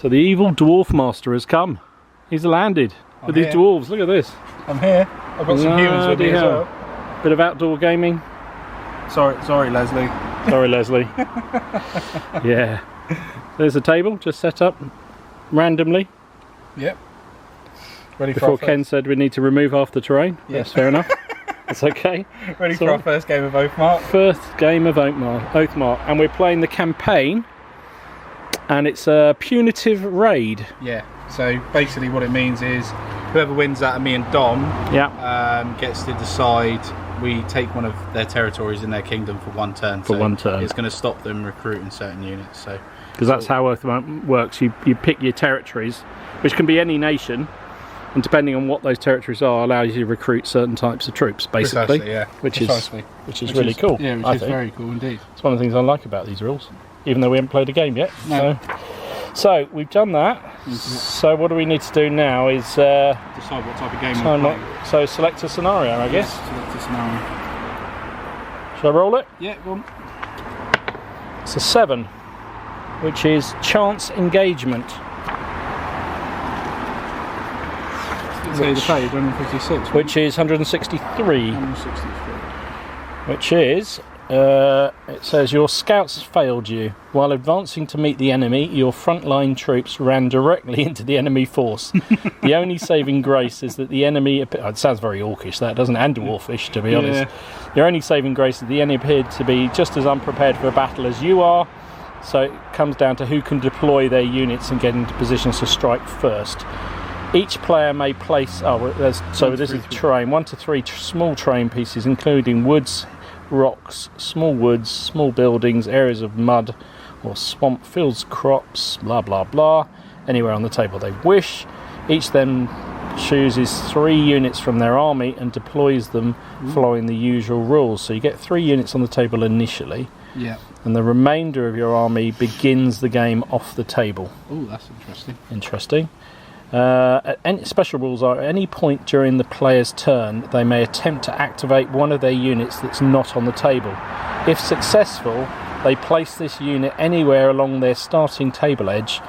So the evil Dwarf Master has come. He's landed with these dwarves. Look at this. I'm here. I've got some humans with me as well. Bit of outdoor gaming. Sorry, Leslie. Sorry, Leslie. Yeah. There's a table just set up randomly. Yep. Ready Before Ken said we need to remove half the terrain. Yep. That's fair enough. That's okay. Ready for our first game of Oathmark. First game of Oathmark. And we're playing the campaign. And it's a punitive raid. Yeah. So basically what it means is whoever wins that, and me and Dom, gets to decide. We take one of their territories in their kingdom for one turn. For one turn. It's going to stop them recruiting certain units. So because that's how Oathmark works. You pick your territories, which can be any nation, and depending on what those territories are, allows you to recruit certain types of troops, basically. Precisely, yeah. Which is really cool. Yeah, which is very cool indeed. It's one of the things I like about these rules, even though we haven't played a game yet. No. So we've done that. So what do we need to do now is decide what type of game we're playing. So select a scenario, I guess. Select a scenario. Shall I roll it? Yeah, go on. It's a 7, which is chance engagement. Which is 163. 163. Which is, it says your scouts failed you. While advancing to meet the enemy, your frontline troops ran directly into the enemy force. The only saving grace is that the enemy... It sounds very orcish, that doesn't, and dwarfish, to be honest. Your only saving grace is that the enemy appeared to be just as unprepared for a battle as you are. So it comes down to who can deploy their units and get into positions to strike first. Each player may place... this is terrain. 1 to 3 small terrain pieces, including woods, rocks, small woods, small buildings, areas of mud or swamp, fields, crops, blah blah blah, anywhere on the table they wish. Each then chooses 3 units from their army and deploys them following the usual rules. So you get 3 units on the table initially, and the remainder of your army begins the game off the table. Oh, that's interesting. Interesting. Any special rules are at any point during the player's turn they may attempt to activate one of their units that's not on the table. If successful, they place this unit anywhere along their starting table edge,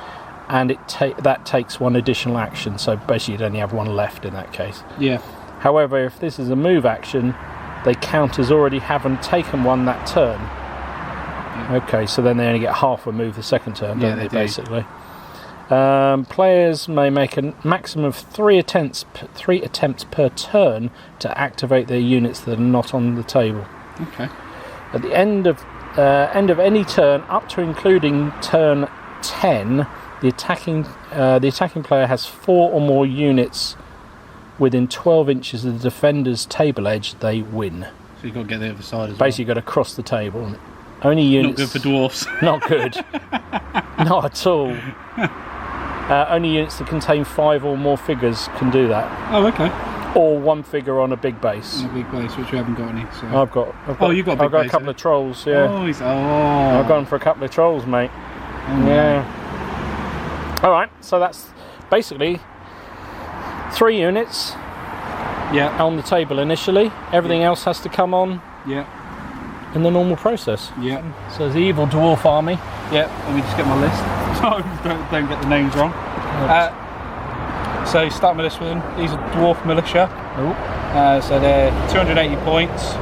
and that takes 1 additional action. So basically you'd only have 1 left in that case. Yeah. However, if this is a move action, they count as already having taken 1 that turn. Yeah. Okay, so then they only get half a move the second turn, don't they basically? Players may make a maximum of 3 attempts per turn to activate their units that are not on the table. Okay. At the end of any turn, up to including turn 10, the attacking player has 4 or more units within 12 inches of the defender's table edge. They win. So you've got to get the other side as Basically, you've got to cross the table. Only units. Not good for dwarfs. Not good. Not at all. Only units that contain 5 or more figures can do that. Oh, okay. Or 1 figure on a big base. On a big base, which we haven't got any. So. I've got you've got a big base, a couple of trolls, yeah. I've gone for a couple of trolls, mate. Oh, yeah. Alright, so that's basically 3 units on the table initially. Everything else has to come on in the normal process. Yeah. So the evil dwarf army. Yeah, let me just get my list. So don't get the names wrong. So start my list with them. These are Dwarf Militia. So they're 280 points.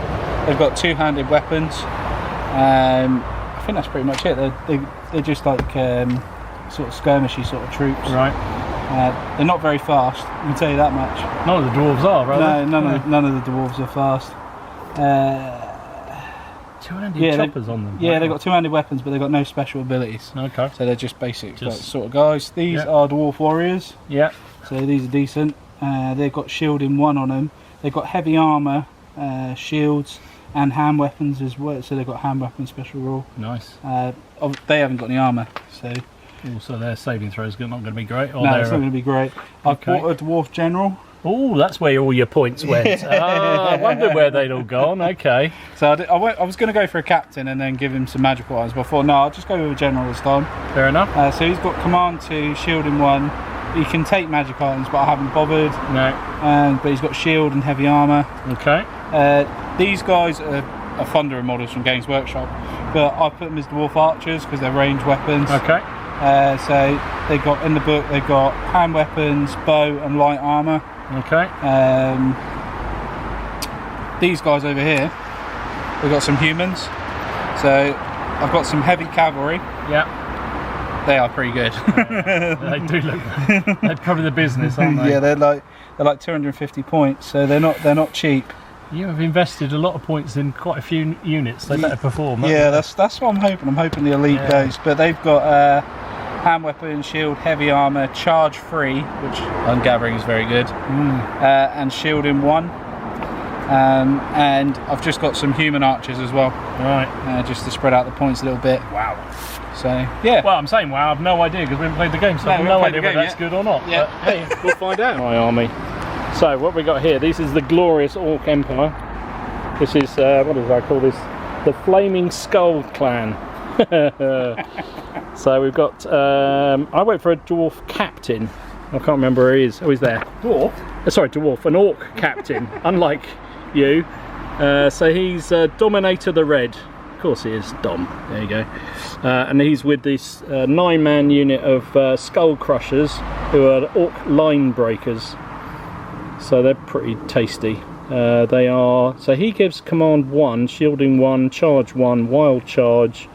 They've got 2-handed weapons. I think that's pretty much it. They're just like sort of skirmishy sort of troops. Right. They're not very fast. I can tell you that much. None of the dwarves are, right? No, none of the dwarves are fast. 200 choppers on them. Yeah, they've got 2-handed weapons, but they've got no special abilities. Okay. So they're just basic sort of guys. These are Dwarf Warriors. Yeah. So these are decent. They've got shielding 1 on them. They've got heavy armour, shields, and hand weapons as well. So they've got hand weapon special rule. Nice. They haven't got any armour, so. Also, their saving throws are not going to be great. No, it's not going to be great. I've bought a Dwarf General. Oh, that's where all your points went. I wondered where they'd all gone. Okay. So I was going to go for a captain and then give him some magical items, but I thought, no, I'll just go with a general this time. Fair enough. So he's got command 2, shielding 1. He can take magic items, but I haven't bothered. No. But he's got shield and heavy armour. Okay. These guys are Thunderer models from Games Workshop, but I put them as Dwarf Archers because they're ranged weapons. Okay. So they got in the book. They've got hand weapons, bow, and light armor. Okay. These guys over here, we've got some humans. So I've got some heavy cavalry. Yeah. They are pretty good. They do look. They're probably the business, aren't they? Yeah, they're like 250 points. So they're not cheap. You have invested a lot of points in quite a few units. They better perform. Yeah, that's what I'm hoping. I'm hoping the elite goes. But they've got hand weapon, shield, heavy armor, charge free, which I'm gathering is very good, and shield in 1. And I've just got some human archers as well. Right. Just to spread out the points a little bit. Wow. So yeah. Well, I'm saying wow. I've no idea because we haven't played the game, so I have no idea whether that's good or not. Yeah. But, hey, we'll find out. My army. So what we got here? This is the glorious Orc Empire. This is what did I call this? The Flaming Skull Clan. So we've got. I went for a dwarf captain. I can't remember where he is. Oh, he's there. Dwarf. Sorry, dwarf. An orc captain. Unlike you. So he's Dominator the Red. Of course he is. Dom. There you go. And he's with this 9-man unit of Skull Crushers, who are Orc Line Breakers. So they're pretty tasty. They are. So he gives command 1, shielding 1, charge 1, wild charge,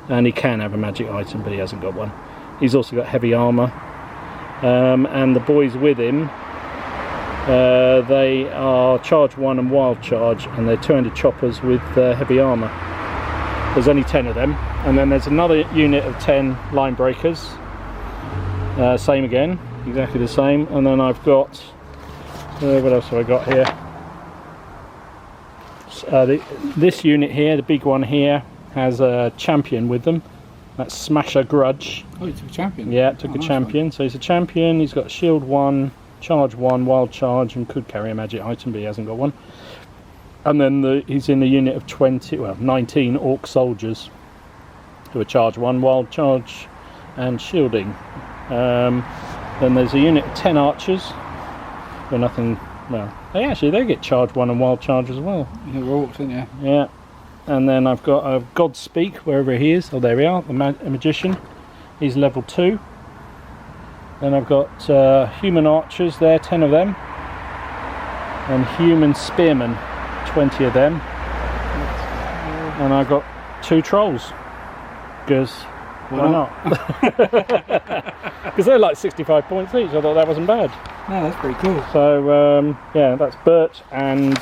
and he can have a magic item, but he hasn't got one. He's also got heavy armor, and the boys with him, they are charge 1 and wild charge, and they're 200 choppers with heavy armor. There's only 10 of them, and then there's another unit of 10 line breakers. Same again, exactly the same. And then I've got. What else have I got here? This unit here, the big one here, has a champion with them. That's Smasher Grudge. Oh, he took a champion? Yeah, took a champion. So he's a champion, he's got shield 1, charge 1, wild charge, and could carry a magic item, but he hasn't got one. And then he's in a unit of 19 orc soldiers, who are charge 1, wild charge, and shielding. Then there's a unit of 10 archers. But nothing. Well, they get charge 1 and wild charge as well. Yeah, we're orcs, aren't you? Yeah. And then I've got a Godspeak wherever he is. Oh, there we are. The magician. He's level 2. Then I've got human archers there, 10 of them, and human spearmen, 20 of them. And I've got 2 trolls. Because why not? Because they're like 65 points each. I thought that wasn't bad. No, that's pretty cool. So yeah, that's Bert and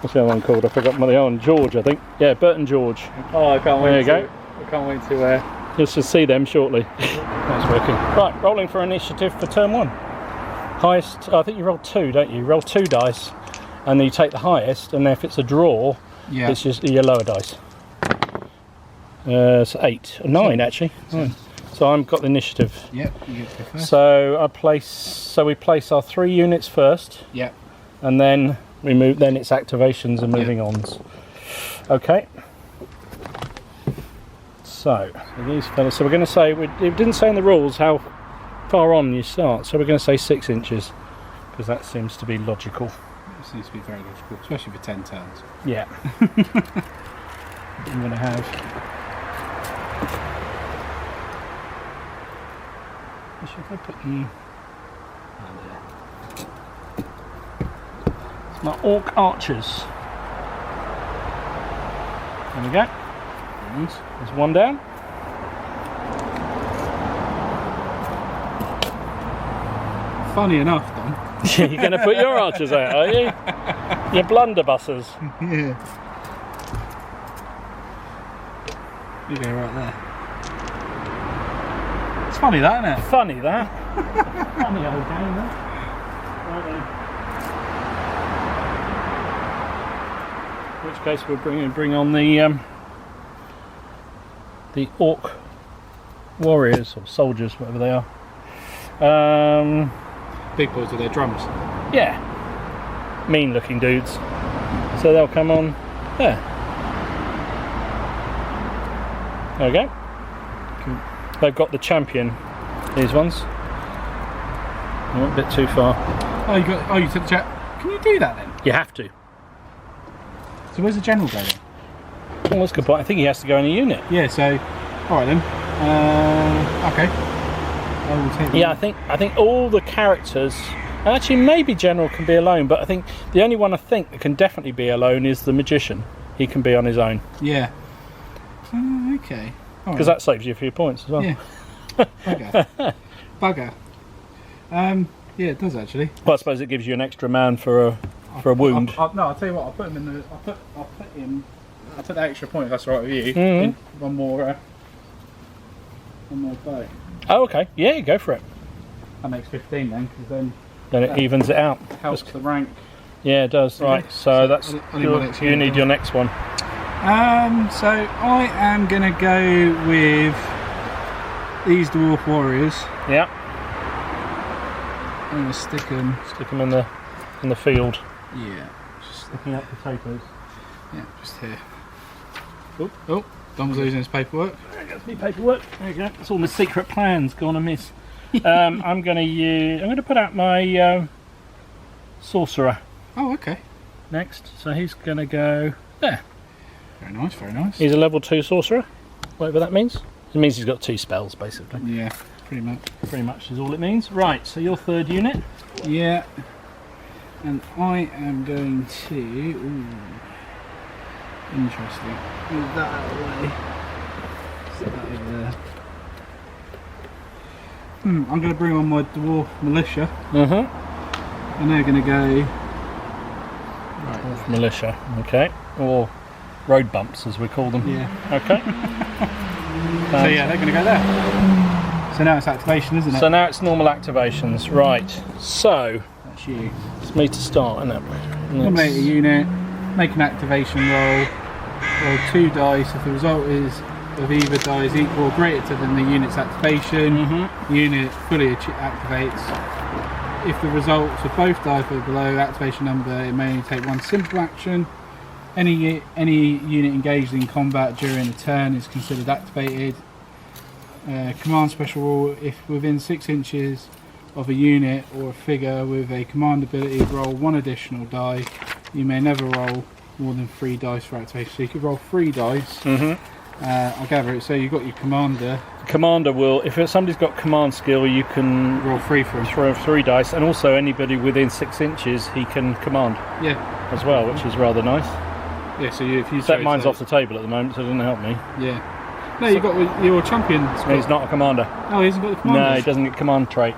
what's the other one called? I forgot what they are. George, I think. Yeah, Bert and George. Oh, I can't wait. There you go. I can't wait to. You'll just see them shortly. That's working. Right, rolling for initiative for turn 1. Highest. I think you roll 2, don't you? You roll 2 dice, and then you take the highest. And if it's a draw, it's just your lower dice. So 8, 9 actually. 9. So I've got the initiative. Yep, you get to go first. So we place our 3 units first. Yep. And then we move. Then it's activations and moving ons. Okay. So these fellas. So we're going to say it didn't say in the rules how far on you start. So we're going to say 6 inches because that seems to be logical. It seems to be very logical, especially for 10 turns. Yeah. I'm going to have. If I put you. It's my Orc Archers. There we go. There's 1 down. Funny enough, Don. You're going to put your archers out, are you? Your blunderbusses. Yeah. You go right there. It's funny that, isn't it? Funny that. Funny old game, that. In which case we'll bring on the Orc Warriors or soldiers, whatever they are. Big boys with their drums. Yeah. Mean looking dudes. So they'll come on there. There we go. Cool. They've got the champion, these ones. Oh, a bit too far. Oh, you took the chat. Can you do that then? You have to. So where's the general going? Well, that's a good point. I think he has to go in a unit. Yeah, so, alright then. Okay. will take them. Yeah, I think all the characters. Actually, maybe General can be alone, but I think the only one I think that can definitely be alone is the Magician. He can be on his own. Yeah. Okay. Because that saves you a few points as well. Yeah. Bugger. Yeah, it does actually. Well, I suppose it gives you an extra man for a wound. No, I'll tell you what. I'll put him in the. I'll put that extra point. If that's all right with you. Mm-hmm. In one more bow. Oh, okay. Yeah, go for it. That makes 15 then, because Then it evens it out. helps the rank. Yeah, it does. Right. So that's you need your next one. So I am gonna go with these Dwarf Warriors. Yeah. I'm gonna stick them in the field. Yeah. Looking at potatoes. Yeah, just here. Oh, Dom's losing his paperwork. There goes my paperwork. There you go. It's all my secret plans gone amiss. I'm going to put out my sorcerer. Oh, okay. Next, so he's going to go there. Very nice, very nice. He's a level 2 sorcerer, whatever that means. It means he's got 2 spells, basically. Yeah, pretty much. Pretty much is all it means. Right, so your third unit. Yeah. And I am going to... Ooh, interesting. Move that out of the way. Set that over there. I'm going to bring on my Dwarf Militia. Mm-hmm. And they're going to go... Dwarf Militia, okay. Or road bumps, as we call them. Yeah. Okay. So yeah, they're going to go there. So now it's activation, isn't it? So now it's normal activations. Right. So... That's you. It's me to start, isn't it? Nominate a unit, make an activation roll, roll 2 dice. If the result is of either die is equal or greater than the unit's activation, the unit fully activates. If the results of both die fall below activation number, it may only take one simple action. Any unit engaged in combat during a turn is considered activated. Command special rule: if within 6 inches of a unit or a figure with a command ability, roll 1 additional die. You may never roll more than 3 dice for activation. So you could roll 3 dice. I'll gather it. So you've got your commander. The commander will, if somebody's got command skill, you can roll 3 for him. Throw 3 dice, and also anybody within 6 inches he can command. Yeah. As well, which is rather nice. Yeah. So if you set mine's off the table at the moment, so it doesn't help me. Yeah. No, you've got your champion. He's not a commander. Oh, he hasn't got the commander. No, he doesn't get command trait.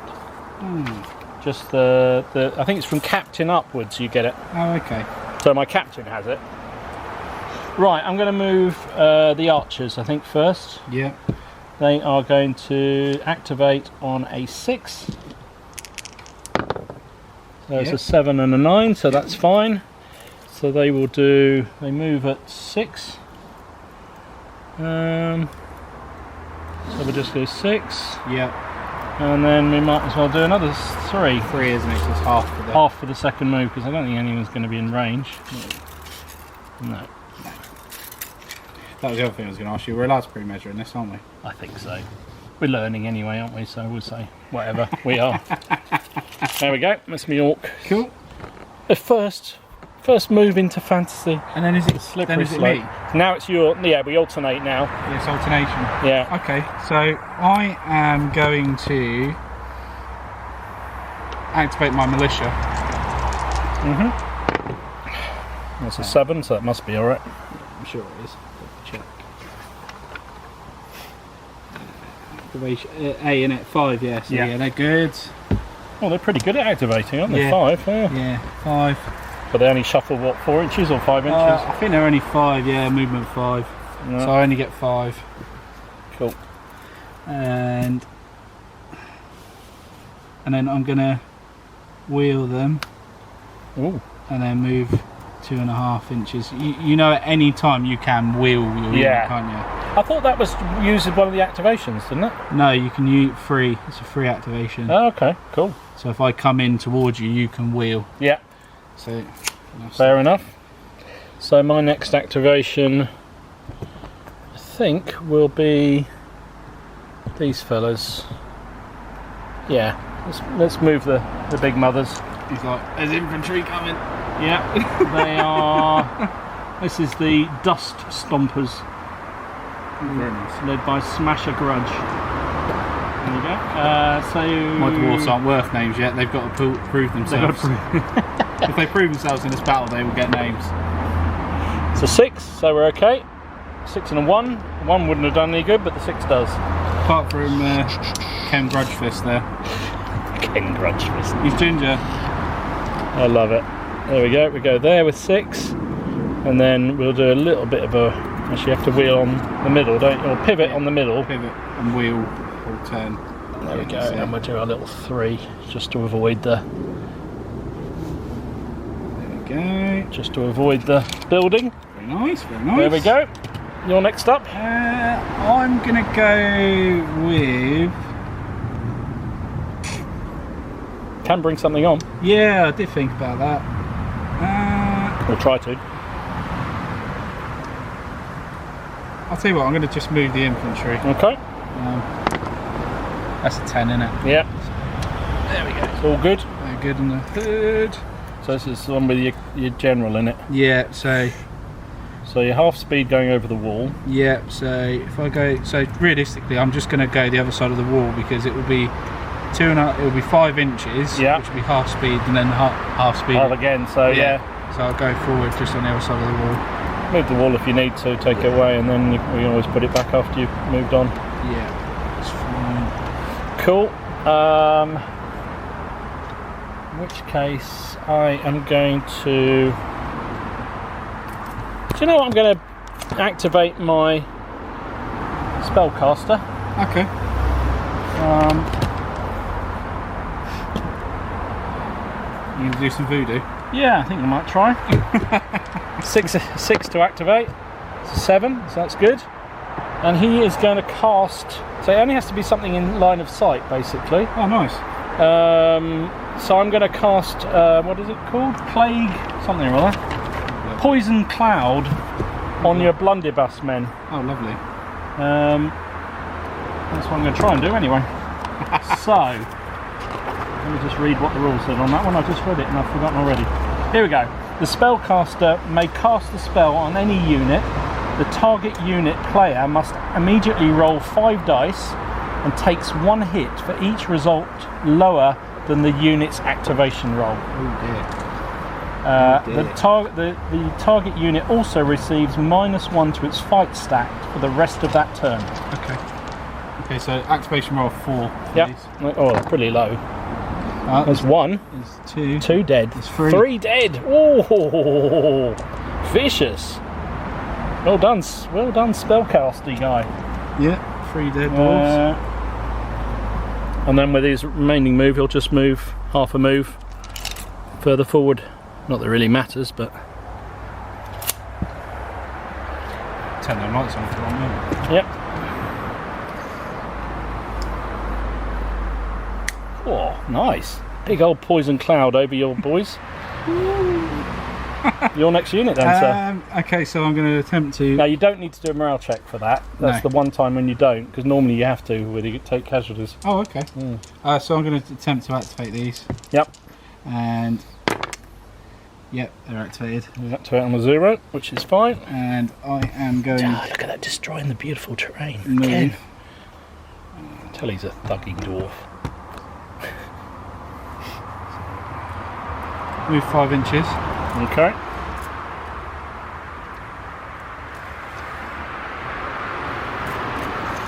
Just the I think it's from captain upwards you get it. Oh, okay. So my captain has it. Right, I'm going to move the archers, I think, first. Yeah. They are going to activate on a 6. So it's a 7 and a 9, so that's fine. So they will do. They move at 6. So we'll just go 6. Yeah. And then we might as well do another 3. 3, isn't it? So it's half for the second move, because I don't think anyone's going to be in range. No. That was the other thing I was going to ask you. We're allowed to pre-measure in this, aren't we? I think so. We're learning anyway, aren't we? So we'll say whatever. We are. There we go. That's me orc. Cool. The first move into fantasy. And then is it slippery then is it slope? me? Now it's your. Yeah, we alternate now. Yes, alternation. Yeah. Okay, so I am going to activate my militia. That's a 7, so that must be all right. I'm sure it is. Check. Activation A in it 5. Yeah. So yeah, they're good. Oh, they're pretty good at activating, aren't they? Yeah. 5. Yeah. Yeah, 5. But they only shuffle what, 4 inches or 5 inches? I think they're only 5. Yeah, movement 5. No. So I only get 5. Cool. And then I'm gonna wheel them. Ooh. And then move 2.5 inches. You know, at any time you can wheel your unit, can't you? I thought that was used as one of the activations, didn't it? No, you can use free. It's a free activation. Oh, okay, cool. So if I come in towards you, you can wheel. Yeah. So fair enough. So my next activation, I think, will be these fellas. Yeah. Let's move the big mothers. He's like, there's infantry coming. Yeah, they are. This is the Dust Stompers. Very nice. Led by Smasher Grudge. There you go. My dwarves aren't worth names yet. They've got to prove themselves. If they prove themselves in this battle, they will get names. So 6, so we're okay. 6 and a 1. 1 wouldn't have done any good, but the 6 does. Apart from Ken Grudgefist there. Ken Grudgefist. He's ginger. I love it. There we go. We go there with 6, and then we'll do a little bit of a. Actually, you have to wheel on the middle, don't you? Or pivot on the middle. Pivot and wheel or turn. There we go. And we'll do our little 3 just to avoid the. There we go. Just to avoid the building. Very nice. Very nice. There we go. You're next up. I'm gonna go with. Can bring something on. Yeah, I did think about that. We'll try to. I'll tell you what, I'm going to just move the infantry. Okay. That's a 10, isn't it? Yeah. There we go. It's all good. Very good in the third. So this is the one with your general in it. Yeah, so your half speed going over the wall. Yeah, so if I go, so realistically, I'm just going to go the other side of the wall because it will be 5 inches, yeah, which will be half speed, and then half speed again. So yeah. So I'll go forward just on the other side of the wall. Move the wall if you need to, take it away, and then we can always put it back after you've moved on. Yeah, that's fine. Cool. In which case, I am going to. Do you know what? I'm going to activate my spellcaster. Okay. You can do some voodoo. Yeah, I think I might try. 6 to activate. 7, so that's good. And he is going to cast. So it only has to be something in line of sight, basically. Oh, nice. So I'm going to cast. What is it called? Plague something or other. Yeah. Poison cloud on your blunderbuss men. Oh, lovely. That's what I'm going to try and do anyway. So. Let me just read what the rules said on that one. I just read it and I've forgotten already. Here we go. The spellcaster may cast a spell on any unit. The target unit player must immediately roll 5 dice and takes 1 hit for each result lower than the unit's activation roll. Oh dear. The target unit also receives -1 to its fight stat for the rest of that turn. Okay, so activation roll 4. Yeah. Oh, that's pretty low. There's 1. There's 2. 2 dead. There's 3. 3 dead. Oh, vicious. Well done, spellcasting guy. Yeah, 3 dead dwarves. And then with his remaining move, he'll just move half a move further forward. Not that it really matters, but. Turn the lights on for 1 minute. Yep. Oh, nice. Big old poison cloud over your boys. Your next unit then, sir. Okay, so I'm going to attempt to. Now, you don't need to do a morale check for that. That's the one time when you don't, because normally you have to, where you take casualties. Oh, okay. So I'm going to attempt to activate these. Yep. And. Yep, they're activated. You activate on the 0, which is fine. And I am going. Look at that, destroying the beautiful terrain. Move. Ken. Tell he's a thugging dwarf. Move 5 inches. Okay.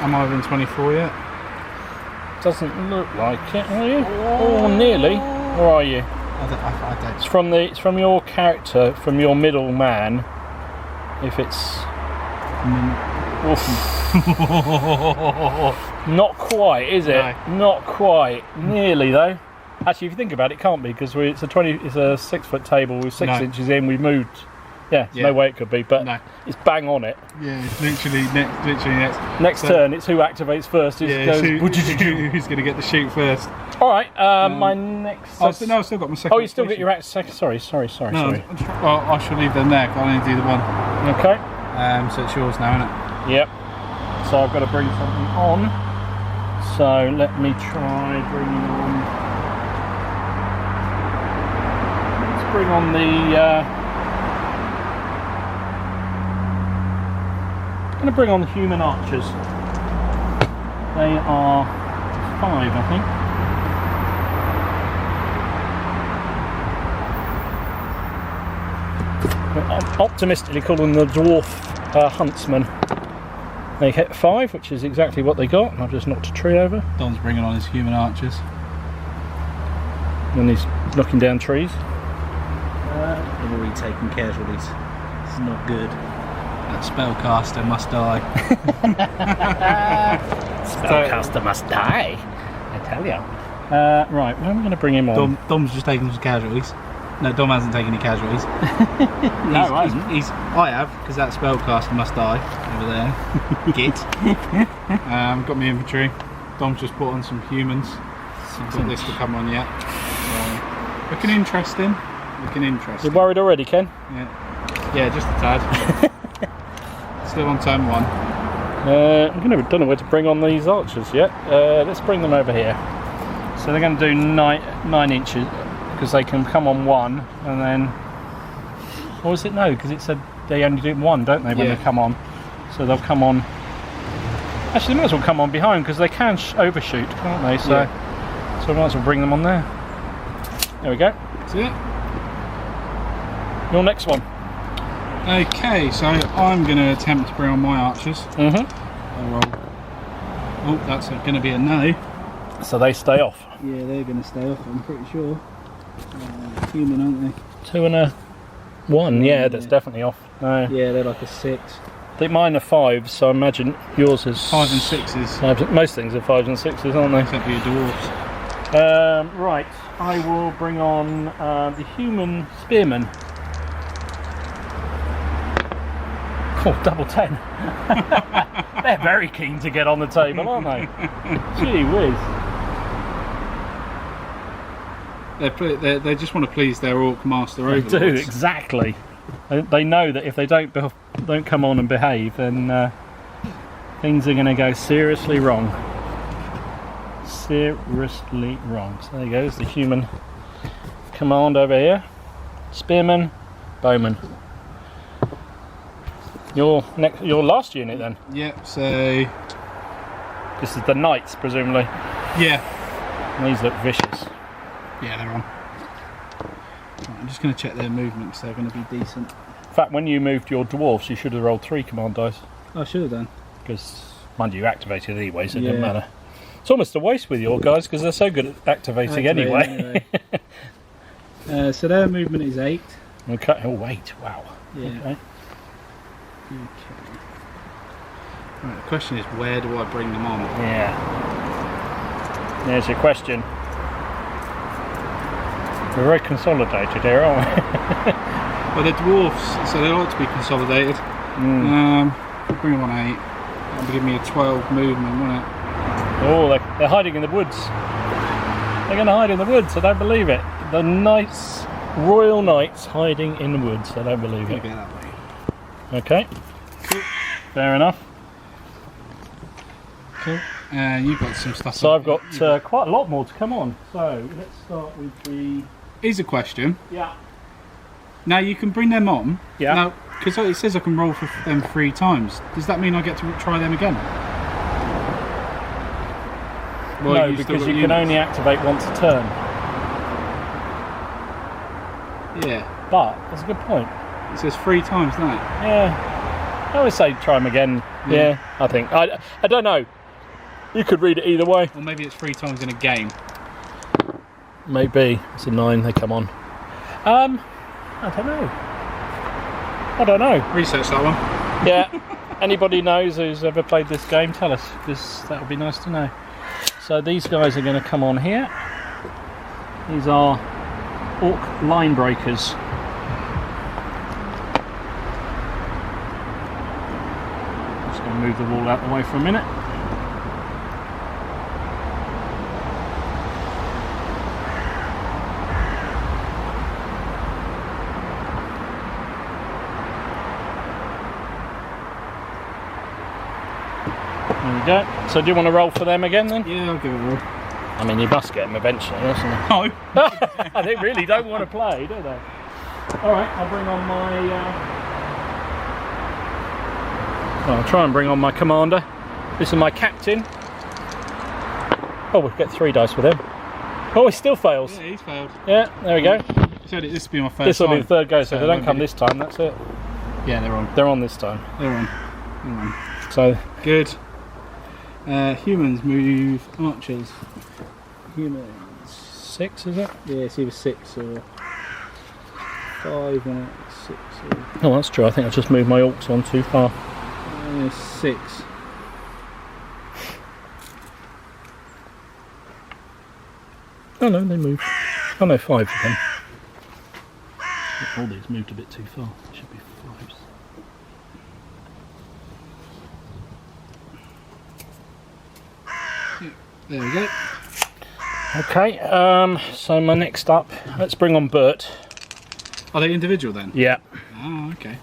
Am I within 24 yet? Doesn't look like it, are you? Oh, nearly. Where are you? I don't. It's from your character, from your middle man. If it's not quite, is it? No. Not quite. Nearly though. Actually, if you think about it, it can't be because it's a 6-foot table with 6 inches in. We've moved. Yeah, no way it could be, but it's bang on it. Yeah, it's literally next. Next turn, it's who activates first. Who's going to get the shoot first? All right, my next. I've still got my second. Oh, you still get your second. Sorry. No, well, I shall leave them there. 'Cause I only do the one. Okay. So it's yours now, isn't it? Yep. So I've got to bring something on. So let me try bringing on. Let's bring on the. I'm going to bring on the human archers. They are 5, I think. I'm optimistically calling them the Dwarf Huntsmen. They hit 5, which is exactly what they got, and I've just knocked a tree over. Don's bringing on his human archers. And he's knocking down trees. They've already taken casualties. It's not good. That spellcaster must die. Spellcaster must die, I tell you. Right, where am I going to bring him on? Dom's just taking some casualties. No, Dom hasn't taken any casualties. No, I haven't. I have, because that spellcaster must die over there. Git. Got my infantry. Dom's just put on some humans. Got this to come on yet. Looking interesting. You're worried already, Ken? Yeah, just a tad. Still on turn 1. Don't know where to bring on these archers yet. Let's bring them over here. So they're going to do 9 inches, because they can come on 1, and then... Or is it no? Because it said they only do 1, don't they, when they come on? So they'll come on... Actually, they might as well come on behind, because they can overshoot, can't they? So, so we might as well bring them on there. There we go. That's it. Your next one. Okay, so I'm going to attempt to bring on my archers. Mm-hmm. I'll roll. Oh, that's going to be a no. So they stay off. Yeah, they're going to stay off, I'm pretty sure. Human, aren't they? 2 and a 1, yeah, that's definitely off. No. Yeah, they're like a 6. I think mine are 5s, so I imagine yours is 5 and 6s. Most things are 5s and 6s, aren't they? Except for your dwarves. Right, I will bring on the human spearmen. Oh, double 10. They're very keen to get on the table, aren't they? Gee whiz. They just want to please their Orc Master They overlords. do, exactly. They know that if they don't come on and behave, then things are going to go seriously wrong. Seriously wrong. So there goes the human command over here. Spearmen, bowmen. Your last unit then? Yep, so... This is the knights, presumably. Yeah. These look vicious. Yeah, they're on. Right, I'm just going to check their movement because they're going to be decent. In fact, when you moved your dwarves, you should have rolled 3 command dice. I should have done. Because, mind you, activated anyway, so it didn't matter. It's almost a waste with your guys because they're so good at activating anyway. So their movement is 8. Okay. Oh, 8. Wow. Yeah. Okay. Right, the question is, where do I bring them on? Yeah. There's your question. We're very consolidated here, aren't we? Well, they're dwarfs, so they like to be consolidated. Bring them on 8. That'll give me a 12 movement, won't it? Oh, they're hiding in the woods. They're going to hide in the woods, I don't believe it. The knights, royal knights hiding in the woods, I don't believe it. Go that way. Okay. Cool. Fair enough. Cool. You've got some stuff. So I've got quite a lot more to come on. So let's start with the... Here's a question. Yeah. Now you can bring them on. Yeah. Now, because it says I can roll for them 3 times. Does that mean I get to try them again? Well, no, because you can only activate once a turn. Yeah. But that's a good point. It says 3 times, doesn't it? Yeah. I always say try them again. Yeah, I think. I don't know. You could read it either way. Or maybe it's 3 times in a game. Maybe. It's a 9, they come on. I don't know. Research that one. Yeah. Anybody knows who's ever played this game, tell us, because that would be nice to know. So these guys are going to come on here. These are Orc Line Breakers. Just going to move the wall out the way for a minute. There we go. So do you want to roll for them again then? Yeah, I'll give it a roll. I mean, you must get them eventually, mustn't you? No. They really don't want to play, do they? Alright, I'll bring on my... I'll try and bring on my commander. This is my captain. Oh, we'll get 3 dice with him. Oh, he still fails. Yeah, he's failed. Yeah, there we go. So this will be my first This will be time. the 3rd go, so if they don't come be- this time, that's it. Yeah, they're on. They're on this time. They're on. They're on. So, Good. Humans move archers. Humans. 6 is it? Yeah, it's either 6 or 5 and 6 or Oh, that's true. I think I've just moved my orcs on too far. 6. Oh no, they moved. Oh no, 5 of them. All these moved a bit too far. It should be 5s. There we go. Okay, so my next up, let's bring on Bert. Are they individual then? Yeah. Oh, okay.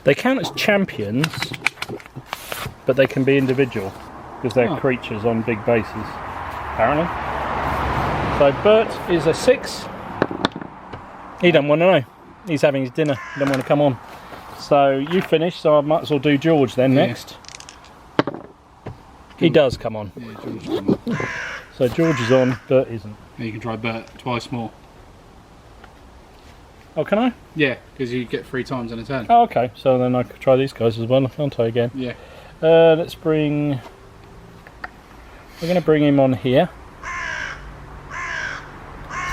They count as champions, but they can be individual because they're Oh. creatures on big bases, apparently. So Bert is a 6. He don't want to know. He's having his dinner. He don't want to come on. So you finish, so I might as well do George then Yeah. next. He does come on. Yeah, George. Come on. So George is on, Bert isn't. Yeah, you can try Bert twice more. Oh, can I? Yeah, because you get 3 times in a turn. Oh, okay. So then I could try these guys as well, can't I, again? Yeah. Let's bring... We're going to bring him on here.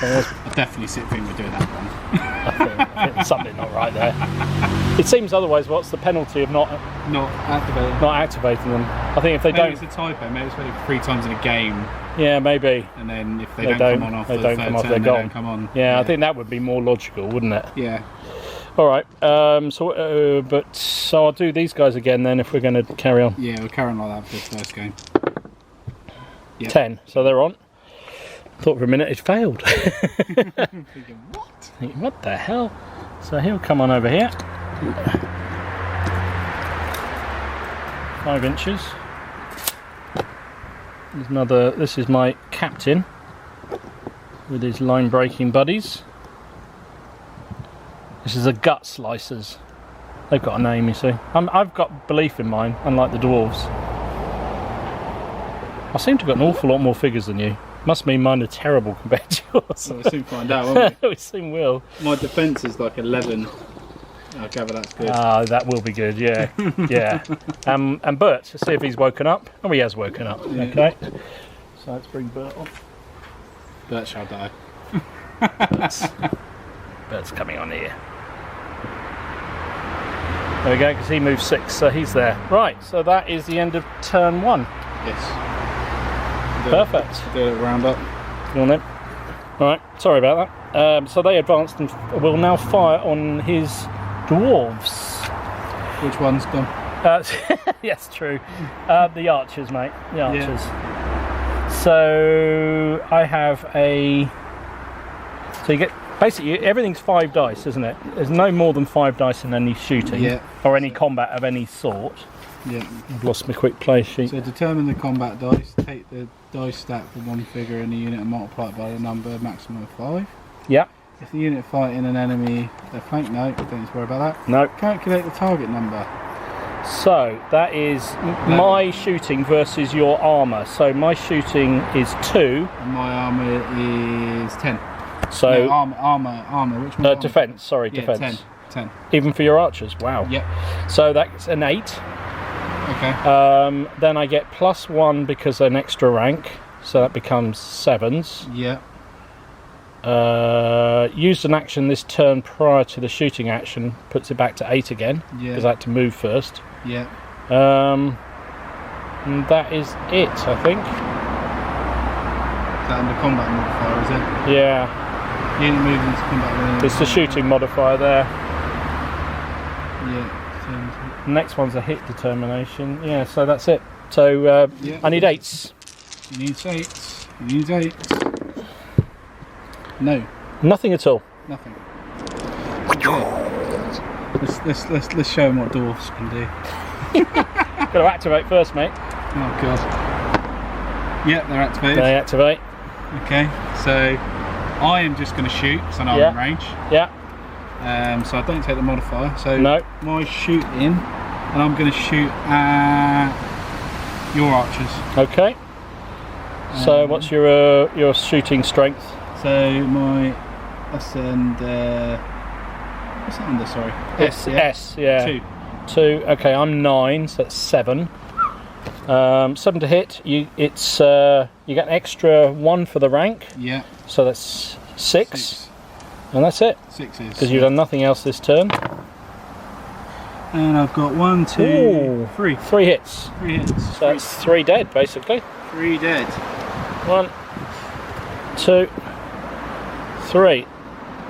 So there's I definitely think we're doing that one. I think there's something not right there. It seems otherwise. What's the penalty of not Not activated. activating them? I think if they Maybe don't, it's a typo. Maybe it's only 3 times in a game, yeah, maybe. and then if they, They don't don't- come on they after don't the come third off, turn, they're they gone. don't come on. Yeah, I think that would be more logical, wouldn't it? Yeah. All right. So I'll do these guys again then if we're going to carry on. Yeah, we're carrying like that for the first game. Yep. 10. So they're on. Thought for a minute it failed. I'm thinking, what? What the hell? So he'll come on over here. 5 inches. There's another. This is my captain with his line breaking buddies. This is a gut slicers. They've got a name, you see. I've got belief in mine, unlike the dwarves. I seem to have got an awful lot more figures than you. Must mean mine are terrible compared to yours. So we'll soon find out, won't We soon will. we? My defence is like 11. I gather that's good. Ah, that will be good, yeah. Yeah. And Bert, let's see if he's woken up. Oh, he has woken up. Yeah. Okay. So let's bring Bert on. Bert shall die. Bert's coming on here. There we go, because he moved 6, so he's there. Right, so that is the end of turn 1. Yes. Perfect. Do a round up. Go on then. Alright, sorry about that. So they advanced and will now fire on his dwarves. Which one's done? Yes, true. The archers, mate. The archers. So I have a. So you get basically everything's 5 dice, isn't it? There's no more than 5 dice in any shooting Yeah. or any combat of any sort. Yeah. I've lost my quick play sheet. So determine the combat dice, take the dice stack for one figure in the unit and multiply it by the number, maximum of 5. Yeah. If the unit fighting an enemy, their flank, no, don't need to worry about that. No. Calculate the target number. So that is my shooting versus your armour. So my shooting is 2. And my armour is 10. So No, armour. Which one? defence. Sorry, Yeah, defence. 10. Even for your archers. Wow. Yep. So that's an 8. Okay. Then I get +1 because an extra rank, so that becomes 7s. Yeah. Used an action this turn prior to the shooting action, puts it back to 8 again, because I Yeah. had to move first. Yeah. And that is it, I think. Is that under combat modifier, is it? Yeah, Unit moves into combat. it's the shooting modifier there. Yeah. The next one's a hit determination. Yeah, so that's it. So Yeah. I need 8s. You need 8. You need 8. No, Nothing at all. nothing. Let's show them what dwarfs can do. Got to activate first, mate. Oh god. Yeah, they're activated. They activate. Okay, so I am just going to shoot because I know I'm in range. Yeah. So I don't take the modifier. So No. my shoot in, and I'm going to shoot at your archers. Okay. So what's your shooting strength? So that's under. What's that under? Sorry. S, yeah. 2. 2. Okay, I'm 9, so that's 7. 7 to hit. You get an extra 1 for the rank. Yeah. So that's 6. And that's it. 6 is. Because you've done nothing else this turn. And I've got 1, 2, 3. 3 hits. 3 hits. So that's 3 dead, basically. 3 dead. 1, 2, 3.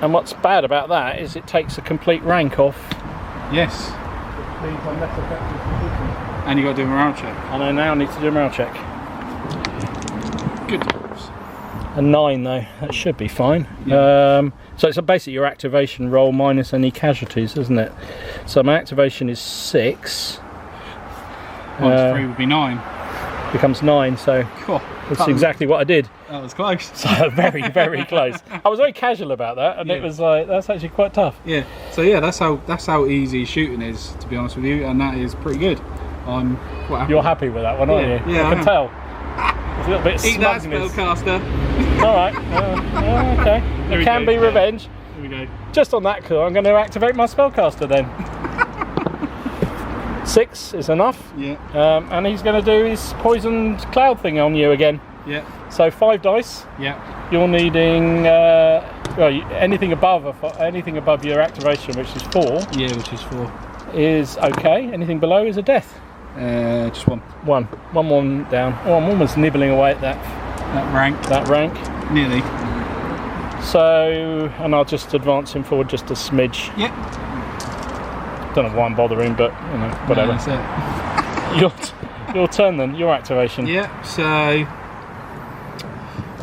And what's bad about that is it takes a complete rank off. Yes. And you got to do a morale check. And I now need to do a morale check. Good. A 9 though, that should be fine. Yeah. So it's basically your activation roll minus any casualties, isn't it? So my activation is 6. Minus 3 would be 9. Becomes 9, so Cool. that's exactly what I did. That was close. So very, very close. I was very casual about that, and it was like, that's actually quite tough. Yeah. So yeah, that's how easy shooting is, to be honest with you, and that is pretty good. I'm quite happy. You're happy with that one, aren't you? Yeah, I can tell. There's a little bit of Eat that, smugness. spellcaster. Alright, okay. There can be revenge. Here we go. Just on that call, I'm going to activate my spellcaster then. 6 is enough. Yeah. And he's going to do his poisoned cloud thing on you again. Yeah. So 5 dice. Yeah. You're needing anything above your activation, which is 4. Yeah, which is 4. Is okay. Anything below is a death. Just 1. 1 down. Oh, I'm almost nibbling away at that rank. That rank. Nearly. So, and I'll just advance him forward just a smidge. Yep. Don't know why I'm bothering, but you know, whatever. No, that's it. Your turn then. Your activation. Yeah. So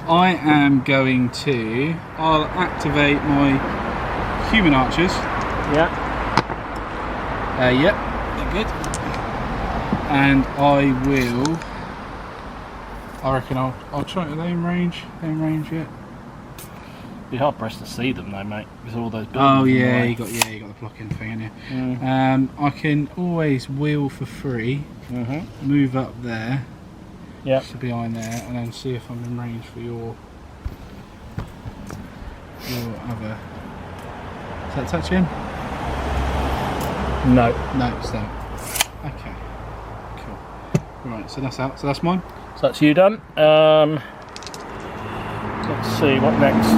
I am going to. I'll activate my human archers. Yeah. Yep. They're good. And I will. I reckon I'll try. Are they in range? They're in range yet? Be hard pressed to see them though, mate, with all those. Oh yeah, you got the blocking thing, haven't you? Mm. I can always wheel for free. Move up there. Yeah. To behind there, and then see if I'm in range for your other. Is that touching? No. No, it's not. Okay. Cool. Right, so that's out. So that's mine. So that's you done. Let's see what next.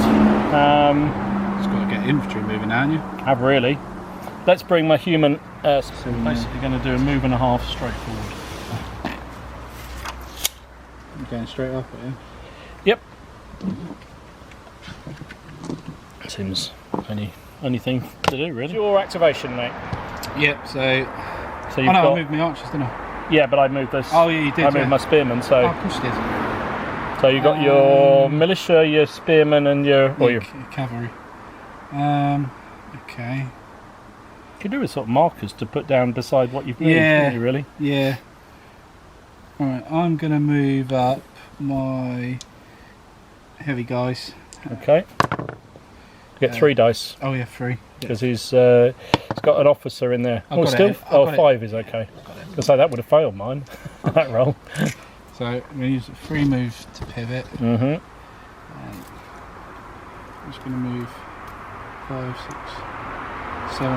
Just got to get infantry moving now, haven't you? Have really. Let's bring my human. So we're basically going to do a move and a half straight forward. I'm going straight up at you. Yep. Seems only thing to do really. Your activation, mate. Yep. So you've I got. moved my archers, didn't I? Yeah, but I moved this. Oh yeah, you did. I moved my spearmen. So. Oh, of course you did. So you got your militia, your spearmen, and your cavalry. Okay. You could do with sort of markers to put down beside what you've moved, Yeah. you really? Yeah. Alright, I'm going to move up my heavy guys. Okay. Get 3 dice. Oh yeah, 3. Because he's got an officer in there. I've got still? it. I've got 5 is okay. So that would have failed mine, that roll. So I'm going to use 3 moves to pivot. Mm-hmm. I'm just going to move 5, 6, 7.5.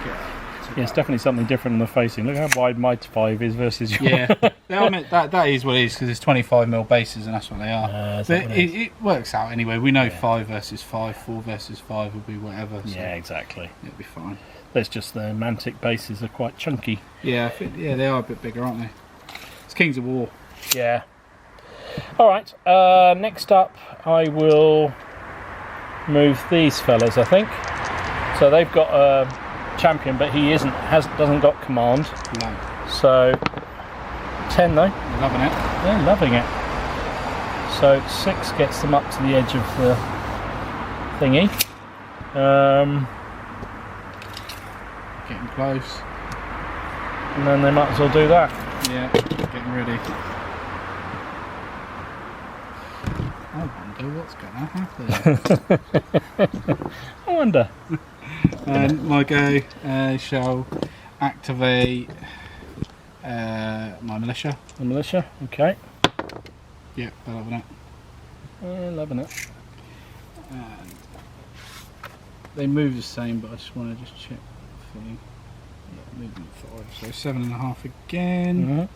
Yeah, it's definitely something different in the facing. Look how wide my 5 is versus yours. Yeah, I mean, that is what it is, because it's 25mm bases and that's what they are. But it works out anyway. We know 5 versus 5, 4 versus 5 will be whatever. So yeah, exactly. It'll be fine. There's just the mantic bases are quite chunky. Yeah, they are a bit bigger, aren't they? It's Kings of War. Yeah. All right. Next up, I will move these fellas. I think. So they've got a champion, but he doesn't got command. No. So 10 though. Loving it. They're loving it. So 6 gets them up to the edge of the thingy. Getting close. And then they might as well do that. Yeah, getting ready. I wonder what's going to happen. I wonder. And my go shall activate my militia. The militia, okay. Yeah, they're loving it. Loving it. And they move the same, but I just want to check the thing. Yeah, movement 5, so 7.5 again.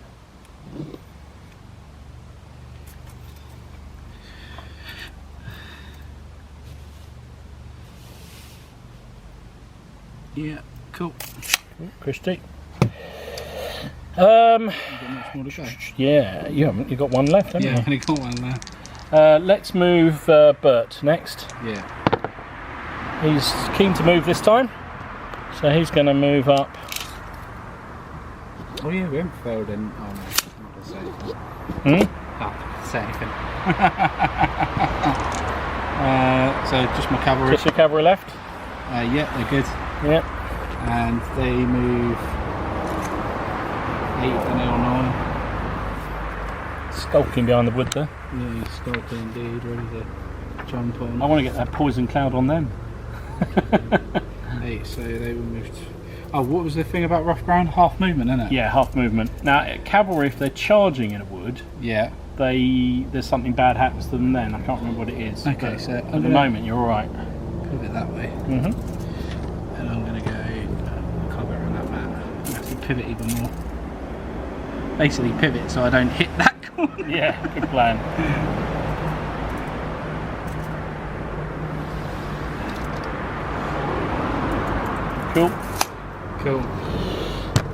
Yeah, cool. Christy. You've got much more to go. Yeah, you haven't. You got one left, haven't Yeah, you? I've only got one left. Let's move Bert next. Yeah. He's keen to move this time, so he's going to move up. Oh yeah, we haven't failed in. Oh no, I'm not going to say anything. Say anything. So just my cavalry. Just your cavalry left. Yeah, they're good. Yeah. And they move 8 and 9. Skulking behind the wood there. Yeah, he's skulking indeed, ready to jump on. I want to get that poison cloud on them. 8, so they will move. Oh, what was the thing about rough ground? Half movement, isn't it? Yeah, half movement. Now, cavalry, if they're charging in a wood, Yeah. there's something bad happens to them then. I can't remember what it is. Okay, but so at the moment you're all right. pivot that way. Mm-hmm. And I'm going to go. I can't go around that map. I have to pivot even more. Basically, pivot so I don't hit that corner. Yeah, good plan. Cool. Cool.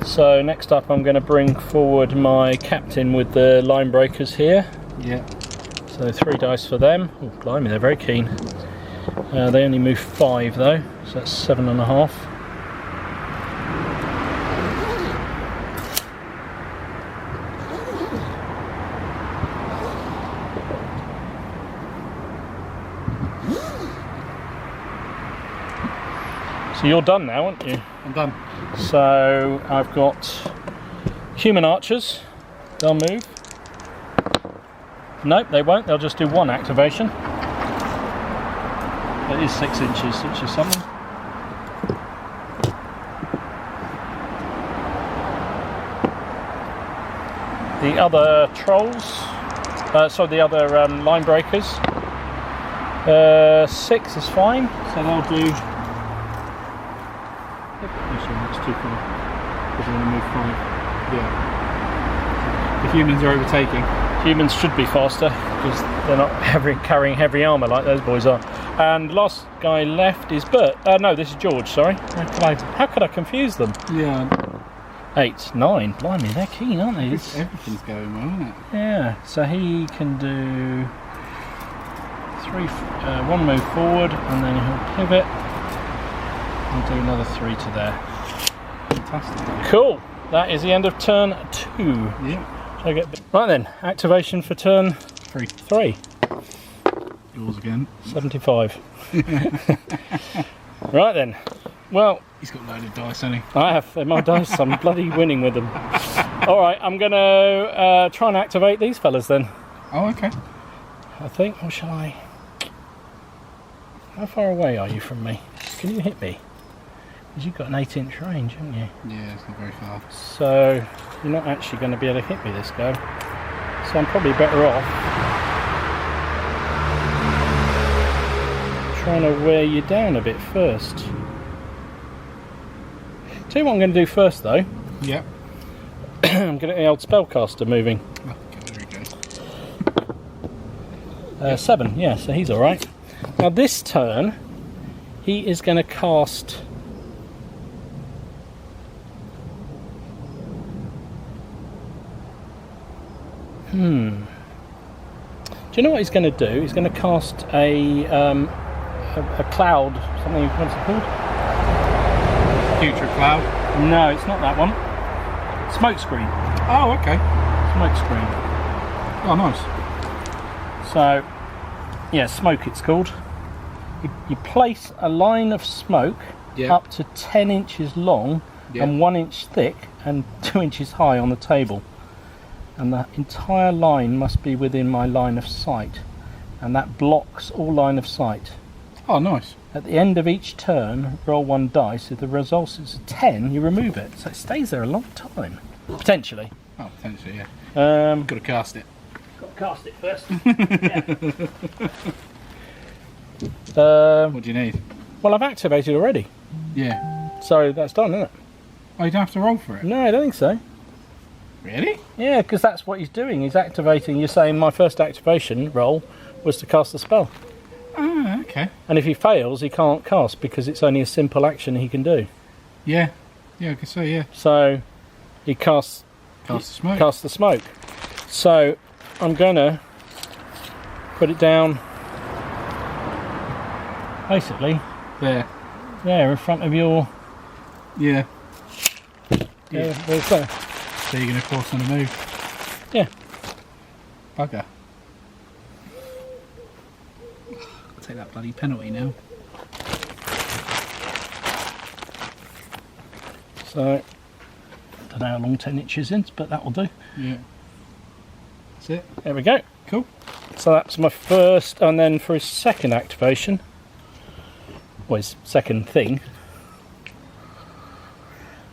So next up I'm going to bring forward my captain with the line breakers here. Yeah. So 3 dice for them. Oh, blimey, they're very keen. They only move 5 though, so that's 7.5. So you're done now, aren't you? I'm done. So I've got human archers. They'll move. Nope, they won't. They'll just do 1 activation. It is 6 inches, which is something. The other trolls, the other line breakers, 6 is fine. So they'll do. Actually, that's too far. Because we're going to move 5. Yeah. The humans are overtaking. Humans should be faster because they're not carrying heavy armour like those boys are. And last guy left is Bert. No, this is George. Sorry. How could I confuse them? Yeah. 8, 9. Blimey, they're keen, aren't they? Everything's going well, isn't it? Yeah. So he can do 1 move forward, and then he'll pivot and do another 3 to there. Fantastic. Cool. That is the end of turn 2. Yeah. Right then, activation for turn 3. Yours again. 75. Right then. Well, he's got loaded dice, hasn't he? I have. They're my dice. I'm bloody winning with them. Alright, I'm going to try and activate these fellas then. Oh, okay. I think. Or shall I? How far away are you from me? Can you hit me? Because you've got an 8-inch range, haven't you? Yeah, it's not very far. So you're not actually going to be able to hit me this go. So I'm probably better off trying to wear you down a bit first. Tell you what I'm going to do first though. Yep. I'm going to get the old spellcaster moving. Oh, okay, there we go. 7, yeah, so he's alright. Now this turn he is going to cast Do you know what he's going to do? He's going to cast a cloud, something, what's it called? Future cloud? No, it's not that one. Smoke screen. Oh, okay. Smoke screen. Oh, nice. So, yeah, smoke it's called. You place a line of smoke up to 10 inches long and 1 inch thick and 2 inches high on the table. And the entire line must be within my line of sight, and that blocks all line of sight. Oh, nice. At the end of each turn, roll 1 dice. If the result is a 10, you remove it, so it stays there a long time. Potentially. Oh, potentially, yeah. Got to cast it. cast it first. What do you need? Well, I've activated already. Yeah. So that's done, isn't it? Oh, you don't have to roll for it? No, I don't think so. Really? Yeah, because that's what he's doing. He's activating. You're saying my first activation roll was to cast the spell. Ah, okay. And if he fails, he can't cast because it's only a simple action he can do. Yeah. Yeah, I can say, yeah. So he casts Cast the smoke. Cast the smoke. So I'm gonna put it down basically There. in front of your Yeah. there's there. So you're going to force on a move? Yeah. Bugger. I'll take that bloody penalty now. So I don't know how long 10 inches is, but that will do. Yeah. That's it. There we go. Cool. So that's my first, and then for his second activation, well, his second thing,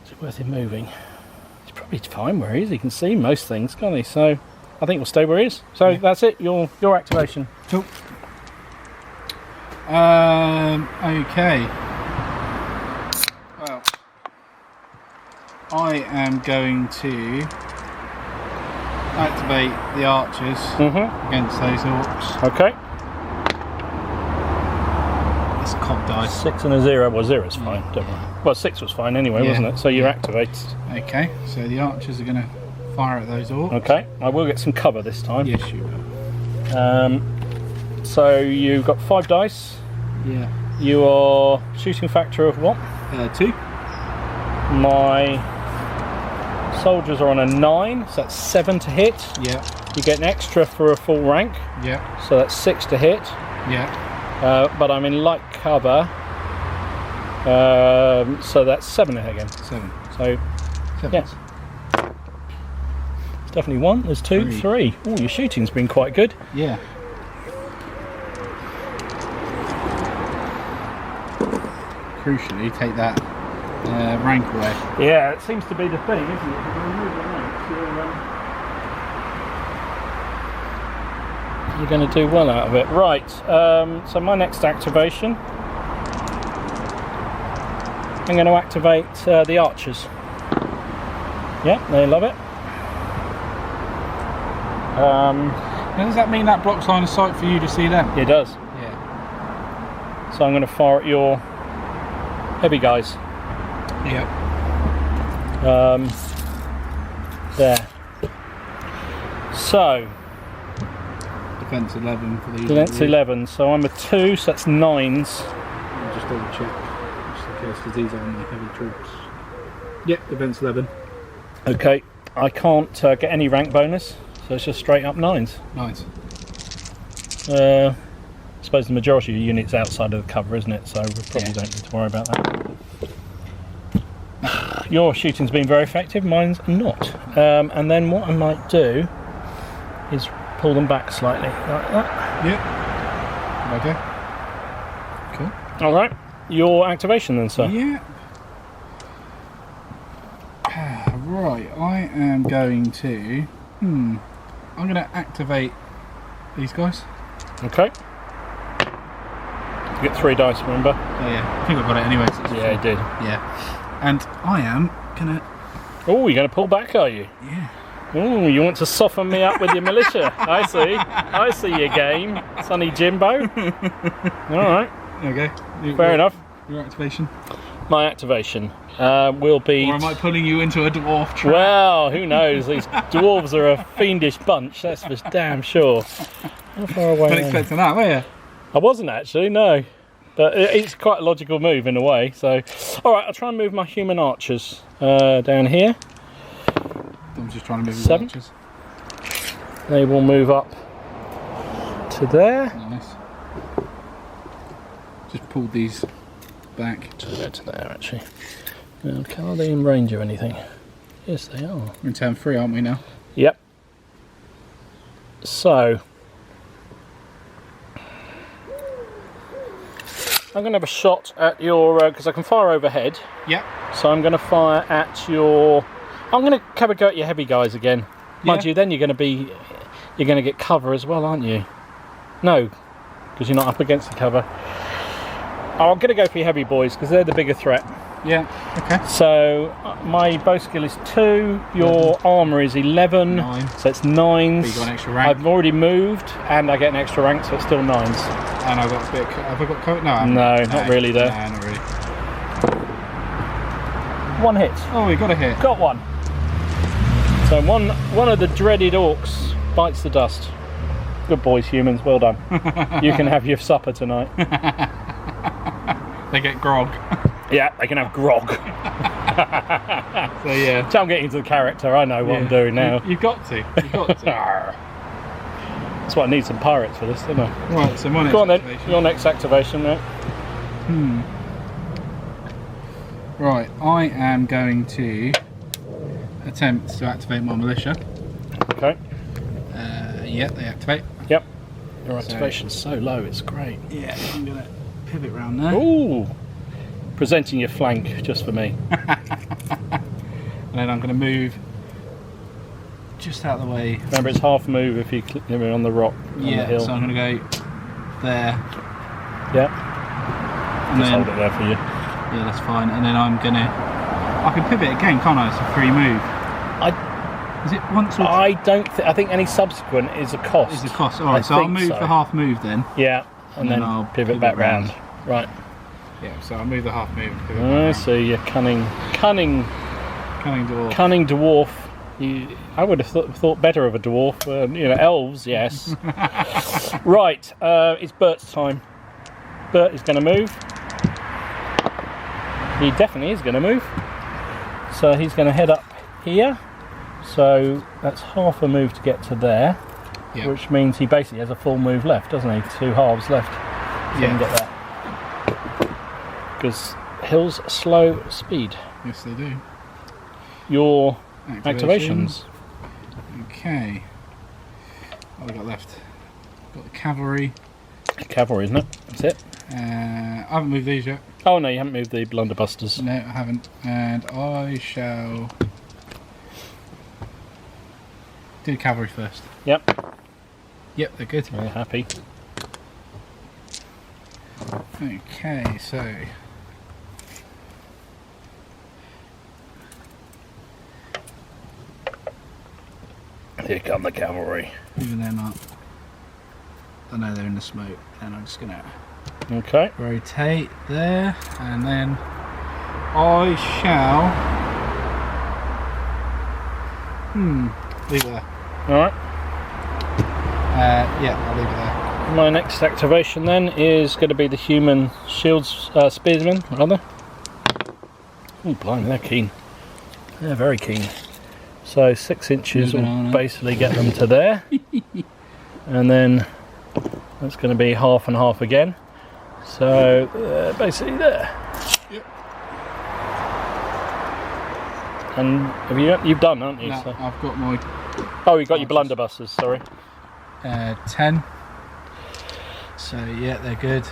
is it worth him moving? He's probably fine where he is. He can see most things, can't he? So I think we'll stay where he is. So Yeah. that's it. Your activation. Cool. Okay. Well, I am going to activate the archers against those orcs. Okay. It's cock dice. 6 and a 0. Well, 0's fine. Don't worry. Well, 6 was fine anyway, Yeah. wasn't it? So you're activated. Okay, so the archers are going to fire at those orcs. Okay. I will get some cover this time. Yes, you will. So you've got 5 dice. Yeah. Your shooting factor of what? 2. My soldiers are on a 9, so that's 7 to hit. Yeah. You get an extra for a full rank, Yeah. so that's 6 to hit. Yeah. But I'm in light cover, so that's 7 to hit again. 7. So 7. yes, it's definitely 1. There's 2, 3. Oh, your shooting's been quite good. Yeah. Crucially, take that rank away. Yeah, it seems to be the thing, isn't it? You're going to do well out of it. Right, so my next activation, I'm going to activate the archers. Yeah, they love it. Now, does that mean that blocks line of sight for you to see them? It does. Yeah. So I'm going to fire at your heavy guys. Yeah. There. So, Defense 11 for these. defense 11, so I'm a 2, so that's 9s. I'll just double check, just in case, because these are my heavy troops. Yep, defense 11. Okay, I can't get any rank bonus, so it's just straight up 9s. Nice. I suppose the majority of your units outside of the cover, isn't it? So we probably don't need to worry about that. Your shooting's been very effective, mine's not. And then what I might do is pull them back slightly, like that. Yep. Okay. Cool. Alright, your activation then, sir. Yeah. Right, I am going to... I'm going to activate these guys. Okay. You get 3 dice, remember? Oh yeah, I think I've got it anyway. So Yeah, you did. Yeah. And I am going to... Oh, you're going to pull back, are you? Yeah. Oh, you want to soften me up with your militia. I see your game, Sonny Jimbo. Alright, Okay. fair enough. Your activation. My activation will be... Or am I pulling you into a dwarf trap? Well, who knows? These dwarves are a fiendish bunch, that's for damn sure. How far away Wasn't am I? expecting that, were you? I wasn't actually, no. But it's quite a logical move in a way. So, alright, I'll try and move my human archers down here. I'm just trying to move 7. the archers. They will move up to there. Nice. Just pulled these back. To go to there actually. Okay, are they in range of anything? Yes, they are. We're in turn 3, aren't we now? Yep. So I'm going to have a shot at your because I can fire overhead. Yep. So I'm going to fire at your. I'm going to have a go at your heavy guys again. Mind Yeah. you, then you're going to be you're going to get cover as well, aren't you? No, because you're not up against the cover. Oh, I'm going to go for your heavy boys because they're the bigger threat. Yeah, okay. So my bow skill is 2, your armour is 11, 9. so it's 9s. But you got an extra rank. I've already moved and I get an extra rank, so it's still 9s. And I've got a bit. Have I got cover? No, I haven't. No, not really there. No, not really. 1 hit. Oh, we got a hit. Got one. So one of the dreaded orcs bites the dust. Good boys, humans. Well done. You can have your supper tonight. They get grog. Yeah, they can have grog. So yeah. So I'm getting into the character. I know what I'm doing now. You've got to. You've got to. That's why I need some pirates for this, don't I? Right. So my next Go on then. activation. Your next activation, mate. Right. I am going to attempt to activate my militia. Okay. Yeah, they activate. Yep. Your activation's so low, it's great. Yeah, I'm going to pivot round there. Ooh. Presenting your flank just for me. And then I'm going to move just out of the way. Remember, it's half move if you're on the rock on the Yeah, hill. so I'm going to go there. Yeah. And Just then, hold it there for you. yeah, that's fine. And then I'm going to... I can pivot again, can't I? It's a free move. Is it once or... I think any subsequent is a cost. Is the cost. Alright, so I'll move the half move then. Yeah, and then I'll pivot back round. Right. Yeah, so I'll move the half move and pivot I back round. see, you're cunning Cunning dwarf. dwarf. I would have thought better of a dwarf. Elves, yes. Right, it's Bert's time. Bert is going to move. He definitely is going to move. So he's going to head up here. So that's half a move to get to there, Yeah. which means he basically has a full move left, doesn't he? 2 halves left. So he can get there. Because hills slow speed. Yes, they do. Your activations. Okay. What have we got left? Got the cavalry. Cavalry, isn't it? That's it. I haven't moved these yet. Oh no, you haven't moved the blunderbusters. No, I haven't. And I shall do cavalry first. Yep. Yep, they're good. Very happy. Okay, so Here come the cavalry. moving them up. I know they're in the smoke, and I'm just gonna Okay. rotate there, and then I shall leave it there. Alright. Yeah, I'll leave it there. My next activation then is going to be the human shields spearmen, rather. Oh, blimey, they're keen. They're very keen. So 6 inches Moving will on, basically get them to there. And then that's going to be half and half again. So basically there. Yep. And you've done, haven't you? No, So. I've got my Oh, you got your blunderbusters, sorry. 10. So yeah, they're good.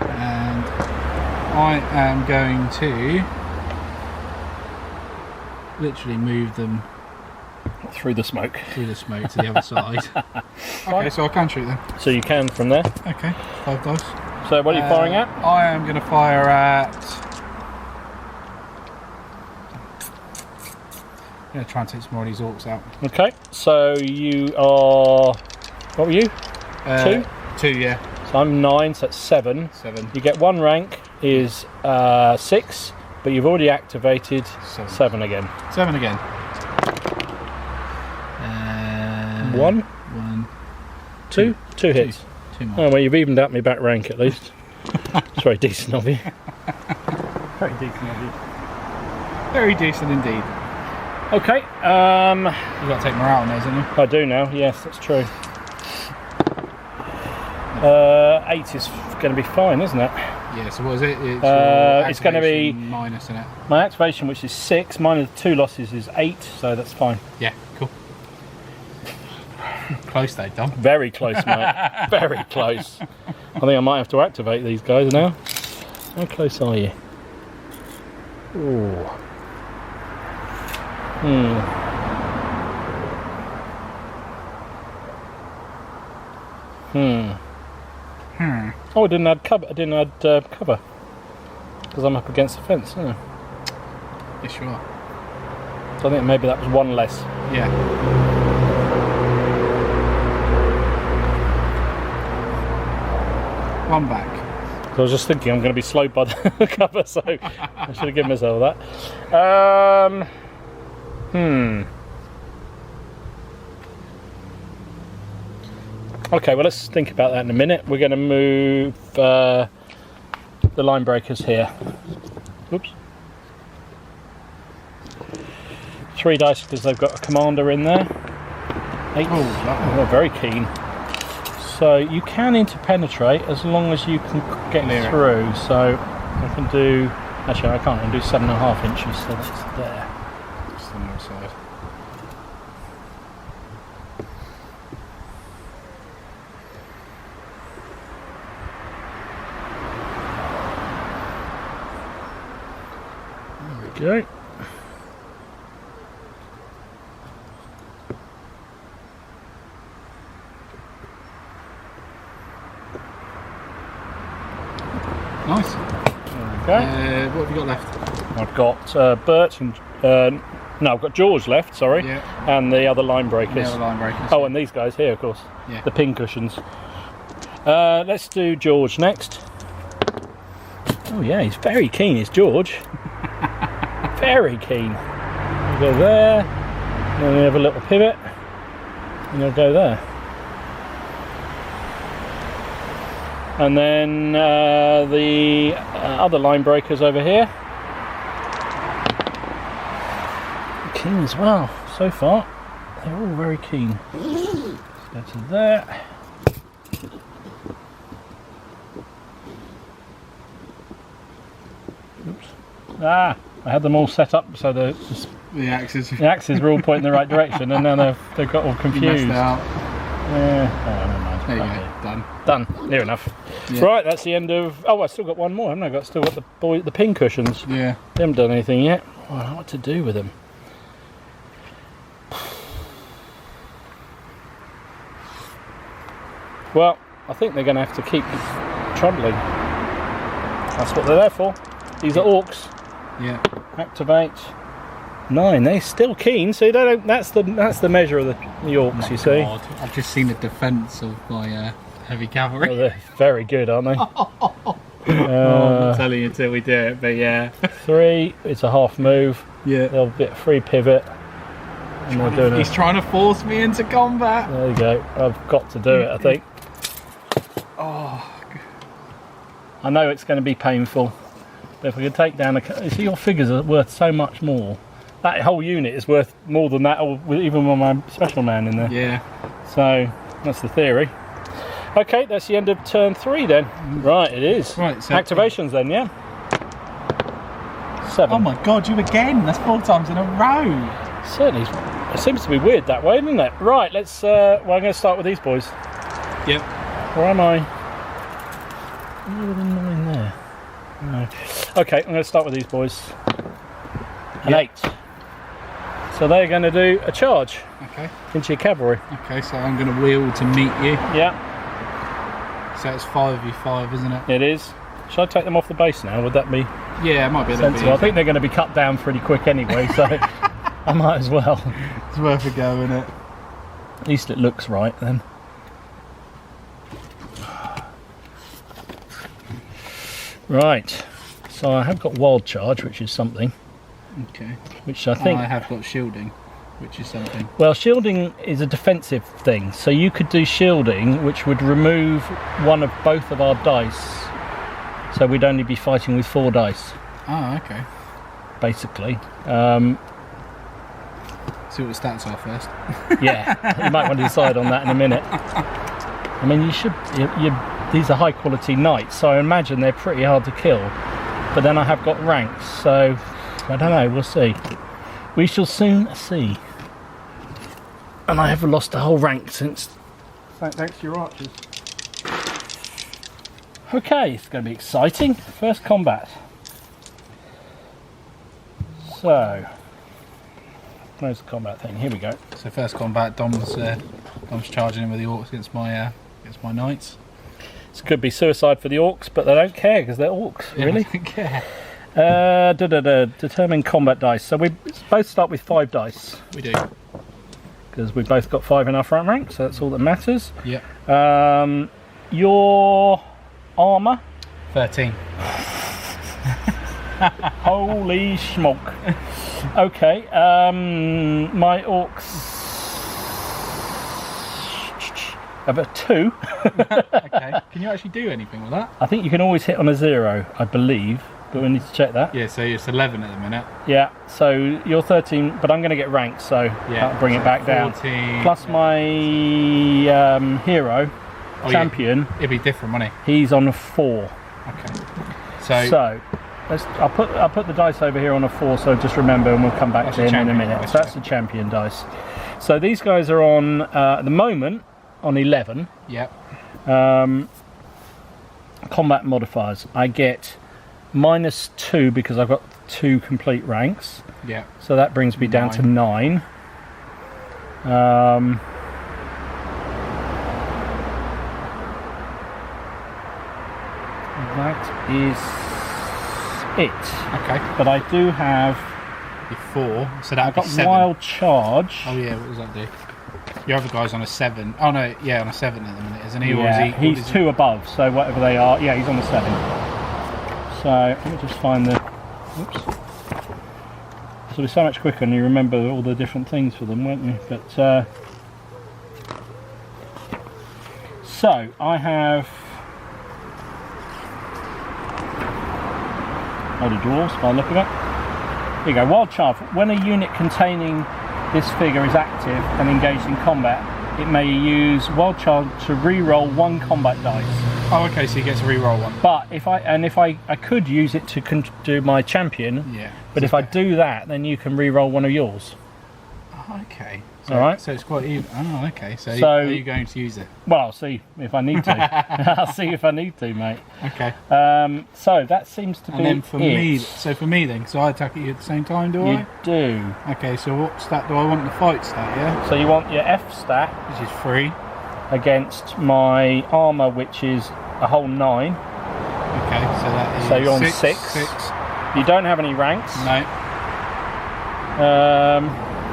And I am going to literally move them Through the smoke. through the smoke to the other side. Okay, so I can shoot them. So you can from there. Okay, 5 dice. So what are you firing at? I am going to fire at... I'm going to try and take some more of these orcs out. Okay, so you are... What were you? 2? 2, yeah. So I'm 9, so that's 7. 7. You get 1 rank is 6, but you've already activated 7 again. 7 again. 1, 1, 2, 2 hits. 2 more. Oh, well, you've evened out my back rank at least. It's very decent of you. Very decent of you. Very decent indeed. Okay, You've got to take morale on those, haven't you? I do now, yes, that's true. 8 is going to be fine, isn't it? Yeah, so what is it? It's going to be minus, isn't it? my activation, which is 6, mine of the 2 losses is 8, so that's fine. Yeah, cool. Close though, Dom. Very close, mate. Very close. I think I might have to activate these guys now. How close are you? Ooh. Oh, I didn't add cover. I didn't add cover because I'm up against the fence. Isn't I? Yes, you are. So I think maybe that was one less. Yeah. One back. So I was just thinking I'm going to be slowed by the cover, so I should have given myself that. Okay, well let's think about that in a minute. We're going to move the line breakers here. Oops. 3 dice because they've got a commander in there. 8. Oh, they're very keen. So you can interpenetrate as long as you can get through. So I can do. Actually, I can't. I can do 7.5 inches. So that's there. Just on the other side. There we go. Nice. Okay. What have you got left? I've got Bert and no, I've got George left. Sorry, Yeah. and the other line breakers. The other line breakers. Oh, and these guys here, of course. Yeah. The pin cushions. Let's do George next. Oh yeah, he's very keen. Is George? Very keen. We'll go there. And then we have a little pivot, and we'll go there. And then the other line breakers over here. Keen as well, so far. They're all very keen. Let's go to there. Oops. Ah, I had them all set up so the axes. the axes were all pointing in the right direction, and now they've got all confused. You messed out. Yeah. Oh, never mind. There you Okay. go. Done. Done. Near enough. Yeah. Right, that's the end of. Oh, I still got one more, haven't I? Still got the pin cushions. Yeah. They haven't done anything yet. I don't know what to do with them. Well, I think they're going to have to keep troubling. That's what they're there for. These are orcs. Yeah. Activate 9. They're still keen, so they don't. That's the measure of the orcs. You see. God, I've just seen the defence of my heavy cavalry. Oh, they're very good, aren't they? I'm not telling you until we do it, but yeah. 3. It's a half move. Yeah. They'll get free pivot. And they're doing He's trying to force me into combat. There you go. I've got to do it, I think. Oh. I know it's going to be painful, but if we could take down you see, your figures are worth so much more. That whole unit is worth more than that, even with my special man in there. Yeah. So that's the theory. Okay, that's the end of turn 3 then. Right, it is. Right, so activations then, yeah. 7. Oh my God, you again! That's 4 times in a row. Certainly, it seems to be weird that way, doesn't it? Right, let's. Well, I'm going to start with these boys. Yep. Where am I? Oh, the 9 there. No. Okay, I'm going to start with these boys. An 8. So they're going to do a charge Okay. into your cavalry. Okay, so I'm going to wheel to meet you. Yeah, So it's 5v5, isn't it? it is. Should I take them off the base now? Would that be Yeah, it might be a little bit sensible? I think they're going to be cut down pretty quick anyway, so I might as well. it's worth a go, isn't it? At least it looks right then. Right, so I have got wild charge, which is something. Okay. Which I think. I have got shielding, which is something. Well, shielding is a defensive thing, so you could do shielding, which would remove one of both of our dice. So we'd only be fighting with 4 dice, Oh, okay. basically. See what the stats are first. Yeah, you might want to decide on that in a minute. I mean, you should. These are high quality knights, so I imagine they're pretty hard to kill. But then I have got ranks, so I don't know. We'll see. We shall soon see. And I have lost a whole rank since. Thanks to your archers. Okay, it's going to be exciting. First combat. So, where's the combat thing? Here we go. So first combat, Dom's charging in with the orcs against my It's my knights. This could be suicide for the orcs, but they don't care because they're orcs, Yeah, really. I don't care. Determine combat dice. So we both start with 5 dice. We do. Because we've both got 5 in our front rank, so that's all that matters. Yep. Your armour? 13. Holy smoke. Okay, my orcs have a 2. Okay. Can you actually do anything with that? I think you can always hit on a 0, I believe, but we need to check that. Yeah, so it's 11 at the minute. Yeah, so you're 13, but I'm going to get ranked, so that'll bring it back 14, down. Plus my hero, champion, yeah. It'd be different, wouldn't it? he's on a 4. Okay. So I'll put the dice over here on a 4, so just remember, and we'll come back to him in a minute. Dice, So that's the champion dice. So these guys are on, at the moment, on 11. Yep. Combat modifiers. I get -2 because I've got 2 complete ranks. Yep. So that brings me down to 9. That is it. Okay. But I do have. Before, so I've that'd be got 7. wild charge. Oh yeah, what does that do? Your other guy's on a 7. Oh no, yeah, on a 7 at the minute, isn't he? Or Yeah, is he's 2 above, so whatever they are. Yeah, he's on the 7. So let me just find the. Oops. This will be so much quicker, and you remember all the different things for them, won't you? But so I have. Load of dwarves by the look of it. Here you go. Wild charge. When a unit containing this figure is active and engaged in combat, it may use wild charge to re-roll 1 combat dice. Oh, okay, so he gets a re-roll 1. But if I could use it to do my champion. Yeah. But if I do that, then you can re-roll one of yours. Oh, okay. So, All right. So it's quite even. Oh, okay. So, So- are you going to use it? Well, I'll see if I need to. I'll see if I need to, mate. Okay. So that seems to be And then for it. me, so for me then, so I attack at you at the same time, do You do. I? Okay. So what stat do I want? The fight stat, yeah. So you want your F stat Which is 3. against my armour, which is a whole 9. Okay. So that is. So you're on 6. 6. 6. You don't have any ranks. No.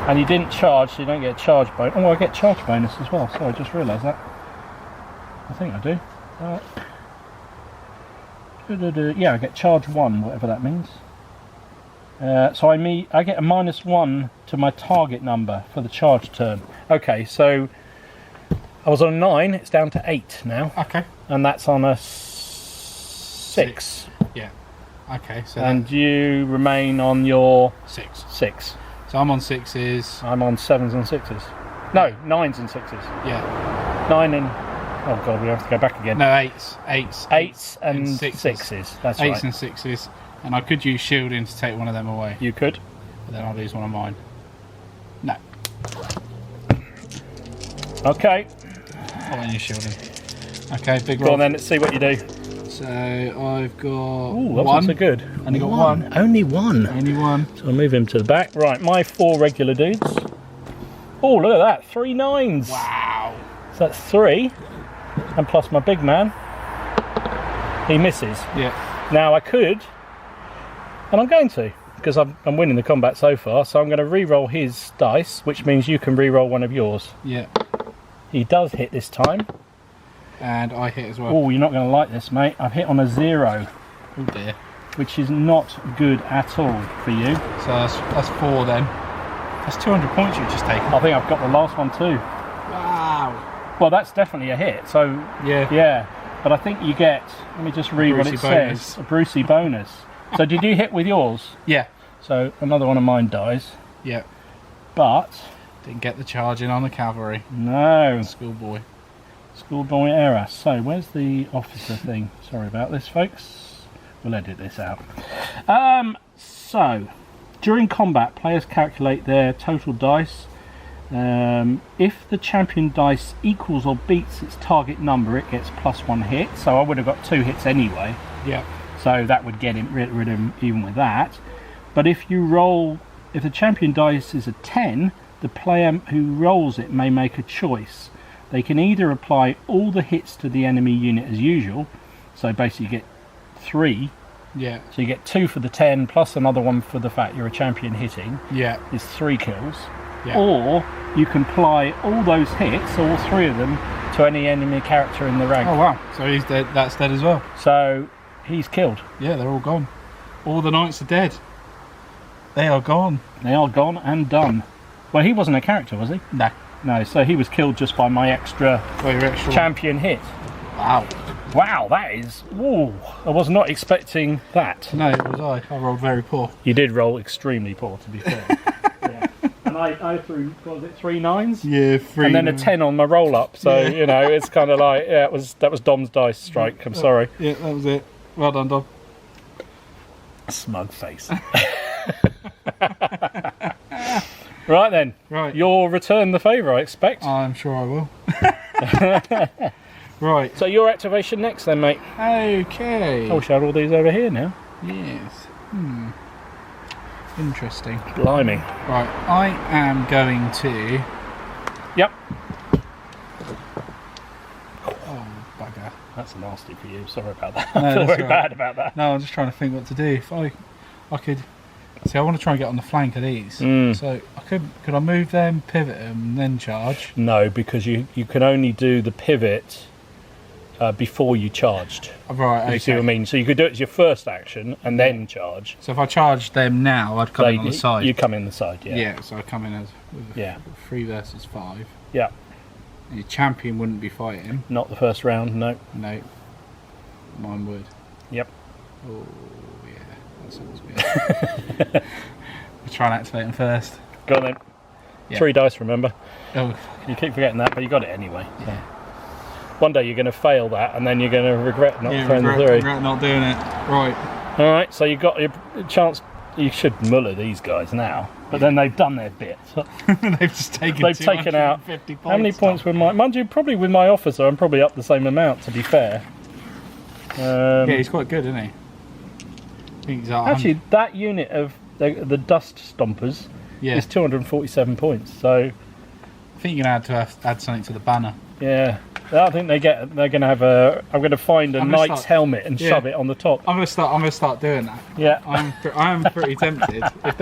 And you didn't charge, so you don't get a charge bonus. Oh, I get charge bonus as well. Sorry, I just realised that. I think I do. Yeah, I get charge 1, whatever that means. So I get a -1 to my target number for the charge turn. Okay, so I was on 9, it's down to 8 now. Okay. And that's on a 6. Yeah. Okay. So And you remain on your 6. 6. So I'm on 6s. I'm on 7s and 6s. No, 9s and 6s. Yeah. 9 and... Oh god, we have to go back again. No, 8s. 8s and 6s. That's 8s right. and 6s. And I could use shielding to take one of them away. You could. But then I'll lose one of mine. No. Okay. I want you shielding. Okay, big Go roll. on then, let's see what you do. So I've got Ooh, that's 1. not so good. Only got 1. Only 1. Only 1. So I'll move him to the back. Right, my 4 regular dudes. Oh, look at that. 3 9s. Wow. So that's 3. And plus my big man. He misses. Yeah. Now I could, and I'm going to, because I'm winning the combat so far, so I'm going to re-roll his dice, which means you can re-roll one of yours. Yeah. He does hit this time. And I hit as well. Oh, you're not going to like this, mate. I've hit on a 0, Oh dear. which is not good at all for you. So that's 4 then. That's 200 points you've just taken. I think I've got the last one too. Wow. Well, that's definitely a hit, so yeah. But I think you get, let me just read what it Brucey says, a Brucey bonus. So did you hit with yours? Yeah. So another one of mine dies. Yeah. But Didn't get the charge in on the cavalry. no. Schoolboy. Schoolboy error. So where's the officer thing? Sorry about this, folks. We'll edit this out. So during combat, players calculate their total dice. If the champion dice equals or beats its target number, it gets +1 hit. So I would have got 2 hits anyway. Yeah. So that would get rid of him even with that. But if the champion dice is a 10, the player who rolls it may make a choice. They can either apply all the hits to the enemy unit as usual, so basically you get 3. Yeah. So you get 2 for the 10 plus another one for the fact you're a champion hitting. Yeah. Is 3 kills. Yeah. Or you can apply all those hits, all 3 of them, to any enemy character in the rank. Oh wow! So he's dead. That's dead as well. So he's killed. Yeah, they're all gone. All the knights are dead. They are gone. They are gone and done. Well, he wasn't a character, was he? No. No, so he was killed just by my extra champion hit. Wow. Wow, that is... Whoa, I was not expecting that. No, it was I. I rolled very poor. You did roll extremely poor, to be fair. Yeah. And I threw, what was it, 3 9s? Yeah, 3. And then a 10 on my roll-up, so, you know, it's kind of like, yeah, that was Dom's dice strike, I'm sorry. Yeah, that was it. Well done, Dom. Smug face. Right then. Right. You'll return the favour, I expect. I'm sure I will. Right. So your activation next then, mate. Okay. I'll shout all these over here now. Yes. Interesting. Blimey. Right. I am going to... Yep. Oh, bugger. That's nasty for you. Sorry about that. No, I feel that's very all bad right. about that. No, I'm just trying to think what to do. If I could... See, I want to try and get on the flank of these. So I could I move them, pivot them, and then charge? No, because you can only do the pivot before you charged. Right, okay. You see what I mean? So you could do it as your first action and then charge. So if I charge them now, I'd come in on the side. You come in the side, yeah. Yeah, so I come in as with 3 versus 5. Yeah. And your champion wouldn't be fighting. Not the first round, no. No. Mine would. Yep. Oh, yeah. That sounds good. We'll try and activate them first. Go on then. Yeah. 3 dice, remember? Oh. You keep forgetting that, but you got it anyway. So. One day you're going to fail that, and then you're going to regret not throwing the 3. Regret not doing it. Right. All right, so you've got your chance. You should muller these guys now, but then they've done their bit. They've just taken. They've taken out. Points. How many points with my? Mind you, probably with my officer, I'm probably up the same amount. To be fair. Yeah, he's quite good, isn't he? I think he's actually, that unit of the dust stompers is 247 points. So I think you're going to have to add something to the banner. Yeah. I think they're going to have a. I'm going to find a knight's helmet and shove it on the top. I'm going to start doing that. Yeah. I'm pretty tempted. If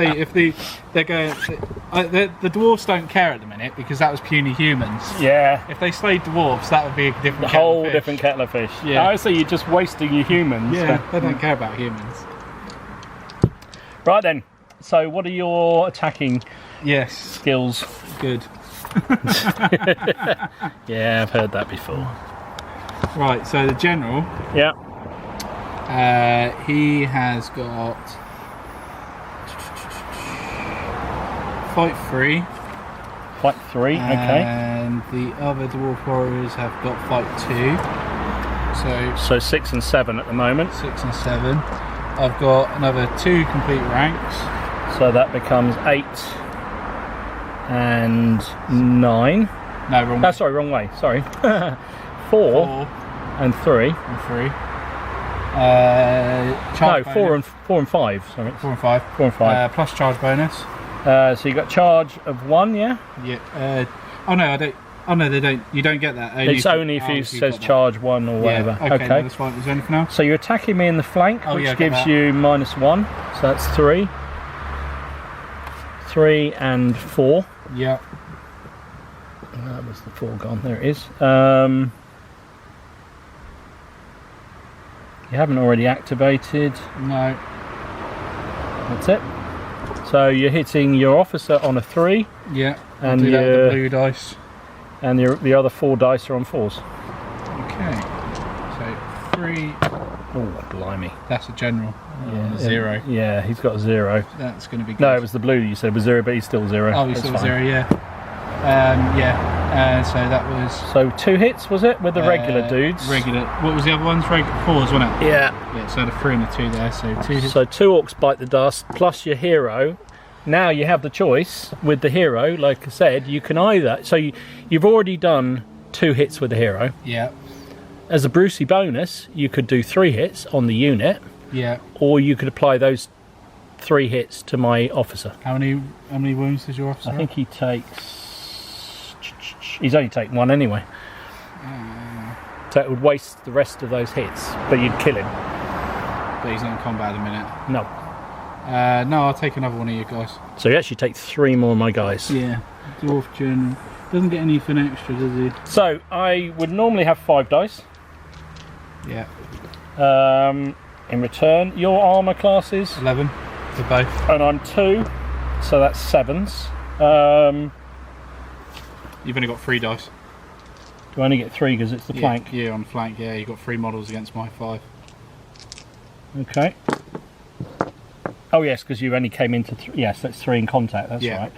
they're going, the dwarves don't care at the minute because that was puny humans. Yeah. If they slayed dwarves, that would be a different. Different kettle of fish. Yeah. I would say you're just wasting your humans. Yeah. They don't care about humans. Right then. So what are your attacking? Skills? Good. Yeah, I've heard that before. Right, so the general. Yeah. He has got fight 3. Fight 3, okay. And the other Dwarf Warriors have got fight 2. So 6 and 7 at the moment. 6 and 7. I've got another 2 complete ranks. So that becomes 8 and 9. No, wrong way. Sorry, wrong way. Sorry. 4 and 3. And 3. No, 4 and 5. Sorry. 4 and 5. 4 and 5. Plus charge bonus. So you got charge of 1, yeah? Yeah. Oh no, I don't. Oh no, they don't. You don't get that. It's only if it says charge 1 or whatever. Yeah, okay. No, that's fine. Is there anything else? So you're attacking me in the flank, which gives you -1. So that's 3. 3 and 4. Yeah. That was the 4 gone. There it is. You haven't already activated. No. That's it. So you're hitting your officer on a 3. Yeah. And do that with the blue dice. And the other 4 dice are on 4s. Okay. So 3. Oh, blimey. That's a general. Yeah, 0. Yeah, he's got a 0. That's going to be good. No, it was the blue you said was 0, but he's still 0. Oh, he's still 0, yeah. So that was... So 2 hits, was it, with the regular dudes? Regular. What was the other ones? 4s, wasn't it? Yeah. Yeah, so the 3 and the 2 there, so 2 hits. So 2 orcs bite the dust, plus your hero. Now you have the choice with the hero, like I said, you can either... So you've already done 2 hits with the hero. Yeah. As a Brucey bonus, you could do 3 hits on the unit. Yeah. Or you could apply those 3 hits to my officer. How many wounds does your officer I think he takes He's only taken one anyway. So it would waste the rest of those hits, but you'd kill him. But he's not in combat at the minute. No. No, I'll take another one of you guys. So you actually take 3 more of my guys. Yeah. Dwarf General. Doesn't get anything extra, does he? So I would normally have 5 dice. Yeah. In return, your armour classes 11 for both. and I'm 2, so that's 7s. You've only got 3 dice. Do I only get 3 because it's the flank? Yeah, on flank. Yeah, you've got 3 models against my 5. Okay. Oh yes, because you only came into yes, that's 3 in contact. That's right.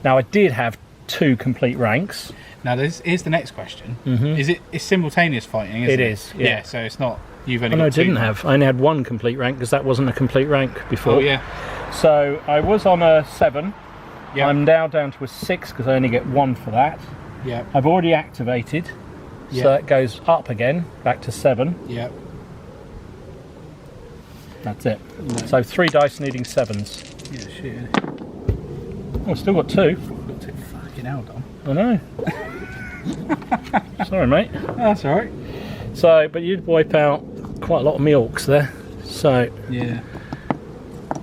Now I did have 2 complete ranks. Now here's the next question. It's simultaneous fighting, isn't it? It is. Yeah. So it's not. You've only. No, I got 2 didn't have. I only had 1 complete rank because that wasn't a complete rank before. Oh yeah. So I was on a 7. Yeah. I'm now down to a 6 because I only get 1 for that. Yeah. I've already activated, Yeah. so that goes up again, back to 7. Yeah. That's it. So 3 dice needing 7s. Yeah. Shit. Oh, I've still got 2. Got to fucking hell, Dom. I know. Sorry, mate. That's all right. So, but you'd wipe out quite a lot of me orcs there. So, Yeah.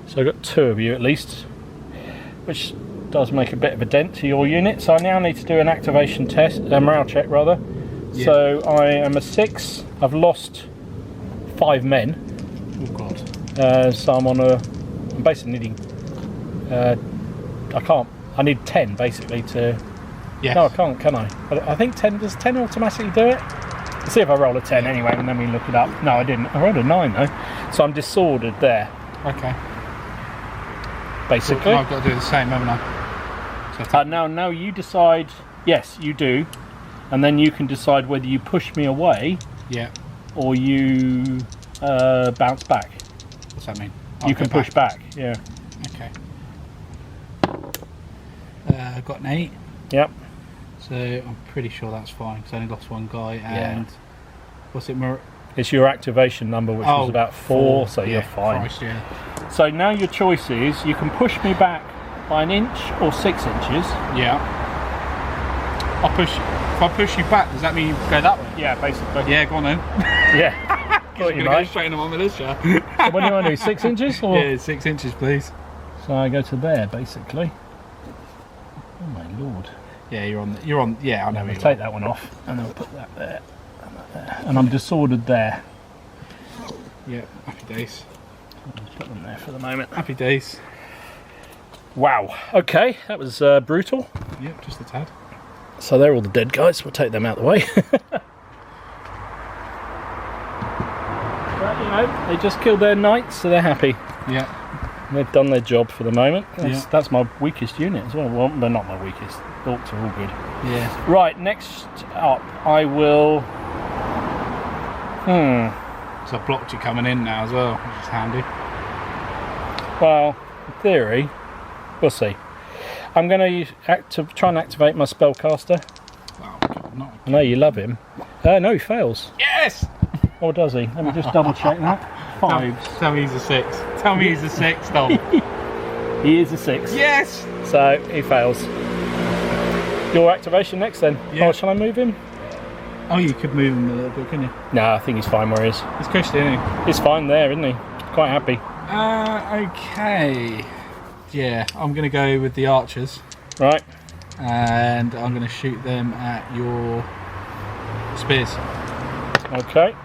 so I got 2 of you at least, which does make a bit of a dent to your unit. So I now need to do an activation test, a morale check rather. Yeah. So I am a 6. I've lost 5 men. Oh god. So I'm on a. I'm basically needing. I can't. I need 10 basically to. Yes. No, I can't. Can I? I think 10. Does 10 automatically do it? Let's see if I roll a 10 anyway, and then we look it up. No, I didn't. I rolled a 9 though, so I'm disordered there. Okay. Basically. Well, I've got to do the same, haven't I? So now you decide. Yes, you do, and then you can decide whether you push me away yeah. or you bounce back. What's that mean? You can push back. Yeah. Okay. I've got an 8. Yep. So I'm pretty sure that's fine because I only lost 1 guy. And what's it? It's your activation number, which was about 4, so you're fine. Christ, yeah. So now your choice is you can push me back by 1 inch or 6 inches. Yeah. If I push you back, does that mean you go that way? Yeah, basically. Yeah, go on then. Yeah. You're going to go straight into my militia. So what do you want to do? 6 inches or? Yeah, 6 inches, please. So I go to there, basically. Oh my lord. Yeah, you're on. Yeah, I know. I'll take that one off, and I'll put that there, and that there, and I'm disordered there. Yeah, happy days. I'll put them there for the moment. Happy days. Wow. Okay, that was brutal. Yep, just a tad. So they're all the dead guys. We'll take them out of the way. But, you know, they just killed their knights, so they're happy. Yeah. They've done their job for the moment. Yeah. That's my weakest unit as well. Well, they're not my weakest. The orcs are all good. Yeah. Right, next up, I will. So I've blocked you coming in now as well, which is handy. Well, in theory, we'll see. I'm going to try and activate my spellcaster. Wow, God, not I know you love him. No, he fails. Yes! Or does he? Let me just double check that. 5. Tell me he's a 6. Tell me he's a 6, Dom. He is a 6. Yes! So he fails. Your activation next then. Yeah. Oh, shall I move him? Oh, you could move him a little bit, couldn't you? No, I think he's fine where he is. He's cushy, isn't he? He's fine there, isn't he? Quite happy. Okay. Yeah, I'm going to go with the archers. Right. And I'm going to shoot them at your spears. Okay.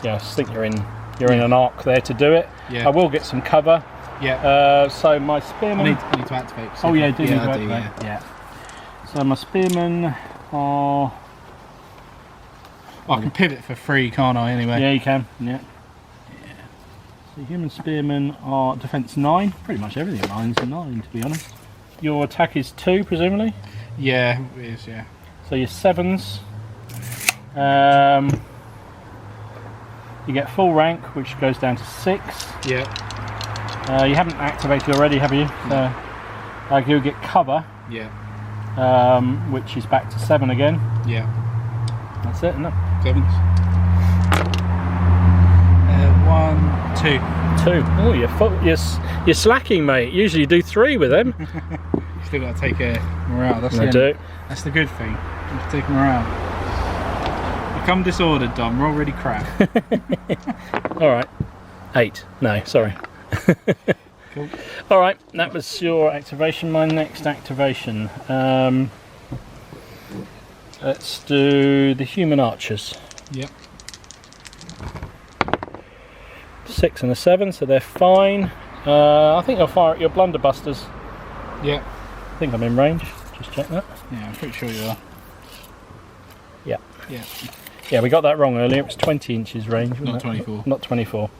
Yeah, I think you're in an arc there to do it. Yeah. I will get some cover. Yeah. So my spearmen. I need to activate. Oh yeah, do need to I activate. do, Yeah. So my spearmen are. I can pivot for free, can't I? Anyway. Yeah, you can. Yeah. So human spearmen are defense 9. Pretty much everything at mine's a 9, to be honest. Your attack is 2, presumably. Yeah, it is. Yeah. So your 7s. You get full rank, which goes down to 6. Yeah. You haven't activated already, have you? No. You'll get cover, Yeah. which is back to 7 again. Yeah. That's it, isn't it? 7s. 1, 2. 2. Oh, you're slacking, mate. Usually you do 3 with them. You still got to take morale. That's the good thing. You have to take morale. Become disordered, Dom. We're already crap. All right. 8. No, sorry. Cool. All right, that was your activation. My next activation. Let's do the human archers. Yep. 6 and a 7, so they're fine. I think I'll fire at your blunderbusters. Yep. I think I'm in range. Just check that. Yeah, I'm pretty sure you are. Yeah. Yeah. Yeah, we got that wrong earlier. It was 20 inches range. Not 24. Not 24.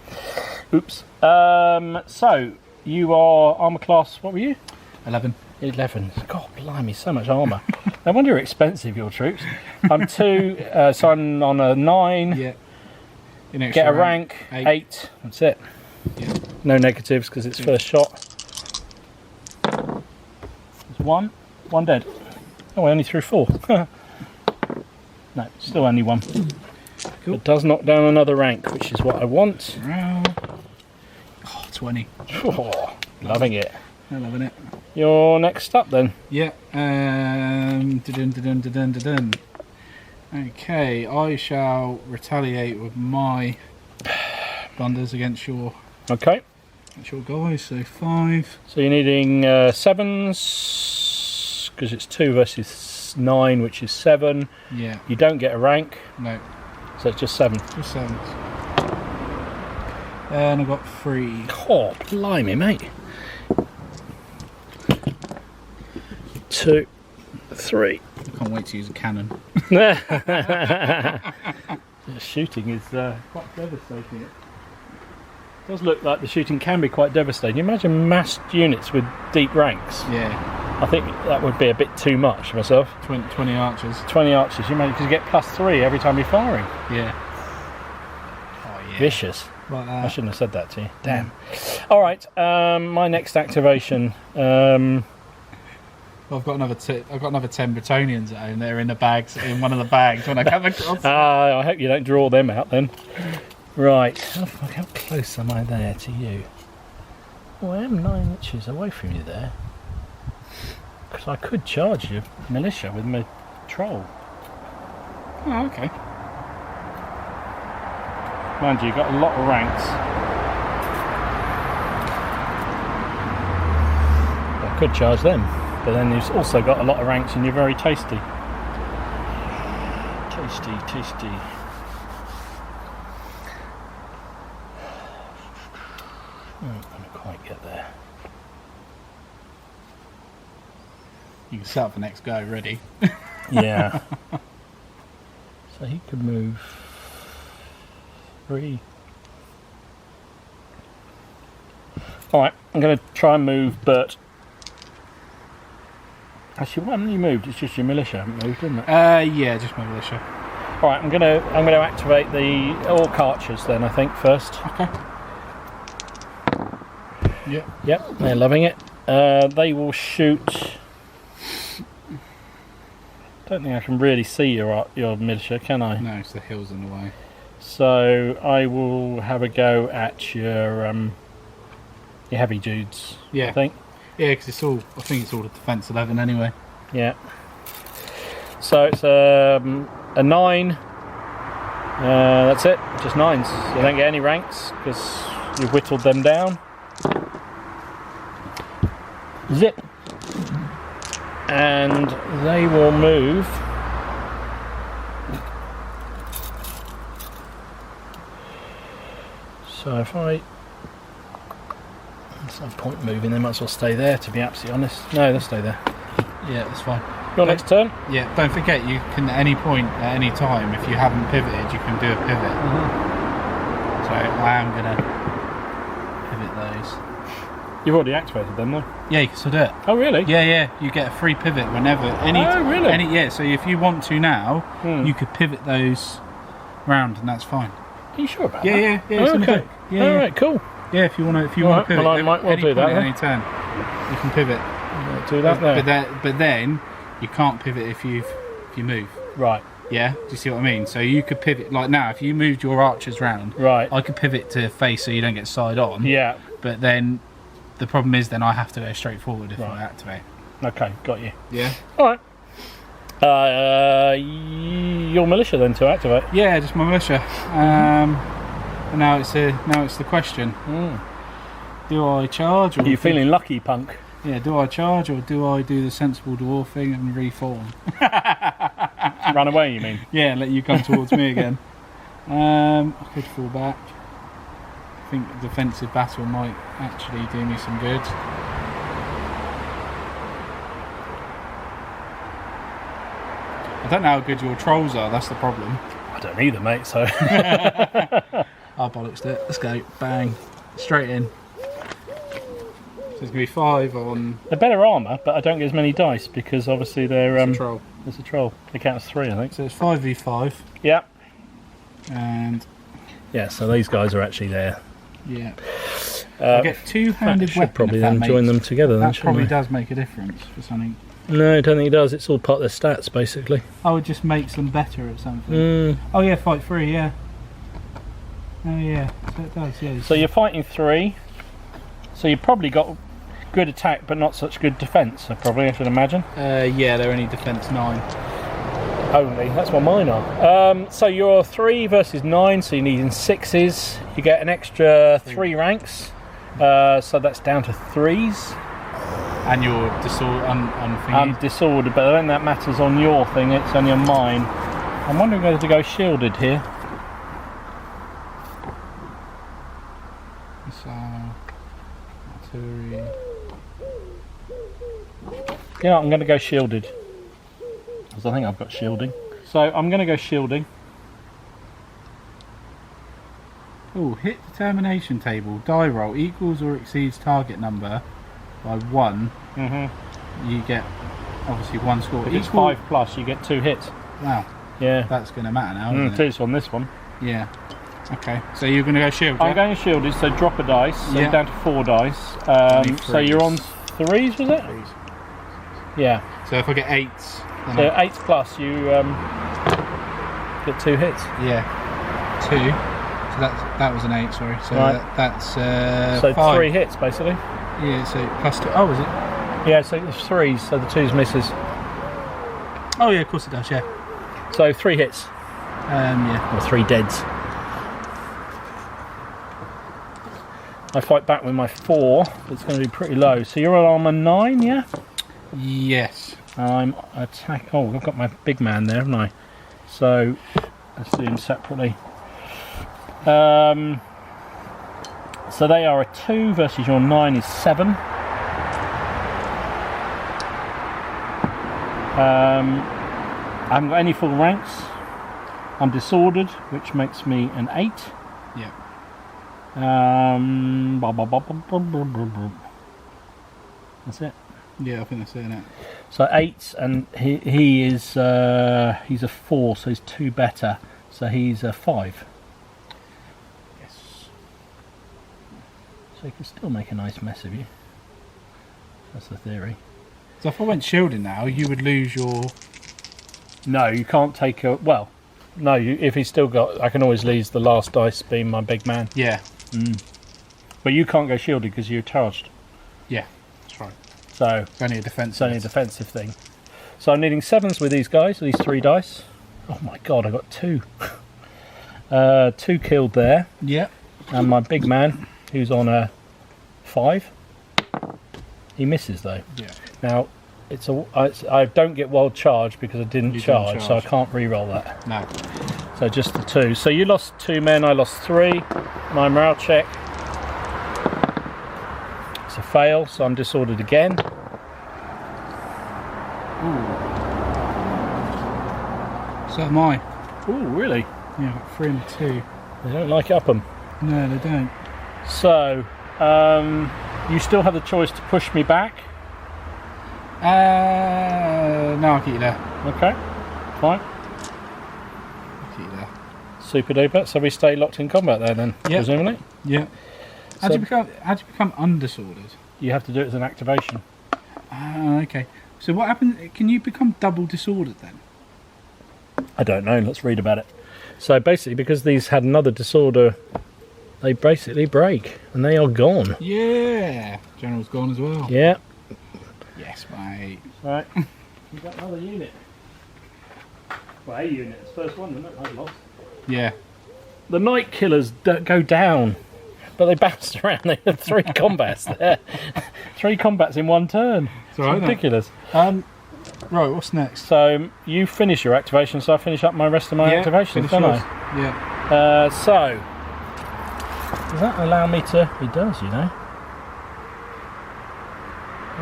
Oops. So, you are armour class, what were you? 11. 11. God, blimey, so much armour. No wonder you're expensive, your troops. I'm 2, so I'm on a 9. Yeah. Get a rank, 8. That's it. Yeah. No negatives because it's first shot. There's 1. 1 dead. Oh, I only threw 4. No, still only 1. Cool. It does knock down another rank, which is what I want. Oh, 20. Oh, loving it. I'm loving it. You're next up then. Yeah. Okay, I shall retaliate with my blunders against your Okay. guys. So 5. So you're needing 7s, because it's 2 versus 9, which is 7. Yeah. You don't get a rank, No. so it's just 7. Just 7s. And I've got 3. Oh, blimey, mate. 2, 3. I can't wait to use a cannon. The shooting is quite devastating. It does look like the shooting can be quite devastating. You imagine massed units with deep ranks. Yeah. I think that would be a bit too much myself. 20 archers. 20 archers, you get +3 every time you're firing. Yeah. Oh yeah. Vicious. Like that. I shouldn't have said that to you. Damn. All right. My next activation. I've got another 10 Bretonians at home. They're in in one of the bags when I come across. I hope you don't draw them out then. Right. How close am I there to you? Oh, I am 9 inches away from you there. Because I could charge your militia with my troll. Oh, okay. Mind you, you've got a lot of ranks. I could charge them, but then you've also got a lot of ranks and you're very tasty. Tasty. I don't quite get there. You can set up the next go, ready. Yeah. So he could move 3. Alright, I'm going to try and move Bert. Actually, why haven't you moved? It's just your militia haven't moved, isn't it? Yeah, just my militia. Alright, I'm going to activate the Orc Archers then, I think, first. Okay. Yep, they're loving it. They will shoot... Don't think I can really see your militia, can I? No, it's the hills in the way. So I will have a go at your heavy dudes. Yeah. I think. Yeah, because I think it's all a defense 11 anyway. Yeah. So it's a 9. That's it. Just 9s. You don't get any ranks because you've whittled them down. Zip. And they will move. So if there's no point moving, they might as well stay there, to be absolutely honest. No, they'll stay there. Yeah, that's fine. Your next turn? Yeah, don't forget, you can at any point, at any time, if you haven't pivoted, you can do a pivot. So I am going to pivot those. You've already activated them, though. Yeah, you can still do it. Oh, really? Yeah, you get a free pivot whenever. Oh, really? Yeah, so if you want to now, you could pivot those round, and that's fine. Are you sure about that? Yeah, it's in the book. Yeah, all right, cool. Yeah, if you want to pivot, well, I might well do that. At any turn, you can pivot. Do that there. But then you can't pivot if you move. Right. Yeah, do you see what I mean? So you could pivot, like now, if you moved your archers round, Right. I could pivot to face so you don't get side on. Yeah. But then the problem is then I have to go straight forward if Right. I activate. Okay, got you. Yeah. All right. Your militia then to activate. Yeah, just my militia. And now it's the question: do I charge? Or Are you feeling lucky, punk? Yeah, do I charge or do I do the sensible dwarf thing and reform? Run away, you mean? Yeah, let you come towards me again. I could fall back. I think a defensive battle might actually do me some good. I don't know how good your trolls are, that's the problem. I don't either, mate, so... I bollocksed it. Let's go. Bang. Straight in. So it's going to be 5 on... They're better armour, but I don't get as many dice because obviously they're... troll. There's a troll. They count as 3, I think. So it's 5v5. Yeah. And... Yeah, so these guys are actually there. Yeah. I get two-handed should weapon. probably then join them together then, That shouldn't probably we? does make a difference for something. No, I don't think it does. It's all part of their stats, basically. Oh, it just makes them better at something. Mm. Oh yeah, fight 3, yeah. Oh yeah, so it does, yeah. So you're fighting 3. So you've probably got good attack, but not such good defence, I should imagine. Yeah, they're only defence 9. Only, that's what mine are. So you're 3 versus 9, so you're needing 6s. You get an extra 3 ranks, so that's down to 3s. And you're on thingy. I'm disordered, but I don't think that matters on your thing, it's only on mine. I'm wondering whether to go shielded here. So, artillery. Yeah, I'm going to go shielded. Because I think I've got shielding. So I'm going to go shielding. Oh, hit determination table. Die roll equals or exceeds target number by 1. Mm-hmm. You get obviously 1 score. If it's 5 plus, you get 2 hits. Wow, Yeah. that's going to matter now, isn't It is on this one. Yeah. Okay, so you're going to go shield. I'm yeah? going shielded, so drop a dice. So Yeah. down to 4 dice. So you're on 3s, was it? 3s. Yeah. So if I get 8s, then So 8 plus, you get 2 hits. yeah, 2. So that was an 8. Sorry. So Right. that's So 5. 3 hits, basically. Yeah. So plus 2. Oh, is it? Yeah, so it's 3s, so the 2's misses. Oh yeah, of course it does. Yeah. So 3 hits. Yeah. Or 3 deads. I fight back with my 4. It's going to be pretty low. So you're on armour 9, yeah? Yes. And I'm attack. Oh, I've got my big man there, haven't I? So let's do them separately. So they are a 2 versus your 9 is 7. I haven't got any full ranks. I'm disordered, which makes me an 8. Yeah. That's it. Yeah, I think that's it. Isn't it? So 8, and he is he's a 4, so he's 2 better. So he's a 5. Yes. So he can still make a nice mess of you. That's the theory. So if I went shielding now, you would lose your. No, you can't take a... Well, no, if he's still got... I can always lose the last dice being my big man. Yeah. But you can't go shielded because you're charged. Yeah. That's right. So It's only a defense. it's only a defensive thing. So I'm needing 7s with these guys, these 3 dice. Oh my god, I got 2. 2 killed there. Yeah. And my big man, who's on a 5, he misses though. Yeah. Now, I don't get wild charge because I didn't You didn't charge, so I charge. can't re-roll that. No. So just the 2. So you lost 2 men, I lost 3. My morale check. It's a fail, so I'm disordered again. Ooh. So am I. Ooh, really? Yeah, I've got 3 and 2. They don't like Upham. No, they don't. So, you still have the choice to push me back. No, I'll keep you there. Okay, fine. I'll keep you there. Super duper. So we stay locked in combat there then, Yep. presumably? Yeah. How So- do you become undisordered? You have to do it as an activation. Okay. So what happens? Can you become double disordered then? I don't know. Let's read about it. So basically, because these had another disorder, they basically break and they are gone. Yeah. General's gone as well. Yeah. Yes, mate. Right. You've got another unit. Well, a unit. It's the first one, isn't it? I've lost. Yeah. The Night Killers go down, but they bounced around. They had 3 combats there. 3 combats in one turn. It's all right, ridiculous. Right, what's next? So you finish your activation, so I finish up my rest of my activations, don't I? Yeah. So does that allow me to? It does, you know.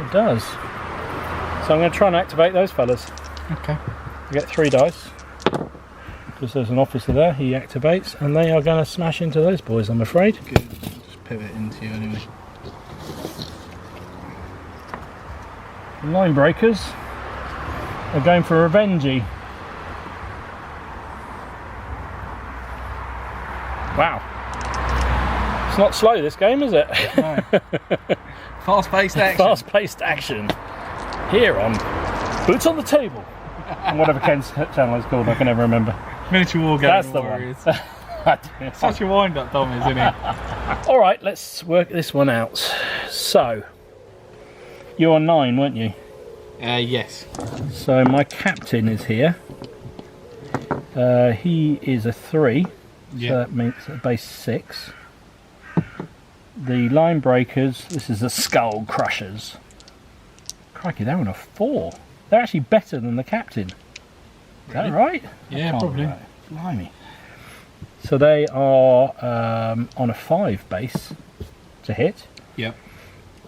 It does. So I'm going to try and activate those fellas. Okay. I get 3 dice because there's an officer there. He activates, and they are going to smash into those boys, I'm afraid. Good. Just pivot into you anyway. The Line Breakers are going for Revengey. Wow. It's not slow, this game, is it? No. Fast-paced action. Fast-paced action. Here on Boots on the Table. And whatever Ken's channel is called, I can never remember. Miniature Wargaming. That's the Warriors. one. Such a wind-up, Tom, isn't it? Alright, let's work this one out. So, you were 9, weren't you? Yes. So my captain is here. He is a 3. Yeah. So that makes a base 6. The Line Breakers, this is the Skull Crushers. Crikey, they're on a 4. They're actually better than the captain. Is that right? Yeah, Can't probably. be right. Blimey. So they are on a 5 base to hit. Yep.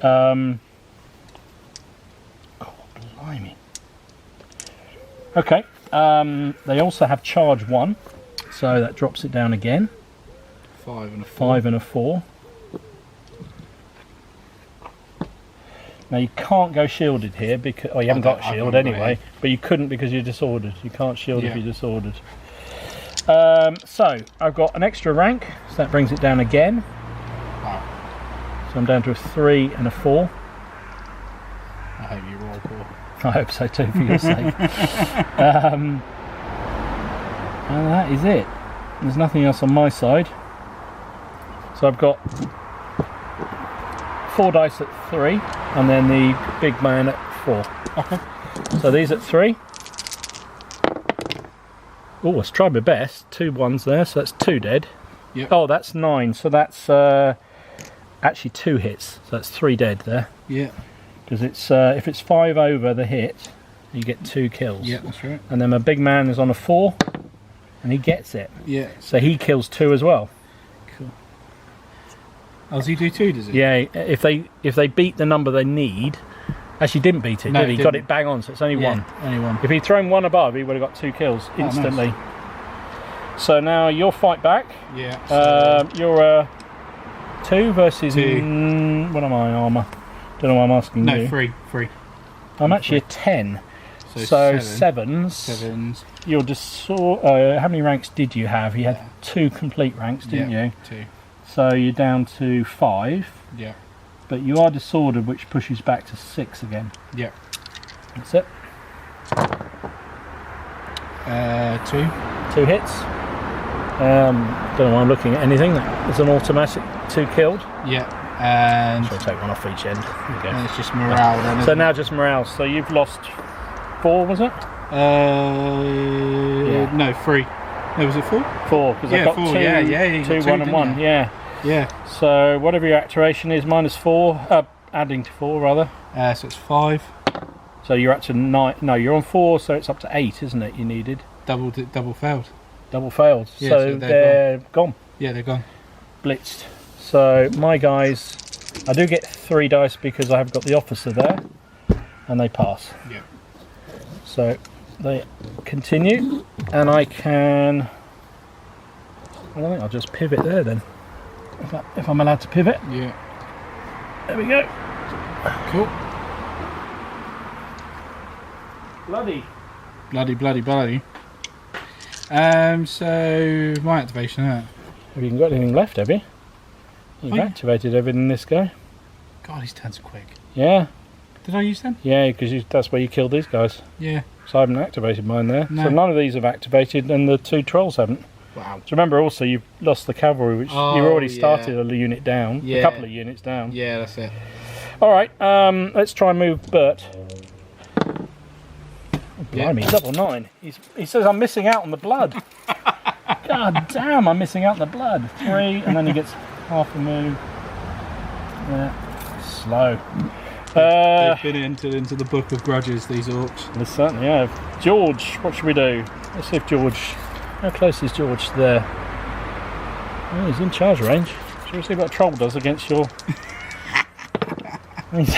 Oh, blimey. Okay. They also have charge 1, so that drops it down again. 5 and a 4. 5 and a 4. Now you can't go shielded here because you haven't got a shield anyway, but you couldn't because you're disordered. You can't shield if you're disordered. So I've got an extra rank, so that brings it down again. Wow. So I'm down to a 3 and a 4. I hope you roll 4. I hope so too, for your sake. And that is it. There's nothing else on my side. So I've got 4 dice at 3, and then the big man at 4. Okay. So these at 3. Oh, let's try my best. 2 ones there, so that's 2 dead. Yep. Oh, that's 9, so that's actually 2 hits. So that's 3 dead there. Yeah. Because it's if it's 5 over the hit, you get 2 kills. Yeah, that's right. And then my big man is on a 4, and he gets it. Yeah. So he kills 2 as well. Cool. Oh, does he do 2, does he? Yeah, if they beat the number they need. Actually didn't beat it, No, did he? he Got didn't. it bang on, so it's only 1. Only 1. If he'd thrown 1 above, he would have got 2 kills instantly. Nice. So now you'll fight back. Yeah. So You're a 2 versus 2. What am I, armour? Don't know why I'm asking you. no, 3. I'm actually a 10. So 7s. 7s. You're how many ranks did you have? You had 2 complete ranks, didn't you? 2. So you're down to 5. Yeah. But you are disordered, which pushes back to 6 again. Yeah. That's it. 2. 2 hits. Don't know why I'm looking at anything. It's an automatic 2 killed. Yeah. And I'll take 1 off each end. There you go. it's just morale then. So now just morale. So you've lost 4, was it? No, 3. No, was it 4? 4, because I've got 4. 2, Yeah, you got 2, 2, 1 and didn't 1. you? Yeah. Yeah. So whatever your activation is, minus 4, adding to 4 rather. So it's 5. So you're up to 9. No, you're on 4, so it's up to 8, isn't it? You needed Double failed. double failed. Yeah, so so they're gone. Yeah, they're gone. Blitzed. So my guys, I do get 3 dice because I have got the officer there, and they pass. Yeah. So they continue, and I can. I think I'll just pivot there then, if I'm allowed to pivot. Yeah. There we go. Cool. Bloody. So my activation. Have you got anything left? Have you? You've activated everything this guy. God, these turns are quick. Yeah. Did I use them? Yeah, because that's where you killed these guys. Yeah. because I haven't activated mine there. No. So none of these have activated, and the 2 trolls haven't. Wow. So remember, also you've lost the cavalry, which you've already started a unit down, a couple of units down. Yeah, that's it. All right, let's try and move Bert. Blimey, he's level 9. He says I'm missing out on the blood. God damn, I'm missing out on the blood. 3, and then he gets half a move. Yeah, slow. They've been entered into the book of grudges, these orcs. They certainly have. George, what should we do? Let's see if George... How close is George there? Oh, he's in charge range. Shall we see what a troll does against your...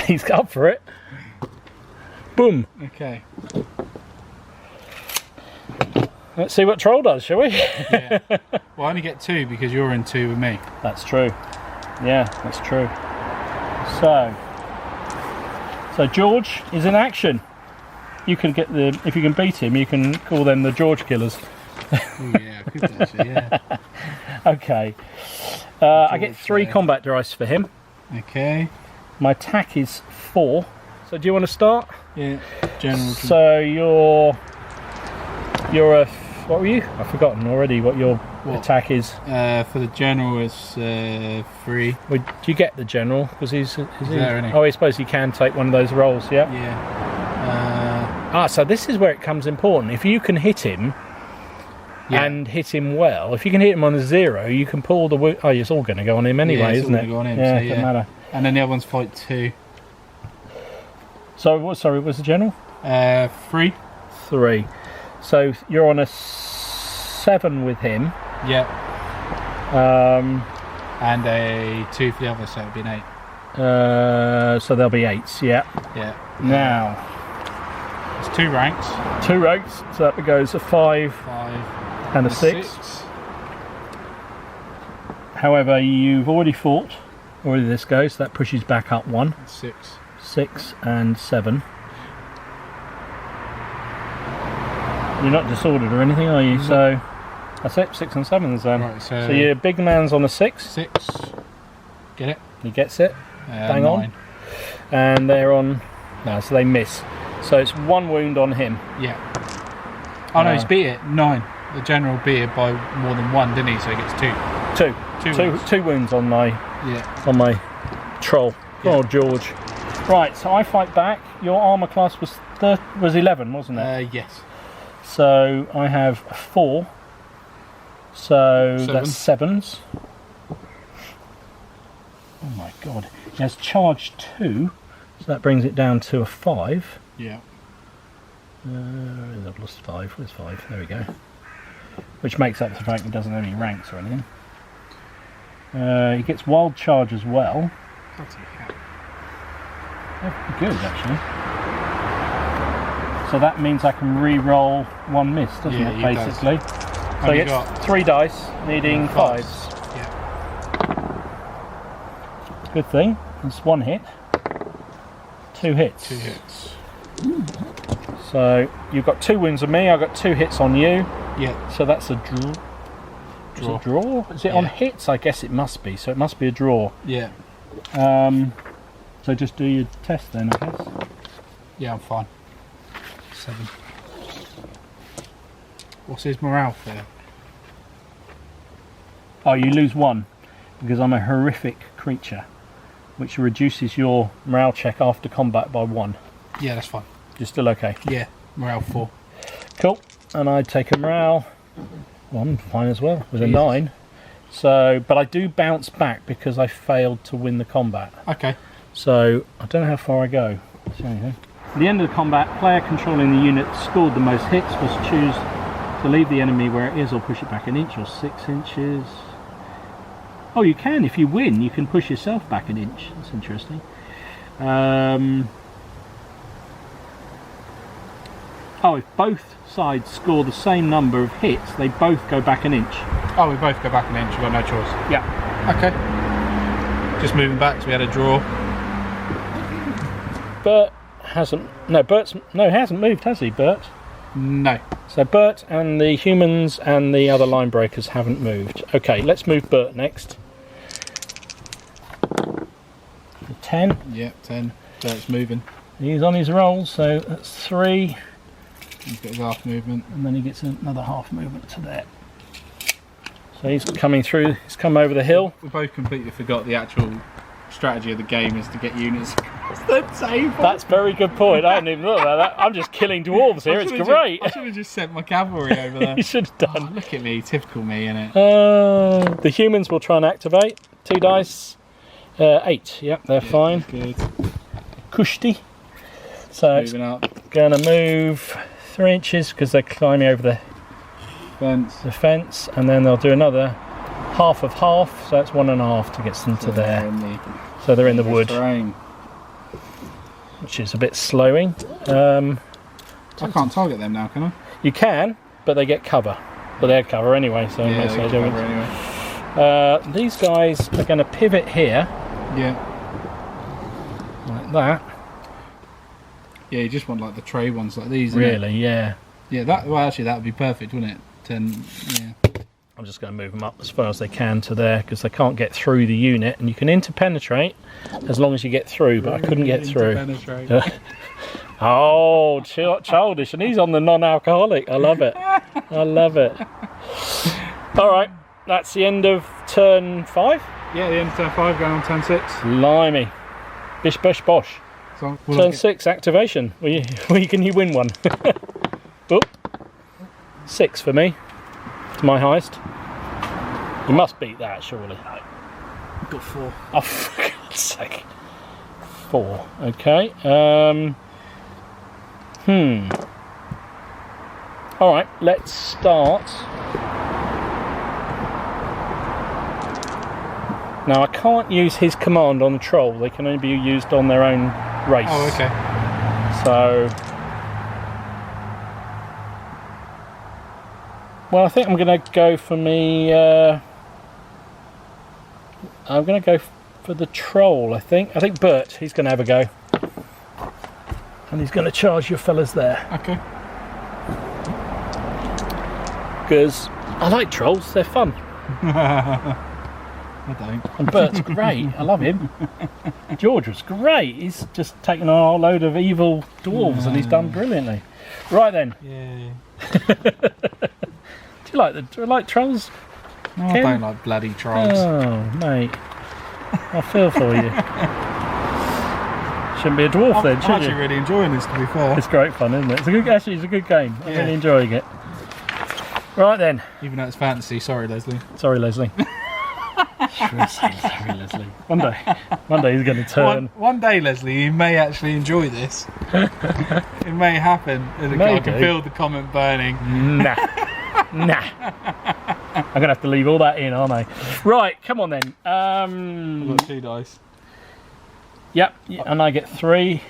He's up for it. Boom. Okay. Let's see what troll does, shall we? Yeah. Well, I only get 2 because you're in 2 with me. That's true. Yeah, that's true. So George is in action. You can get the... If you can beat him, you can call them the George Killers. Oh yeah, I could actually, yeah. Okay. I get 3 combat dice for him. Okay. My attack is 4. So do you want to start? Yeah. General. So you're a... What were you? I've forgotten already what your attack is. For the general it's 3. Well, do you get the general? Because he's there, isn't he? Oh, I suppose he can take one of those rolls, yeah? Yeah. So this is where it comes important. If you can hit him... Yeah. And hit him well. If you can hit him on a 0, you can pull the... Oh, it's all going to go on him anyway, isn't it? Go on him, yeah, so, doesn't matter. And then the other one's fight 2. So, what was the general? 3. 3. So, you're on a 7 with him. Yeah. And a 2 for the other, so it would be an 8. So there'll be 8s, yeah. Yeah. Now... It's 2 ranks. 2 ranks, so that goes a 5 and a 6. However, you've already fought. Already this goes, so that pushes back up 1. 6. 6 and 7. You're not disordered or anything, are you? No. So that's it, 6 and 7s then. Right, so your big man's on a 6. 6. Get it? He gets it. Bang 9. on. And they're on... No, so they miss. So it's 1 wound on him. Yeah. Oh no, he's beat it. 9. The general beat it by more than 1, didn't he? So he gets 2. 2 wounds on my troll. Yeah. Oh, George. Right, so I fight back. Your armour class was 11, wasn't it? Yes. So I have 4. So 7. that's 7s. Oh my god. He has charged 2. So that brings it down to a 5. Yeah. I've lost 5. Where's 5? There we go. Which makes up the fact he doesn't have any ranks or anything. He gets wild charge as well. That's okay. That's good, actually. So that means I can re-roll 1 miss, doesn't it, basically? Does. So he gets 3 dice, needing 5s. Yeah. Good thing. It's 1 hit. 2 hits. 2 hits. So you've got 2 wounds on me, I've got 2 hits on you. Yeah. So that's a draw. Is it a draw? Is it on hits? I guess it must be. So it must be a draw. Yeah. So just do your test then, I guess. Yeah, I'm fine. 7. What's his morale there? Oh, you lose 1 because I'm a horrific creature, which reduces your morale check after combat by 1. Yeah, that's fine. You're still okay? Yeah, morale 4. Cool. And I take a morale. Well, I'm fine as well with a 9. So, but I do bounce back because I failed to win the combat. Okay. So I don't know how far I go. At the end of the combat, player controlling the unit scored the most hits must choose to leave the enemy where it is or push it back an inch or 6 inches. Oh, you can. If you win, you can push yourself back an inch. That's interesting. Oh, if both sides score the same number of hits, they both go back an inch. Oh, we both go back an inch. We've got no choice. Yeah. Okay. Just moving back, so we had a draw. Bert hasn't... No, he hasn't moved, has he, Bert? No. So Bert and the humans and the other line breakers haven't moved. Okay, let's move Bert next. 10. Yeah, 10. Bert's moving. He's on his roll, so that's 3, He's got his half movement. And then he gets another half movement to there. So he's coming through, he's come over the hill. We both completely forgot the actual strategy of the game is to get units across the table. That's a very good point. I hadn't even thought about that. I'm just killing dwarves here, it's great. I should have just sent my cavalry over there. You should have done. Oh, look at me, typical me, innit? The humans will try and activate. 2 dice. 8, yep, they're fine. Good. Kushti. So it's Moving up. going to move 3 inches because they're climbing over the Fence. and then they'll do another half of half, so that's 1.5 to get them to there. So they're in the wood, terrain. which is a bit slowing. I can't target them now, can I? You can, but they get cover. But they had cover anyway, so Yeah, most they they get do. cover anyway. These guys are going to pivot here, Yeah. like that. Yeah, you just want like the tray ones like these. Really, yeah. Yeah, well actually that would be perfect, wouldn't it? 10, yeah. I'm just going to move them up as far as they can to there because they can't get through the unit, and you can interpenetrate as long as you get through, but I couldn't get through. Oh, childish, and he's on the non-alcoholic. I love it. I love it. All right, that's the end of turn 5. Yeah, the end of turn 5 going on turn 6. Blimey. Bish, bosh, bosh. So Turn 6 activation. Can you win one? Oh, 6 for me. It's my highest. You must beat that, surely. got 4. Oh, for God's sake. 4. Okay. All right. Let's start. Now I can't use his command on the troll. They can only be used on their own race. Oh, okay. So, well, I think I'm going to go for me. I'm going to go for the troll. I think Bert. He's going to have a go, and he's going to charge your fellas there. Okay. Because I like trolls. They're fun. I don't. And Bert's great. I love him. George was great. He's just taken on a whole load of evil dwarves, and he's done brilliantly. Right then. Yeah. Do you like trolls? No, I Ken? don't like bloody trolls. Oh, mate. I feel for you. Shouldn't be a dwarf then, I'm should actually you? really enjoying this, to be fair. It's great fun, isn't it? It's a good game. I'm really enjoying it. Right then. Even though it's fantasy, sorry, Leslie. Sorry, Leslie. Sorry, Leslie. One day he's going to turn. One day, Leslie, you may actually enjoy this. It may happen. I can feel the comment burning. Nah. I'm going to have to leave all that in, aren't I? Right, come on then. I've got 2 dice. Yep, and I get 3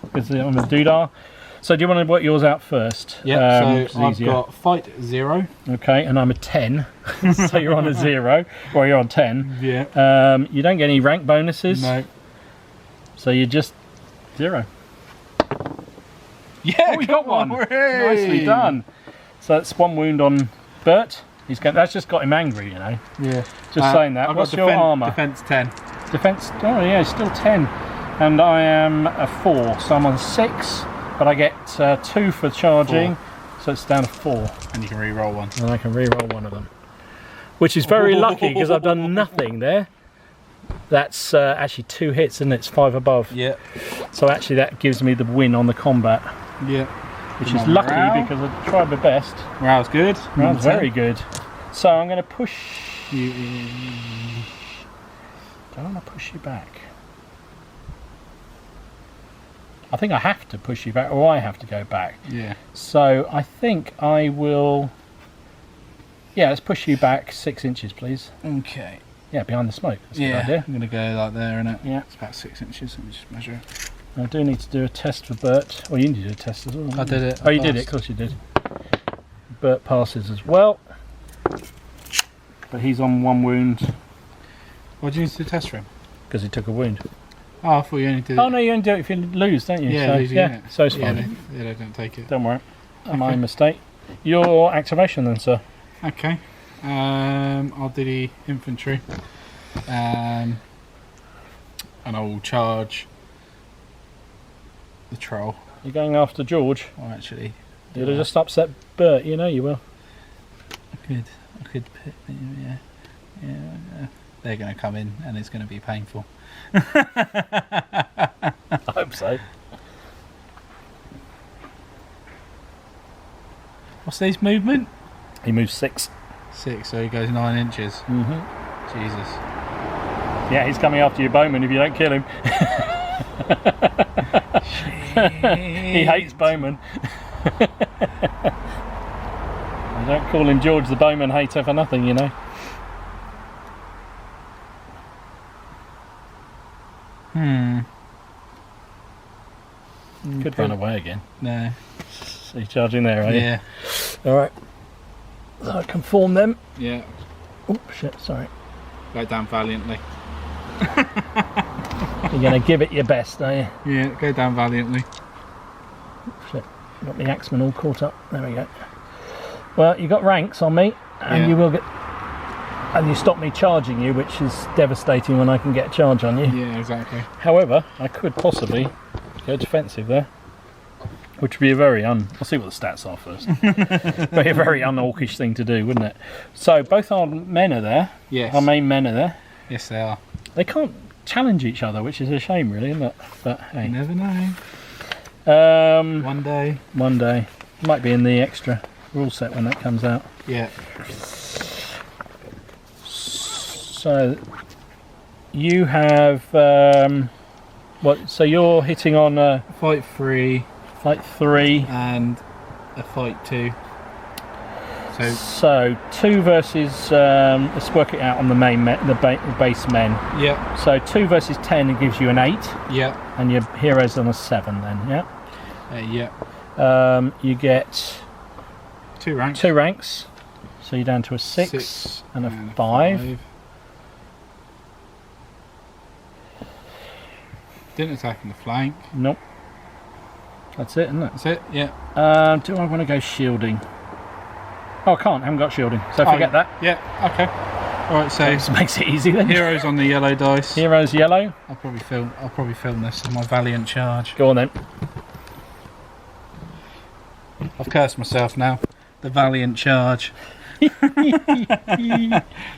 because I'm a doodah. So do you want to work yours out first? Yeah, so I've got fight 0. Okay, and I'm a 10. So you're on a 0. Well, you're on 10. Yeah. You don't get any rank bonuses. No. So you're just 0. Yeah, we got one. Hooray! Nicely done. So that's 1 wound on Bert. That's just got him angry, you know. Yeah. Just saying that. What's your armour? Defense 10. Defense. Oh yeah, it's still 10. And I am a 4, so I'm on 6. But I get 2 for charging, 4. So it's down to 4. And you can re-roll 1. And I can re-roll 1 of them, which is very lucky because I've done nothing there. That's actually 2 hits, isn't it? It's 5 above. Yeah. So actually that gives me the win on the combat. Yeah. Which is lucky morale. because I tried my best. Morale's good. Morale's very good. So I'm going to push you. Do I want to push you back? I think I have to push you back, or I have to go back. Yeah. So I think I will. Yeah, let's push you back 6 inches, please. Okay. Yeah, behind the smoke. That's a good Yeah. idea. I'm going to go like there, innit? Yeah. It's about 6 inches. Let me just measure. I do need to do a test for Bert. Well, you need to do a test as well. I did it. Oh, you did it. Of course you did. Bert passes as well. But he's on 1 wound. What do you need to do test for him? Because he took a wound. Oh, I thought you only did it. Oh no, you only do it if you lose, don't you? Yeah, so, lose a yeah. unit. So it's fine. Yeah, they don't take it. Don't worry. My mistake. Your activation then, sir. Okay. I'll do the infantry. And I will charge the troll. You're going after George. Or actually, You'll have just upset Bert, you know you will. I could put, yeah. They're going to come in and it's going to be painful. I hope so. What's his movement? He moves 6. 6, so he goes 9 inches. Mm-hmm. Jesus. Yeah, he's coming after you, Bowman, if you don't kill him. He hates Bowman. You don't call him George the Bowman hater for nothing, you know. Could run away again. No. So you're charging there, are you? Yeah. Alright. So I can form them. Yeah. Oh, shit, sorry. Go down valiantly. You're going to give it your best, are you? Yeah, go down valiantly. Shit, got the axeman all caught up. There we go. Well, you got ranks on me, and Yeah. you will get... And you stop me charging you, which is devastating when I can get a charge on you. Yeah, exactly. However, I could possibly go defensive there, which would be a very I'll see what the stats are first. Be a very un-orcish thing to do, wouldn't it? So both our men are there. Yes. Our main men are there. Yes, they are. They can't challenge each other, which is a shame, really, isn't it? But hey, You never know. One day. One day, might be in the extra rule set when that comes out. Yeah. So you have what? So you're hitting on Fight 3 fight 3. and a fight 2. So 2 versus. Let's work it out on the main base men. Yeah. So 2 versus 10, it gives you an 8, Yeah. and your hero's on a 7. Then, yeah. Yeah. You get 2 ranks. 2 ranks. So you're down to a 6 and a 5. Didn't attack in the flank. Nope. That's it, isn't it? That's it. Yeah. Do I want to go shielding? Oh, I can't. I haven't got shielding, so forget that. Yeah. Okay. All right. So This makes it easy then. heroes on the yellow dice. Heroes yellow. I'll probably film this as my valiant charge. Go on then. I've cursed myself now. The valiant charge.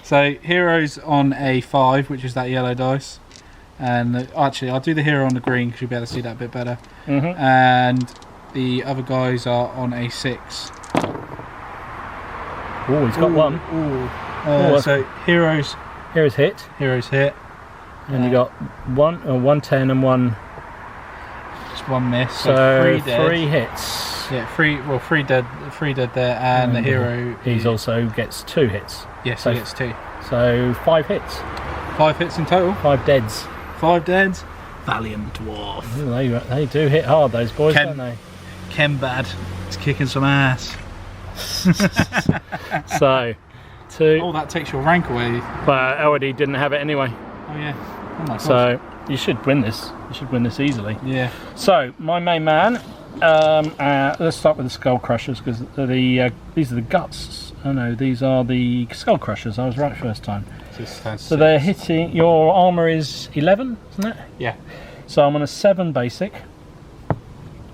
So heroes on a 5, which is that yellow dice, and actually I'll do the hero on the green because you'll be able to see that a bit better. And the other guys are on a 6. Oh, he's got one. So heroes Heroes hit, hit, and you got 110 and 1. just 1 miss. So 3 dead. 3 hits. Yeah, 3 dead. 3 dead there, and the hero. He's also gets 2 hits. Yes, so he gets 2. So 5 hits. 5 hits in total. 5 deads. 5 deads. Valiant dwarf. Ooh, they do hit hard, those boys, don't they? Ken bad. He's kicking some ass. So 2. Oh, that takes your rank away. But Elodie didn't have it anyway. Oh yeah. Oh my god. So you should win this. You should win this easily. Yeah. So my main man. Let's start with the Skull Crushers because these are the guts. Oh no, these are the Skull Crushers. I was right first time. So they're hitting. Your armor is 11, isn't it? Yeah. So I'm on a 7 basic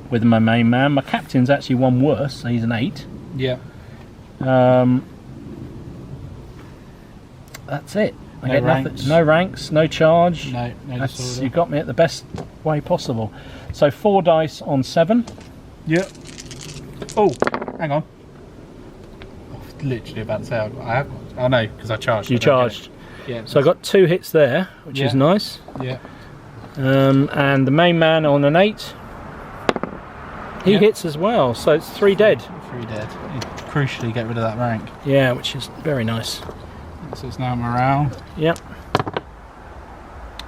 with my main man. My captain's actually 1 worse, so he's an 8. Yeah. That's it. I No get ranks. nothing. No ranks, no charge. No disorder. You got me at the best way possible. So 4 dice on 7. Yep. Oh, hang on. I was literally about to say I have got. Oh no, because I charged. You I don't get charged. it. Yeah. So I got 2 hits there, which is nice. Yeah. And the main man on an 8. He hits as well, so it's 3 dead. 3 dead. You crucially get rid of that rank. Yeah, which is very nice. So it's now morale. Yep.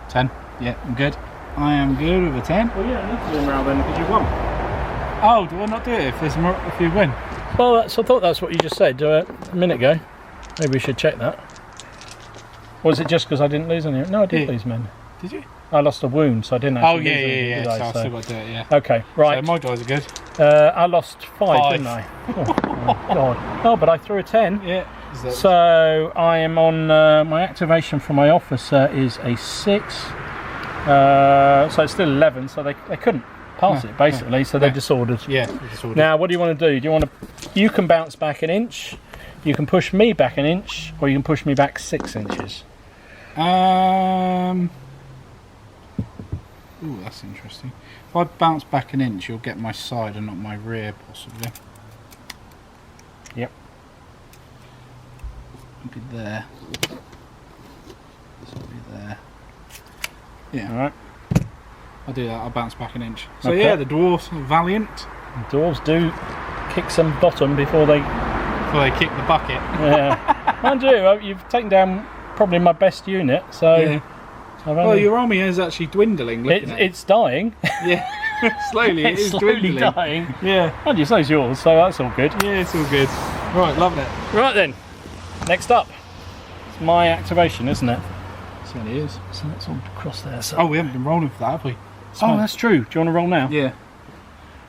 10. Yeah, I'm good. I am good with a 10. Well, yeah, I need to do morale then because you won. Oh, do I not do it if you win? Well, I thought that's what you just said a minute ago. Maybe we should check that. Or was it just because I didn't lose any? No, I did lose men. Did you? I lost a wound, so I didn't actually lose any, yeah. did So I? I've still got to do it, yeah. Okay, right. So my guys are good. I lost 5, didn't I? Oh, God. Oh, but I threw a 10. Yeah. So I am on my activation for my officer is a 6. So it's still 11. So they couldn't pass it basically. So they're disordered. Yeah, they're disordered. Now, what do you want to do? Do you want to? You can bounce back an inch. You can push me back an inch, or you can push me back 6 inches. Ooh, that's interesting. If I bounce back an inch, you'll get my side and not my rear, possibly. Yep. I'll be there. This will be there. Yeah. All right. I'll do that. I'll bounce back an inch. So Okay. yeah, the dwarves are valiant. The dwarves do kick some bottom before they. Before they kick the bucket. Yeah. Mind you, you've taken down probably my best unit. So. Yeah. Well, your army is actually dwindling. It's dying. Yeah. Slowly, it is slowly dwindling. dying. Yeah. And you say it's yours, so that's all good. Yeah, it's all good. Right, loving it. Right then. Next up, it's my activation, isn't it? It certainly is. So that's all across there. So. Oh, we haven't been rolling for that, have we? Oh, that's true. Do you want to roll now? Yeah.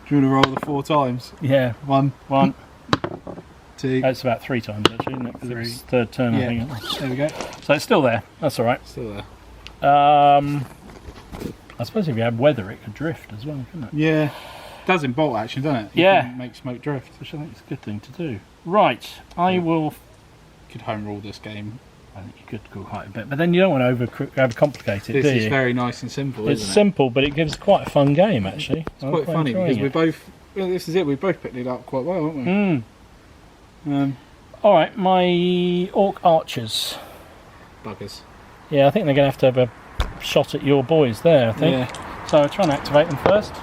Do you want to roll the 4 times? Yeah. 1, 2. It's about 3 times actually, isn't it? 'Cause it was 3rd turn, Yeah. I think. There we go. So it's still there. That's all right. Still there. I suppose if you had weather, it could drift as well, couldn't it? Yeah. It does in bolt action, doesn't it? You Yeah. can make smoke drift. Which I think is a good thing to do. Right, I will. You could home rule this game. I think you could go quite a bit, but then you don't want to overcomplicate it, This do is you? very nice and simple, It's isn't it? simple, but it gives quite a fun game actually. It's quite funny because we both. Well, this is it. We both picked it up quite well, haven't we? All right, my Orc Archers. Buggers. Yeah, I think they're going to have a shot at your boys there. I think. Yeah. So I'll try and activate them first.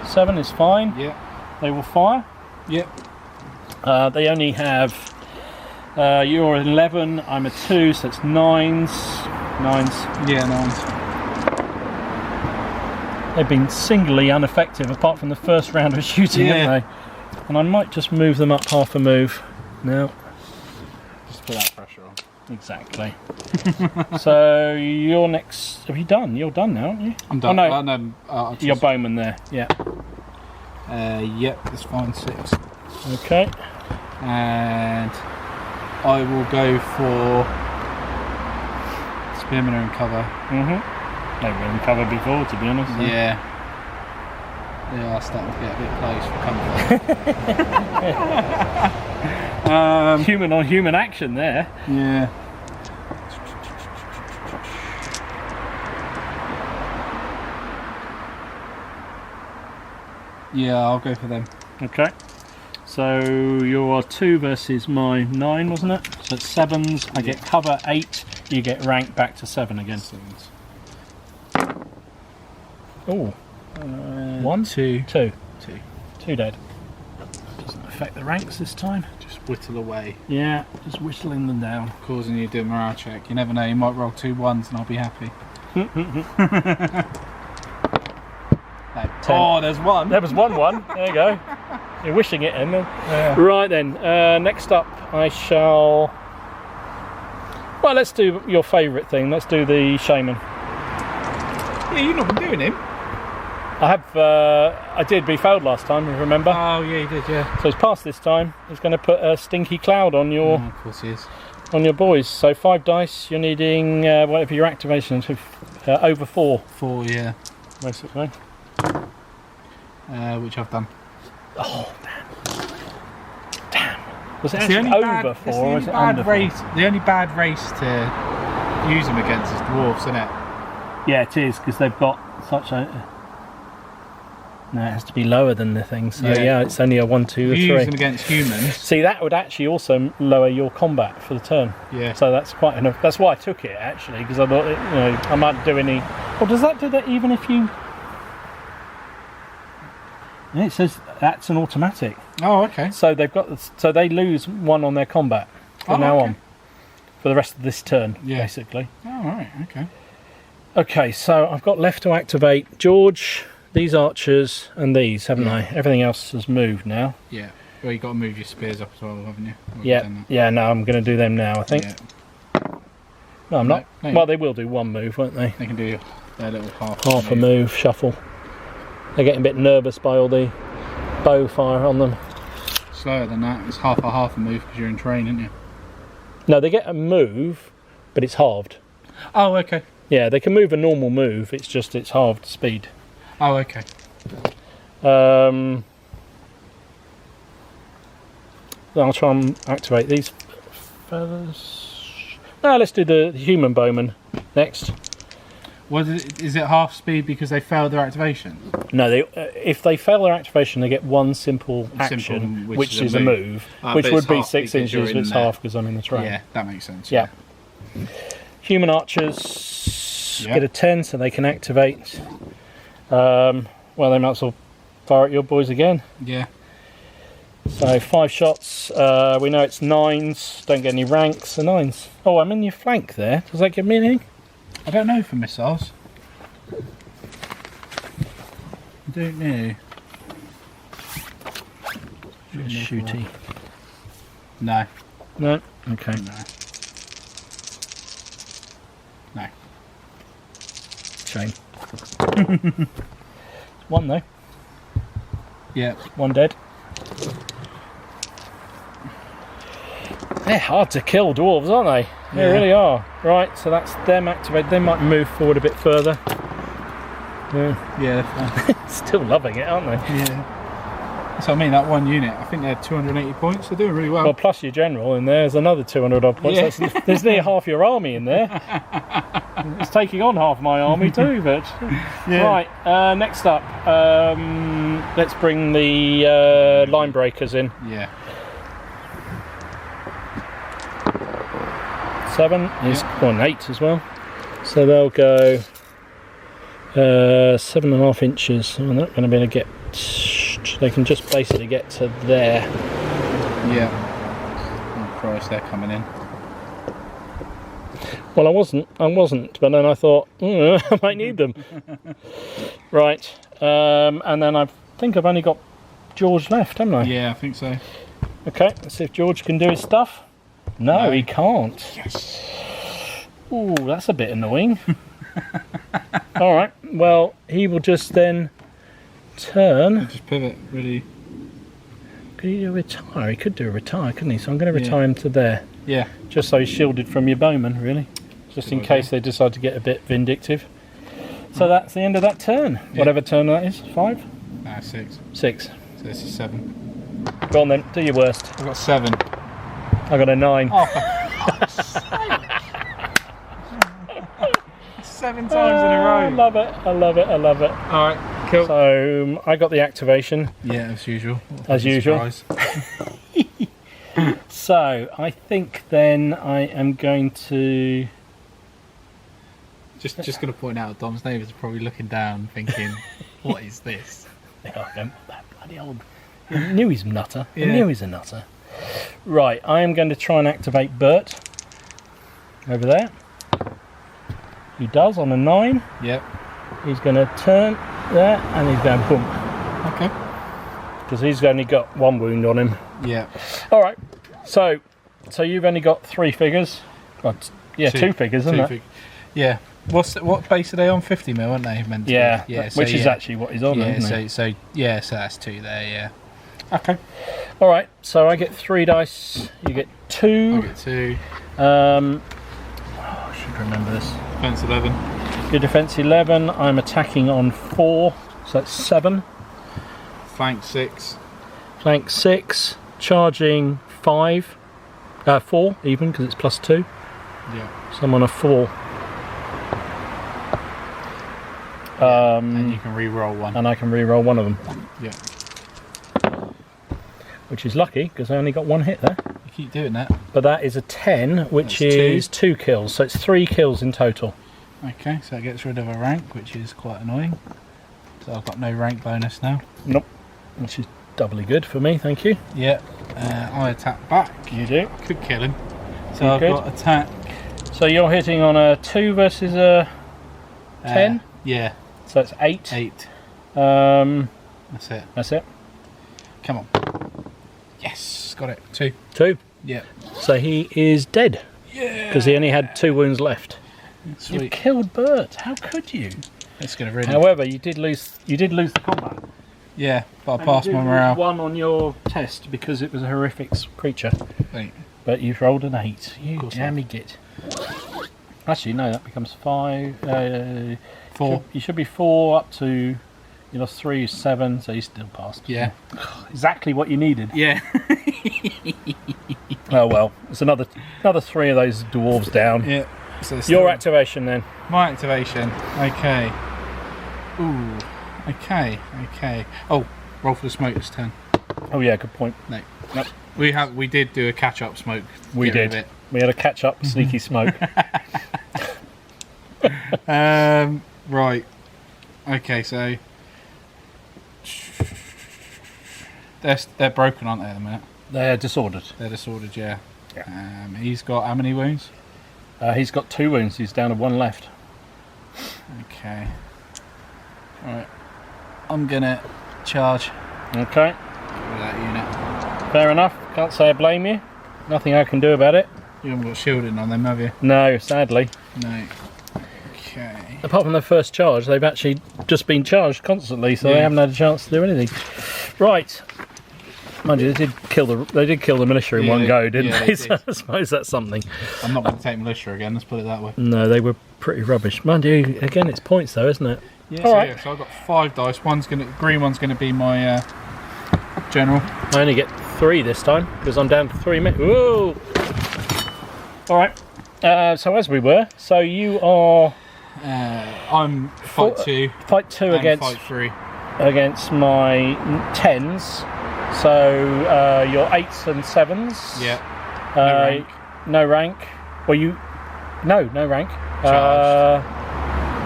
7 is fine. Yeah. They will fire. Yep. They only have. You're 11. I'm a 2, so it's 9s. 9s. Yeah, 9s. They've been singularly ineffective apart from the first round of shooting, haven't they? And I might just move them up half a move. No. Just put that pressure on. Exactly. So you're next. Have you done? You're done now, aren't you? I'm done. Oh, no. Archers. Your bowman there. Yeah. Yep, that's fine. 6. Okay. And I will go for Spearmen are in cover. They were in cover before, to be honest. So. Yeah. They are starting to get a bit close for comfort. Human on human action there. Yeah. Yeah, I'll go for them. Okay. So your 2 versus my 9, wasn't it? So it's 7s. I get cover 8. You get rank back to 7 again. 7s. Oh. 1, 2, 2. 2 dead. Doesn't affect the ranks this time. Just whittle away. Yeah, just whistling them down. Causing you to do a morale check. You never know, you might roll 2 1s and I'll be happy. Oh, there's 1. There was 1-1. There you go. You're wishing it in. Yeah. Right then, next up I shall... Well, let's do your favourite thing. Let's do the Shaman. Yeah, you've not been doing him. I did, but he failed last time, remember? Oh, yeah, you did, yeah. So he's passed this time. He's going to put a stinky cloud on your of course he is. on your boys. So 5 dice. You're needing whatever your activation is, over 4. 4, yeah. Basically. Which I've done. Oh damn! Was it actually over 4 or was it under 4? The only bad race to use them against is dwarves, isn't it? Yeah, it is because they've got such a. No, it has to be lower than the thing. So yeah, it's only a 1, 2, or 3. Use them against humans. See, that would actually also lower your combat for the turn. Yeah. So that's quite enough. That's why I took it actually, because I thought I might do any. Well, does that do that even if you? Yeah, it says that's an automatic. Oh, okay. So they've got. So they lose 1 on their combat from now on, for the rest of this turn, basically. Oh, right. Okay. Okay, so I've got left to activate George, these archers, and these, haven't I? Everything else has moved now. Yeah. Well, you've got to move your spears up as well, haven't you? Yeah, no, I'm going to do them now, I think. Yeah. No, I'm not. No, well, they will do 1 move, won't they? They can do their little Half a move, shuffle. They're getting a bit nervous by all the bow fire on them. Slower than that. It's half a move because you're in train, aren't you? No, they get a move, but it's halved. Oh, okay. Yeah, they can move a normal move, it's halved speed. Oh, okay. I'll try and activate these feathers. No, let's do the human bowman next. Is it half speed because they failed their activation? No, if they fail their activation, they get one simple action, which is a move, which would be 6 inches. It's half because I'm in the train. Yeah, that makes sense. Yeah. Human archers get a 10, so they can activate. Well, they might as well fire at your boys again. Yeah. So 5 shots. We know it's 9s. Don't get any ranks. So 9s. Oh, I'm in your flank there. Does that give me anything? I don't know for missiles. I don't know. Shooty. No. No? Okay. No. Shame. One though. Yeah. One dead. They're hard to kill, dwarves, aren't they? They really are. Right, so that's them activated. They might move forward a bit further. Yeah. Still loving it, aren't they? Yeah. That's what I mean, that one unit, I think they're 280 points. They're doing really well. Well, plus your general in there's another 200 odd points. Yeah. There's nearly half your army in there. It's taking on half my army too, but... Yeah. Right, next up, let's bring the line breakers in. Yeah. 7 is an 8 as well, so they'll go 7.5 inches. They're not going to be able to get. They can just basically get to there. Yeah. Oh Christ, they're coming in. Well, I wasn't, but then I thought I might need them. Right, and then I think I've only got George left, haven't I? Yeah, I think so. Okay, let's see if George can do his stuff. No, he can't. Yes. Ooh, that's a bit annoying. Alright, well, he will just then turn. Just pivot, really. Could he do a retire? He could do a retire, couldn't he? So I'm going to retire him to there. Yeah. Just so he's shielded from your bowmen, really. Just in case they decide to get a bit vindictive. So that's the end of that turn. Yeah. Whatever turn that is. 5? 6. 6. So this is 7. Go on then, do your worst. I've got 7. I got a 9. Oh, for fuck's sake. 7 times in a row. I love it, I love it, I love it. Alright, cool. So I got the activation. Yeah, as usual. As usual. So I think then I am going to... Just going to point out, Dom's neighbours are probably looking down thinking, what is this? That bloody old... I knew he's a nutter. Yeah. I knew he's a nutter. Right, I am going to try and activate Bert over there. He does on a 9. Yep. He's going to turn there and he's going boom. Okay. Because he's only got 1 wound on him. Yeah. All right. So you've only got 3 figures. Well, yeah, 2 figures, isn't it? Yeah. What base are they on? 50 mil, aren't they? Meant to Yeah. be? Yeah. Which is actually what he's on. Yeah. Isn't it? So that's 2 there. Yeah. Okay. All right. So I get 3 dice. You get 2. I get 2. I should remember this. Defense 11. Your defense 11. I'm attacking on 4, so that's 7. Flank 6. Flank 6. Charging 5. 4 even because it's plus 2. Yeah. So I'm on a 4. And you can re-roll 1. And I can re-roll 1 of them. Yeah. Which is lucky because I only got 1 hit there. You keep doing that. But that is a 10, which That's is 2 kills. So it's 3 kills in total. Okay, so that gets rid of a rank, which is quite annoying. So I've got no rank bonus now. Nope. Which is doubly good for me, thank you. Yeah. I attack back. You do. Could kill him. So You I've could. got attack. So you're hitting on a 2 versus a 10? Yeah. So it's 8. 8. That's That's it. That's it. Come on. Yes, got it. 2. 2. Yeah. So he is dead. Yeah. Because he only had 2 wounds left. Sweet. You killed Bert. How could you? It's gonna really. However, you did lose the combat. Yeah, but I passed my morale. 1 on your test because it was a horrific creature. Wait. But you've rolled an 8. You course jammy git. Actually, no, that becomes 5. 4. You should be 4 up to You lost 3, 7, so you still passed. Yeah. Exactly what you needed. Yeah. Oh well, it's another 3 of those dwarves down. Yeah. So Your activation then. My activation. Okay. Ooh. Okay. Oh, roll for the smoker's turn. Oh yeah, good point. No. Nope. We did do a catch up smoke. We Get rid did. of it. We had a catch up sneaky smoke. Right. Okay, so they're broken, aren't they, at the minute? They're disordered. They're disordered, yeah. He's got how many wounds? He's got 2 wounds. He's down to 1 left. Okay. Alright. I'm gonna charge Okay. with that unit. Fair enough. Can't say I blame you. Nothing I can do about it. You haven't got shielding on them, have you? No, sadly. No. Okay. Apart from their first charge, they've actually just been charged constantly, so they Yeah. haven't had a chance to do anything. Right. Mind you, they did kill the militia in one go, didn't yeah, they? they So did. I suppose that's something. I'm not going to take militia again, let's put it that way. No, they were pretty rubbish. Mind you, again, it's points though, isn't it? Yeah, All so, right. yeah, so I've got 5 dice. Green one's going to be my general. I only get 3 this time because I'm down to 3 minutes. Whoa! All right. So as we were, so you are I'm fight 2 fight 2 and against fight 3. against my 10s. So your 8s and 7s. Yeah. Uh, no rank. Well, no rank.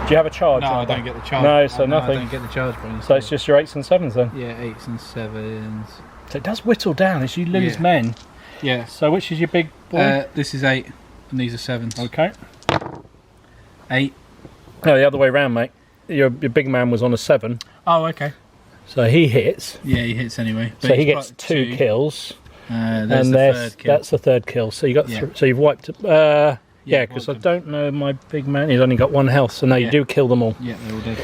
Do you have a charge? No, I on that? don't get the charge. No, so no, nothing. I don't get the charge bonus. So it's just your 8s and 7s then. yeah, 8s and 7s. So it does whittle down as you lose Yeah. men. Yeah. So which is your big boy? This is 8 and these are 7s. Okay. 8. No, the other way round, mate. Your big man was on a 7, Oh, okay. so he hits. Yeah, he hits anyway. So he gets 2 kills, There's and the third kill. that's the 3rd kill. So you got Yeah. so you've wiped. Yeah, Yeah, because I wiped them. don't know my big man. He's only got 1 health, so no, you Yeah. do kill them all. Yeah, they're all dead.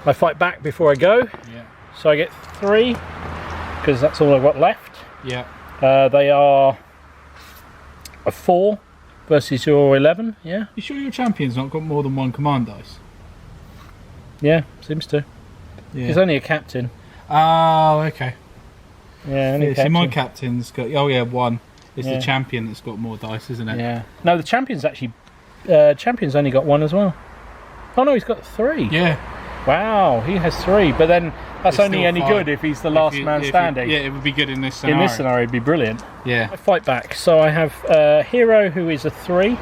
I fight back before I go, Yeah. so I get 3 because that's all I've got left. Yeah. They are a 4 versus your 11. Yeah, You sure your champion's not got more than 1 command dice? yeah, seems to. Yeah. He's only a captain. Oh, okay. Yeah, only a See, captain. my captain's got. Oh, yeah, 1. It's Yeah. the champion that's got more dice, isn't it? Yeah. No, the champion's actually. Champion's only got 1 as well. Oh no, he's got 3. Yeah. Wow, he has 3. But then that's It's only still any 5. good if he's the last man standing. Yeah, it would be good in this In scenario. this scenario, it'd be brilliant. Yeah. I fight back. So I have hero who is a 3,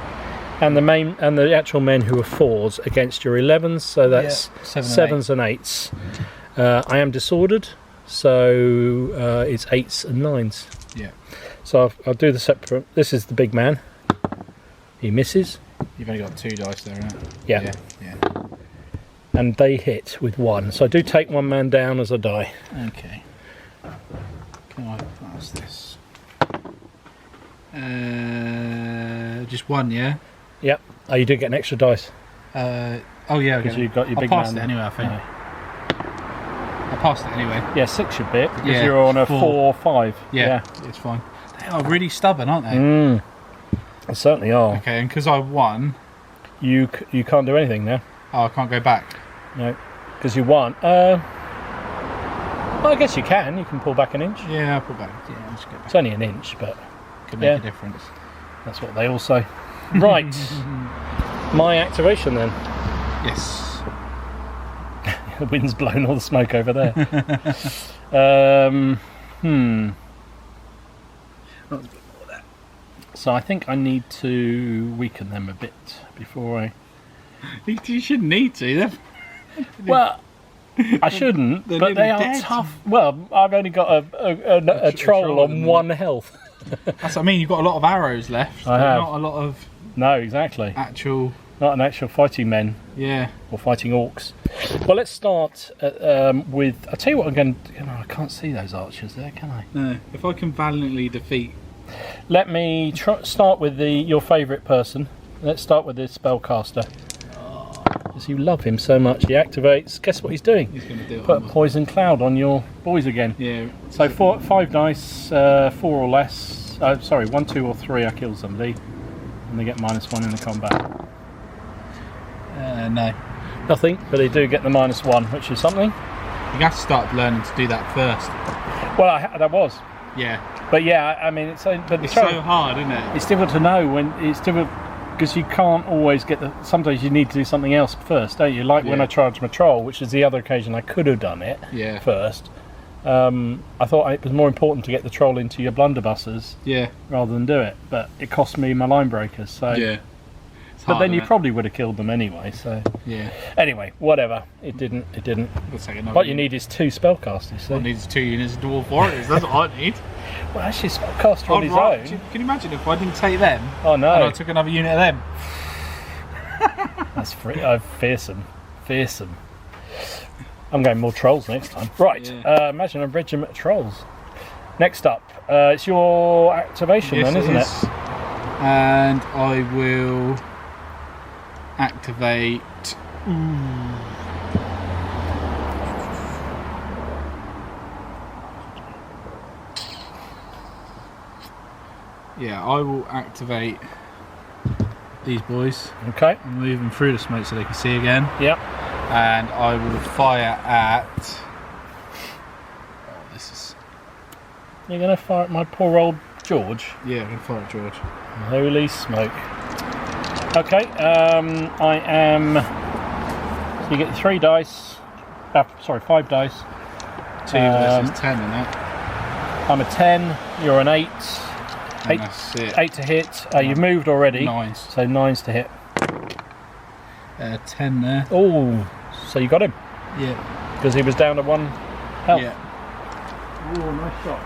and the actual men who are 4s against your 11s. So that's Yeah, 7 and 7s and 8s. I am disordered, so it's 8s and 9s. Yeah. So I'll do the separate. This is the big man. He misses. You've only got 2 dice there, right? Yeah. Yeah. And they hit with 1. So I do take 1 man down as I die. Okay. Can I pass this? Just 1, yeah? Yep. Oh, you do get an extra dice. Oh, yeah, Because okay. you've got your I big passed man. it anyway, I think. No. I passed it anyway. Yeah, 6 should be it, because Yeah, you're on a 4. 4 or 5. Yeah, it's fine. They are really stubborn, aren't they? Mm. They certainly are. Okay, and because I won, You can't do anything now. oh, I can't go back. No. Because you won. Well, I guess you can. You can pull back an inch. Yeah, I'll put back. Yeah, let's go back. It's only an inch, but Could make yeah. a difference. that's what they all say. Right. My activation then. Yes. The wind's blown all the smoke over there. So I think I need to weaken them a bit before I... You shouldn't need to. Well, I shouldn't, They're but they nearly are dead. tough. Well, I've only got a troll on 1 health. That's what I mean. You've got a lot of arrows left. I but have. Not a lot of No, exactly. actual. Not an actual fighting men Yeah. or fighting orcs. Well, let's start with... I'll tell you what I'm going to... I can't see those archers there, can I? No. If I can valiantly defeat. Let me start with your favourite person. Let's start with the spellcaster. Because you love him so much. He activates. Guess what he's doing? He's going to do it. Put a poison cloud on your boys again. Yeah. So 5 dice, 4 or less. Sorry, 1, 2 or 3 I kill somebody. And they get -1 in the combat. No. Nothing, but they do get the -1, which is something. You have to start learning to do that first. Well, that was. Yeah. But yeah, I mean, it's so hard, isn't it? It's difficult to know when it's difficult because you can't always get the. Sometimes you need to do something else first, don't you? Like when I charged my troll, which is the other occasion I could have done it first. I thought it was more important to get the troll into your blunderbusses rather than do it, but it cost me my line breakers. So but then you probably would have killed them anyway. So anyway, whatever. It didn't. What you need is 2 spellcasters. So. What needs 2 units of Dwarf Warriors. That's what I need. Well, actually, spellcaster on his own. Can you imagine if I didn't take them? Oh no! And I took another unit of them. That's fearsome. I'm going more trolls next time. Right, imagine a regiment of trolls. Next up, it's your activation then, isn't it? And I will activate... Yeah, I will activate these boys. Okay. And move them through the smoke so they can see again. Yep. And I will fire at... Oh, this is... You're going to fire at my poor old George? Yeah, I'm going to fire at George. Holy smoke. Okay, I am... So you get 3 dice. Sorry, 5 dice. 2, this is 10 in it. I'm a 10, you're an 8. And that's it. 8 to hit. You've moved already. 9s. So 9's to hit. 10 there. Oh, so you got him? Yeah. Because he was down to 1 health. Yeah. Oh, nice shot.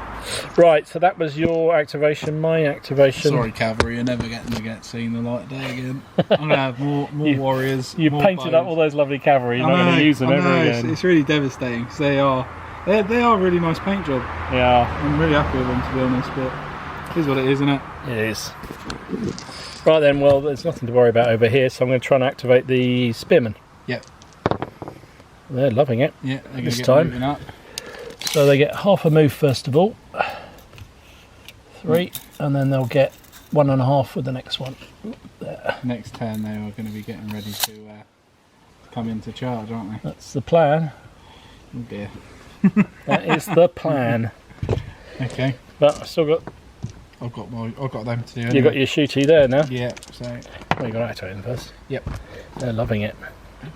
Right, so that was your activation, my activation. Sorry, Cavalry, you're never going to get seen the light of day again. I'm going to have more warriors. You've more painted up all those lovely cavalry, you're not going to use them ever again. It's really devastating because they are a really nice paint job. Yeah. I'm really happy with them, to be honest, but it is what it is, isn't it? It is. Right then, well, there's nothing to worry about over here, so I'm going to try and activate the Spearmen. Yep. They're loving it. Yeah, they're this time. Up. So they get half a move first of all. 3, and then they'll get 1.5 with the next one. There. Next turn they are going to be getting ready to come into charge, aren't they? That's the plan. Oh dear. That is the plan. Okay. But I've still got... I've got them to do anyway. You've got your shooty there now? Yeah, so... Well, you've got to activate them first. Yep. They're loving it.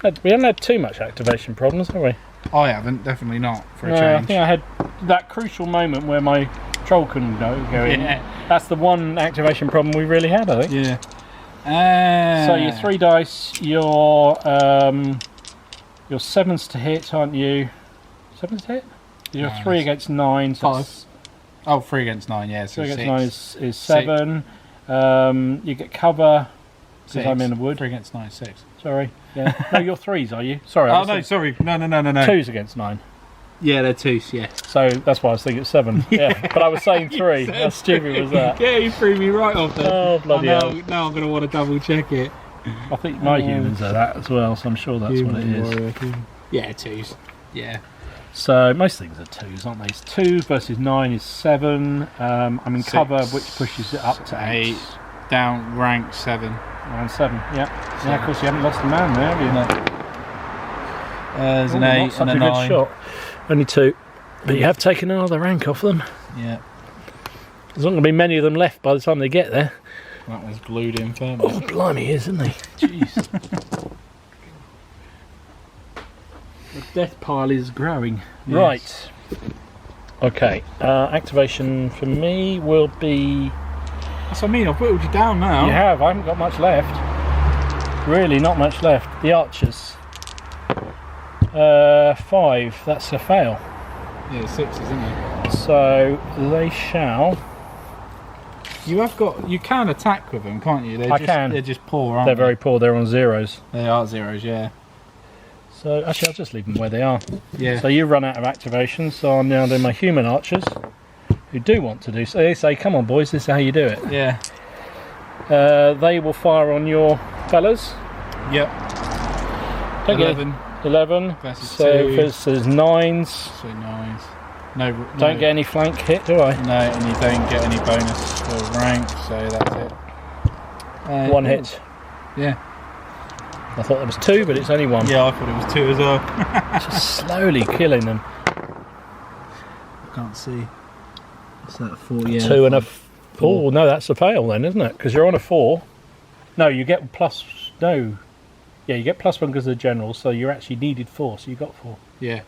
We haven't had too much activation problems, have we? I haven't, definitely not, for a change. I think I had that crucial moment where my troll couldn't go in. That's the one activation problem we really had, I think. Yeah. So your 3 dice, your 7's to hit, aren't you? 7's to hit? You're 3 against 9. So 5. Oh, 3 against 9, yeah. So 3 against 9 is 7. You get cover. 6. I'm in the wood. 3 against 9 is 6. Sorry. Yeah. No, you're 3s, are you? Sorry. Oh, no, sorry. No. 2's against 9. Yeah, they're 2s, yeah. So that's why I was thinking it's 7. Yeah. But I was saying 3. How stupid was that? Yeah, you threw me right off there. Oh, bloody hell. Now I'm going to want to double check it. I think my humans are that as well, so I'm sure that's what it is. Yeah, 2s. Yeah. So most things are 2s, aren't they? It's 2 versus 9 is 7. I'm in 6. Cover, which pushes it up to 8. Down rank 7. Around 7, yeah. Yeah, of course you haven't lost a man there, have you? No. There's an 8 and a 9. Good shot. Only 2. But you have taken another rank off them. Yeah. There's not going to be many of them left by the time they get there. That one's glued in firmly. Oh, blimey, isn't he? Jeez. The death pile is growing. Yes. Right. Okay. Activation for me will be... That's what I mean, I've whittled you down now. You have, I haven't got much left. Really, not much left. The Archers. 5, that's a fail. Yeah, 6, isn't it? So they shall... You can attack with them, can't you? They're just poor, aren't they? They're very poor, they're on 0s. They are 0s, yeah. So actually I'll just leave them where they are. Yeah. So you run out of activation, so I'm now doing my human archers, who do want to do so. They say, come on boys, this is how you do it. Yeah. They will fire on your fellas. Yep. 11 versus so 2. versus 9s. So 9s. No. Don't get any flank hit, do I? No, and you don't get any bonus for rank, so that's it. 1 hit. Yeah. I thought there was 2, but it's only 1. Yeah, I thought it was 2 as well. Just slowly killing them. I can't see. What's that, 4? Yeah. 2 and a... 4. Oh, no, that's a fail then, isn't it? Because you're on a 4. No, you get plus... No. Yeah, you get +1 because of the general, so you actually needed 4, so you got 4. Yeah.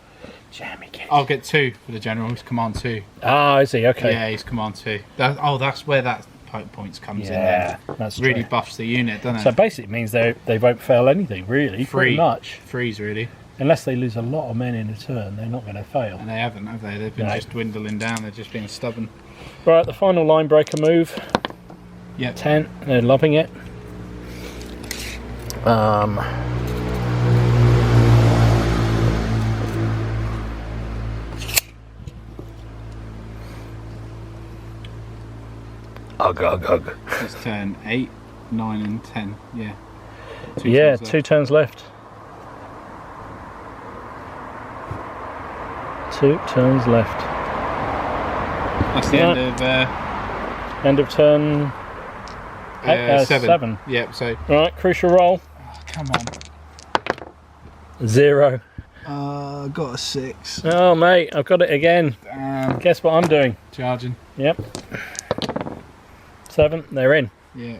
Jammy kid. I'll get 2 for the general. He's command 2. Ah, I see, okay. Yeah, he's command 2. That's where that points comes in Yeah, then. that's really true. buffs the unit, doesn't it? So basically it means they won't fail anything, really, pretty much. 3s, really. Unless they lose a lot of men in a turn, they're not going to fail. And they haven't, have they? They've been No. just dwindling down. They're just being stubborn. Right, the final line breaker move. Yeah. 10, they're loving it. Ugh. It's turn 8, 9 and 10. Yeah. 2 Yeah, turns 2 left. turns left. 2 turns left. That's the End of turn end of 7. Yep, so... Right, crucial roll. Oh, come on. 0. Got a 6. Oh, mate, I've got it again. Guess what I'm doing? Charging. Yep. 7, they're in. Yeah.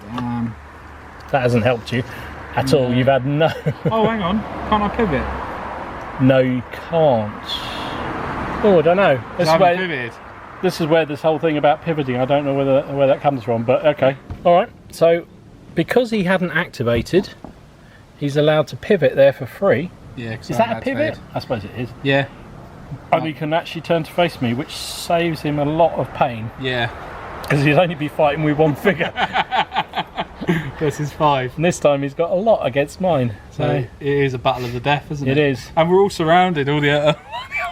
Damn. That hasn't helped you at all. You've had no... Oh, hang on. Can't I pivot? No, you can't. Oh, I don't know. I haven't pivoted. This is where this whole thing about pivoting, I don't know where that comes from, but okay. Alright, so because he hadn't activated, he's allowed to pivot there for free. Yeah, 'cause Is I that a had pivot? failed. I suppose it is. Yeah. And he can actually turn to face me, which saves him a lot of pain, Yeah. because he'd only be fighting with one figure. Versus 5. And this time he's got a lot against mine. So it is a battle of the death, isn't it? It is. And we're all surrounded, all the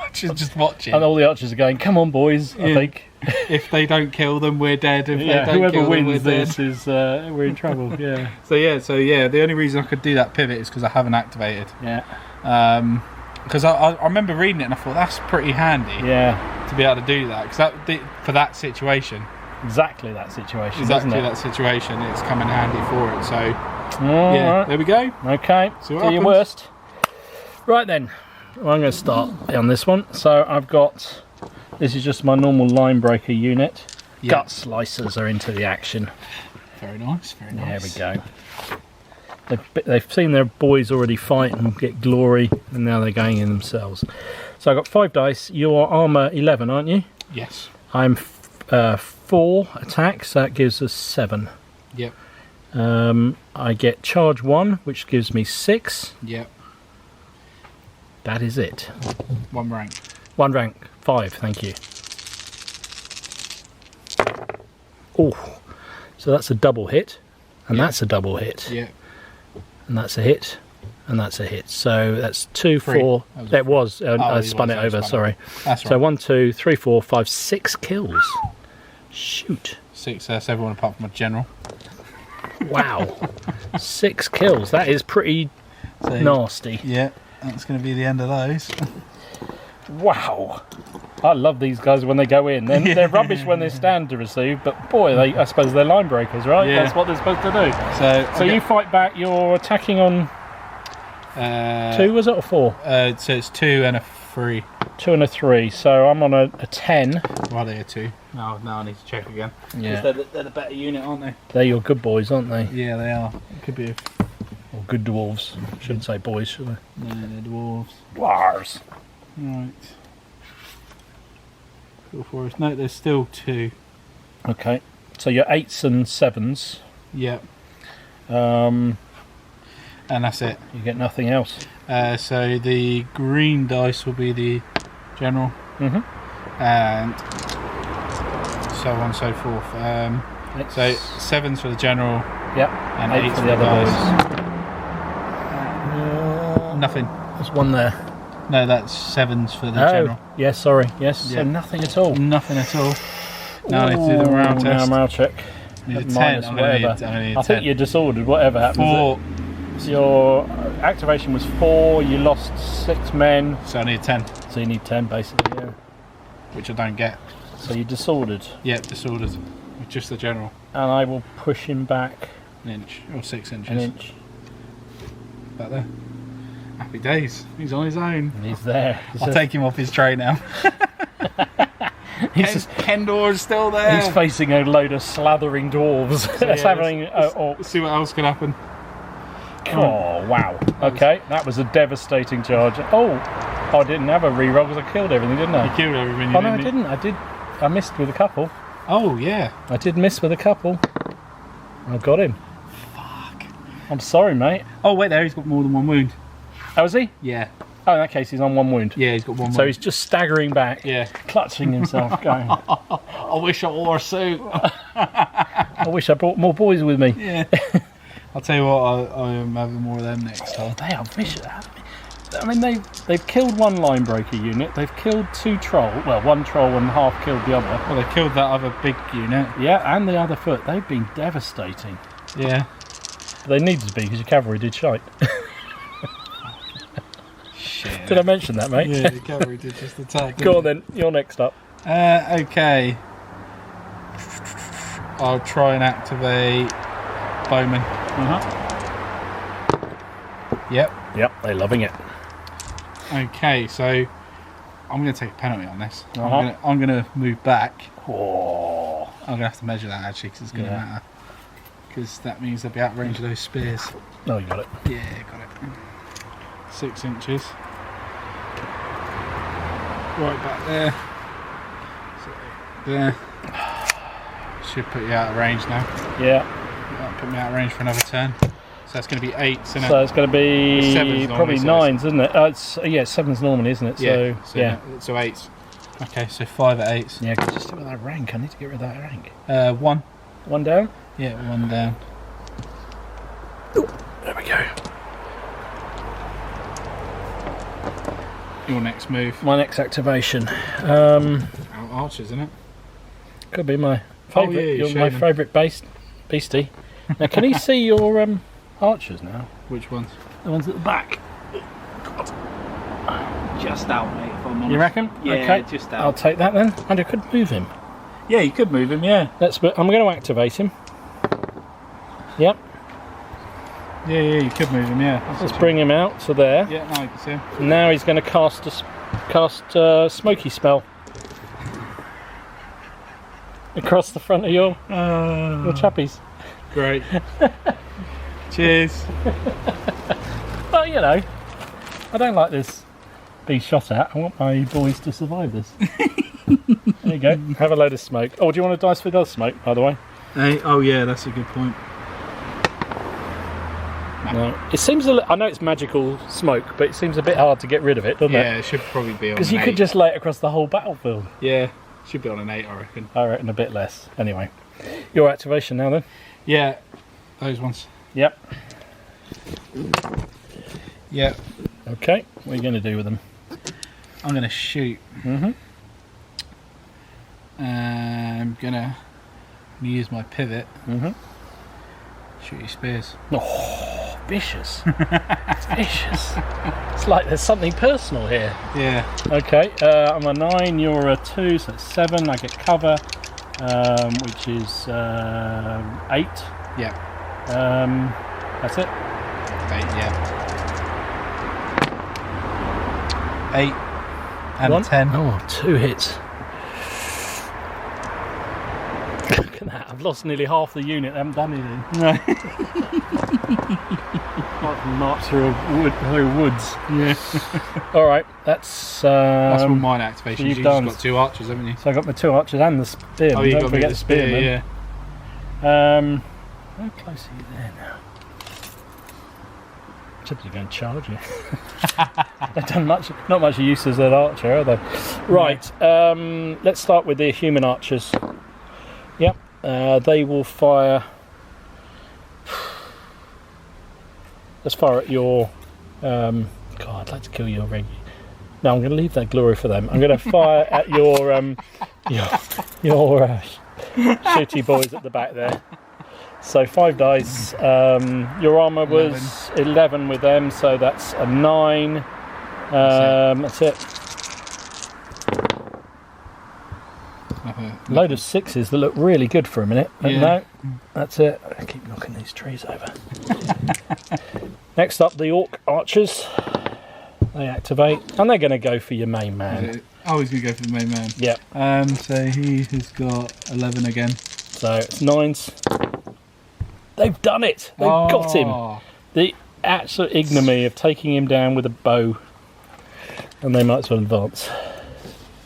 archers just watching. And all the archers are going, come on boys, I Yeah. think. If they don't kill them, we're dead. If they don't Whoever kill them, we're wins dead. this is, we're in trouble, yeah. So yeah, the only reason I could do that pivot is because I haven't activated. Yeah. Because I remember reading it and I thought that's pretty handy Yeah, to be able to do that. Because for that situation, exactly that situation, exactly isn't it? that situation, it's come in handy for it. So All yeah, right. there we go. Okay, See do what your happens. worst. Right then, well, I'm going to start on this one. So I've got, this is just my normal line breaker unit. Yeah. Gut slicers are into the action. Very nice, very There nice. we go. They've seen their boys already fight and get glory, and now they're going in themselves. So I've got 5 dice. You're armour 11, aren't you? Yes. I'm 4 attacks, that gives us 7. Yep. I get charge 1, which gives me 6. Yep. That is it. 1 rank. 1 rank, 5, thank you. Oh, so that's a double hit, and that's a double hit, Yep. and that's a hit, and that's a hit. So that's 2, 3. 4. That was That was, I it spun was, it I over, spun it. sorry. That's right. So 1, 2, 3, 4, 5, 6 kills. Shoot. 6. That's everyone apart from a general. Wow. 6 kills. That is pretty So, nasty. Yeah, that's going to be the end of those. Wow. I love these guys when they go in. They're rubbish when they stand to receive, but boy, I suppose they're line breakers, right? Yeah. That's what they're supposed to do. So So you fight back, you're attacking on 2, was it, or 4? So it's 2 and a 3. 2 and a 3, so I'm on a 10. Why are they a 2? No, I need to check again. Yeah. They're the better unit, aren't they? They're your good boys, aren't they? Yeah, they are. It could be Or good dwarves. Shouldn't say boys, should I? no, they're dwarves. Dwarves. Right. Cool for us. No, there's still 2. Okay, so you're 8s and 7s. Yep. Um, And that's it. you get nothing else. So the green dice will be the general, Mm-hmm. and so on and so forth. So 7s for the general, Yep. and 8 8 for the other guys. boys. Nothing. There's one there. No, that's 7s for the general. Yes, sorry. Yes, Yeah. so nothing at all. Nothing at all. Now I need to do the morale Now test. morale check. Need a At 10. minus I'm gonna need whatever. a I 10. think you're disordered, whatever happens. 4. Your activation was 4, you lost 6 men, So I need 10, so you need 10 basically, yeah. which I don't get. So you're disordered. Yep, disordered. With just the general. And I will push him back An inch or 6 inches. An inch. About there. Happy days. He's on his own. He's there. I'll take him off his tray now. Kendor's still there. He's facing a load of slathering dwarves. Let's see what else can happen. Oh, wow. Okay, that was a devastating charge. Oh, I didn't have a reroll because I killed everything, didn't I? You killed everything. Oh, no, I didn't. I missed with a couple. Oh, yeah. I did miss with a couple. I got him. Fuck. I'm sorry, mate. Oh, wait there. He's got more than one wound. Oh, is he? Yeah. Oh, in that case, he's on one wound. Yeah, he's got one wound. So he's just staggering back. Yeah. Clutching himself, going, I wish I wore a suit. I wish I brought more boys with me. Yeah. I'll tell you what, I am having more of them next time. They are vicious. I mean, they've killed one line breaker unit. They've killed 2 troll. Well, 1 troll and half killed the other. Well, they killed that other big unit. Yeah, and the other foot. They've been devastating. Yeah. But they needed to be because your cavalry did shite. Shit. Did I mention that, mate? Yeah, the cavalry did just attack. Go on then. You're next up. Okay. I'll try and activate Bowman. Yep. Yep, they're loving it. Okay, so I'm going to take a penalty on this. I'm going to move back. Oh. I'm going to have to measure that actually because it's going to matter. Because that means they'll be out of range of those spears. Oh, you got it. Yeah, got it. 6 inches. Right back there. So, there. Should put you out of range now. Yeah. That'll put me out of range for another turn. So that's going to be 8s, isn't it? So it's going to be Sevens probably normally, 9s, isn't it? Yeah, 7s normally, isn't it? Yeah. So yeah. So 8s. Okay, so 5 at 8s. Yeah, because just with that rank, I need to get rid of that rank. 1. 1 down? Yeah, 1 down. Ooh, there we go. Your next move. My next activation. Archers, isn't it? Could be my favourite. Oh, yeah, You're my favourite beastie. Now, can you see your archers now? Which ones? The ones at the back. Just out, mate, if I'm honest. You reckon? Yeah, okay. just out. I'll take that then. And I could move him. Yeah, you could move him, yeah. I'm going to activate him. Yep. Yeah, you could move him, yeah. Let's bring him out to there. Yeah, now you can see him. Now he's going to cast a smoky spell across the front of your chappies. Great. Cheers. Well, you know, I don't like this being shot at. I want my boys to survive this. There you go. Have a load of smoke. Oh, do you want to dice with other smoke, by the way? Hey, oh yeah, that's a good point. No. It seems I know it's magical smoke, but it seems a bit hard to get rid of it, doesn't it? Yeah, it should probably be on Because you an could 8. just lay it across the whole battlefield. Yeah, should be on an 8, I reckon. I reckon a bit less. Anyway, your activation now then. Yeah, those ones. Yep. Yep. Okay, what are you going to do with them? I'm going to shoot. I'm going to use my pivot. Shoot your spears. Oh, vicious. It's vicious. It's like there's something personal here. Yeah. Okay, I'm a 9, you're a 2, so it's 7. I get cover, which is 8. Yeah. That's it. 8, yeah. 8 and 1. 10. Oh, 2 hits. Look at that, I've lost nearly half the unit, I haven't done anything. No. Like march through woods. Yeah. Alright, that's That's one mine activation. you've You've done. just got 2 archers, haven't you? So I got my 2 archers and the spearmen. Oh, you Don't got forget the spear, yeah. How close are you there now? Typically going to charge you. They've done not much use as an archer, are they? Right, let's start with the human archers. Yep, they will fire. Let's fire at your. God, I'd like to kill your regular. No, I'm going to leave that glory for them. I'm going to fire at your shooty boys at the back there. So 5 dice. Your armour was 11 with them, so that's a 9. That's it. Load of 6s that look really good for a minute. But Yeah. no, that's it. I keep knocking these trees over. Next up, the Orc Archers. They activate, and they're going to go for your main man. Oh, he's going to go for the main man. Yep. So he has got 11 again. So it's 9s. They've done it. They've got him. The absolute ignominy of taking him down with a bow. And they might as well advance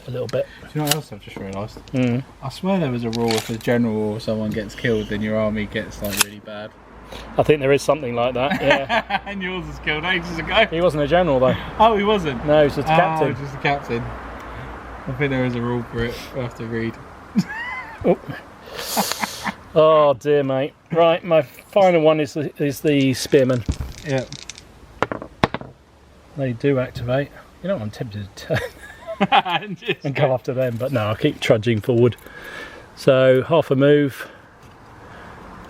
a little bit. Do you know what else I've just realised? I swear there was a rule if a general or someone gets killed, then your army gets like really bad. I think there is something like that, yeah. And yours was killed ages ago. He wasn't a general though. Oh, he wasn't? No, he was just a captain. Just a captain. I think there is a rule for it. We'll have to read. Oh dear, mate. Right, my final one is the Spearmen. Yeah. They do activate. You know what, I'm tempted to turn and go after them, but no, I'll keep trudging forward. So half a move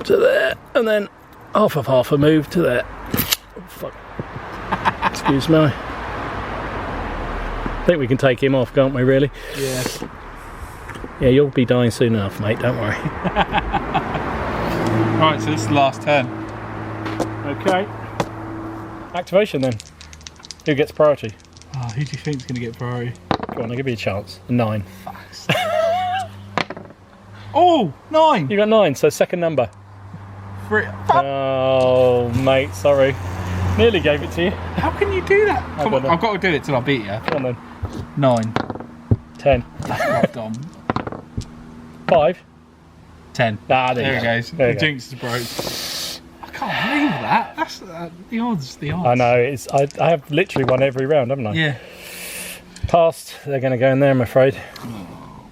to there, and then half a move to there. Oh, fuck. Excuse me. I think we can take him off, can't we, really? Yeah. Yeah, you'll be dying soon enough, mate, don't worry. Right, so this is the last turn. Okay. Activation then. Who gets priority? Oh, who do you think's going to get priority? Go on, I'll give you a chance. 9. Oh, 9! You got 9, so second number. 3. Oh, mate, sorry. Nearly gave it to you. How can you do that? Come on, I've got to do it till I beat you. Come on then. 9. 10. That's not dumb. 5. 10. Ah, There it goes. There The you go. jinx is broke. I can't believe that. That's the odds. The odds. I know, I have literally won every round, haven't I? Yeah. Passed. They're going to go in there, I'm afraid. Oh,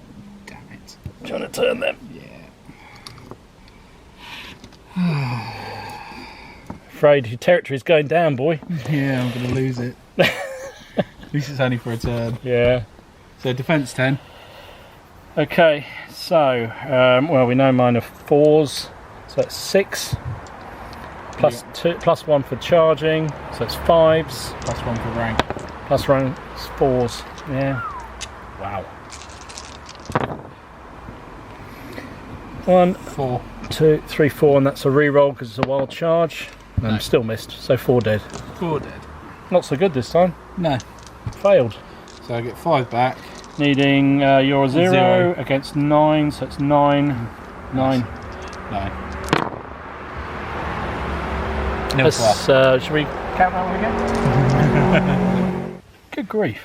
damn it. Trying to turn them. Yeah. Afraid your territory's going down, boy. Yeah, I'm going to lose it. At least it's only for a turn. Yeah. So defense 10. Okay, so, well, we know mine are 4s, so it's 6. Plus 2, plus 1 for charging, so it's 5s. Plus 1 for rank. Plus rank is 4s. Yeah. Wow. 1, 4. 2, 3, 4, and that's a re-roll because it's a wild charge. And I'm still missed, so 4 dead. 4 dead. Not so good this time. No. Failed. So I get 5 back. Needing your 0 0 against 9, so it's 9. 9. 9. Let's, should we count that one again? Good grief.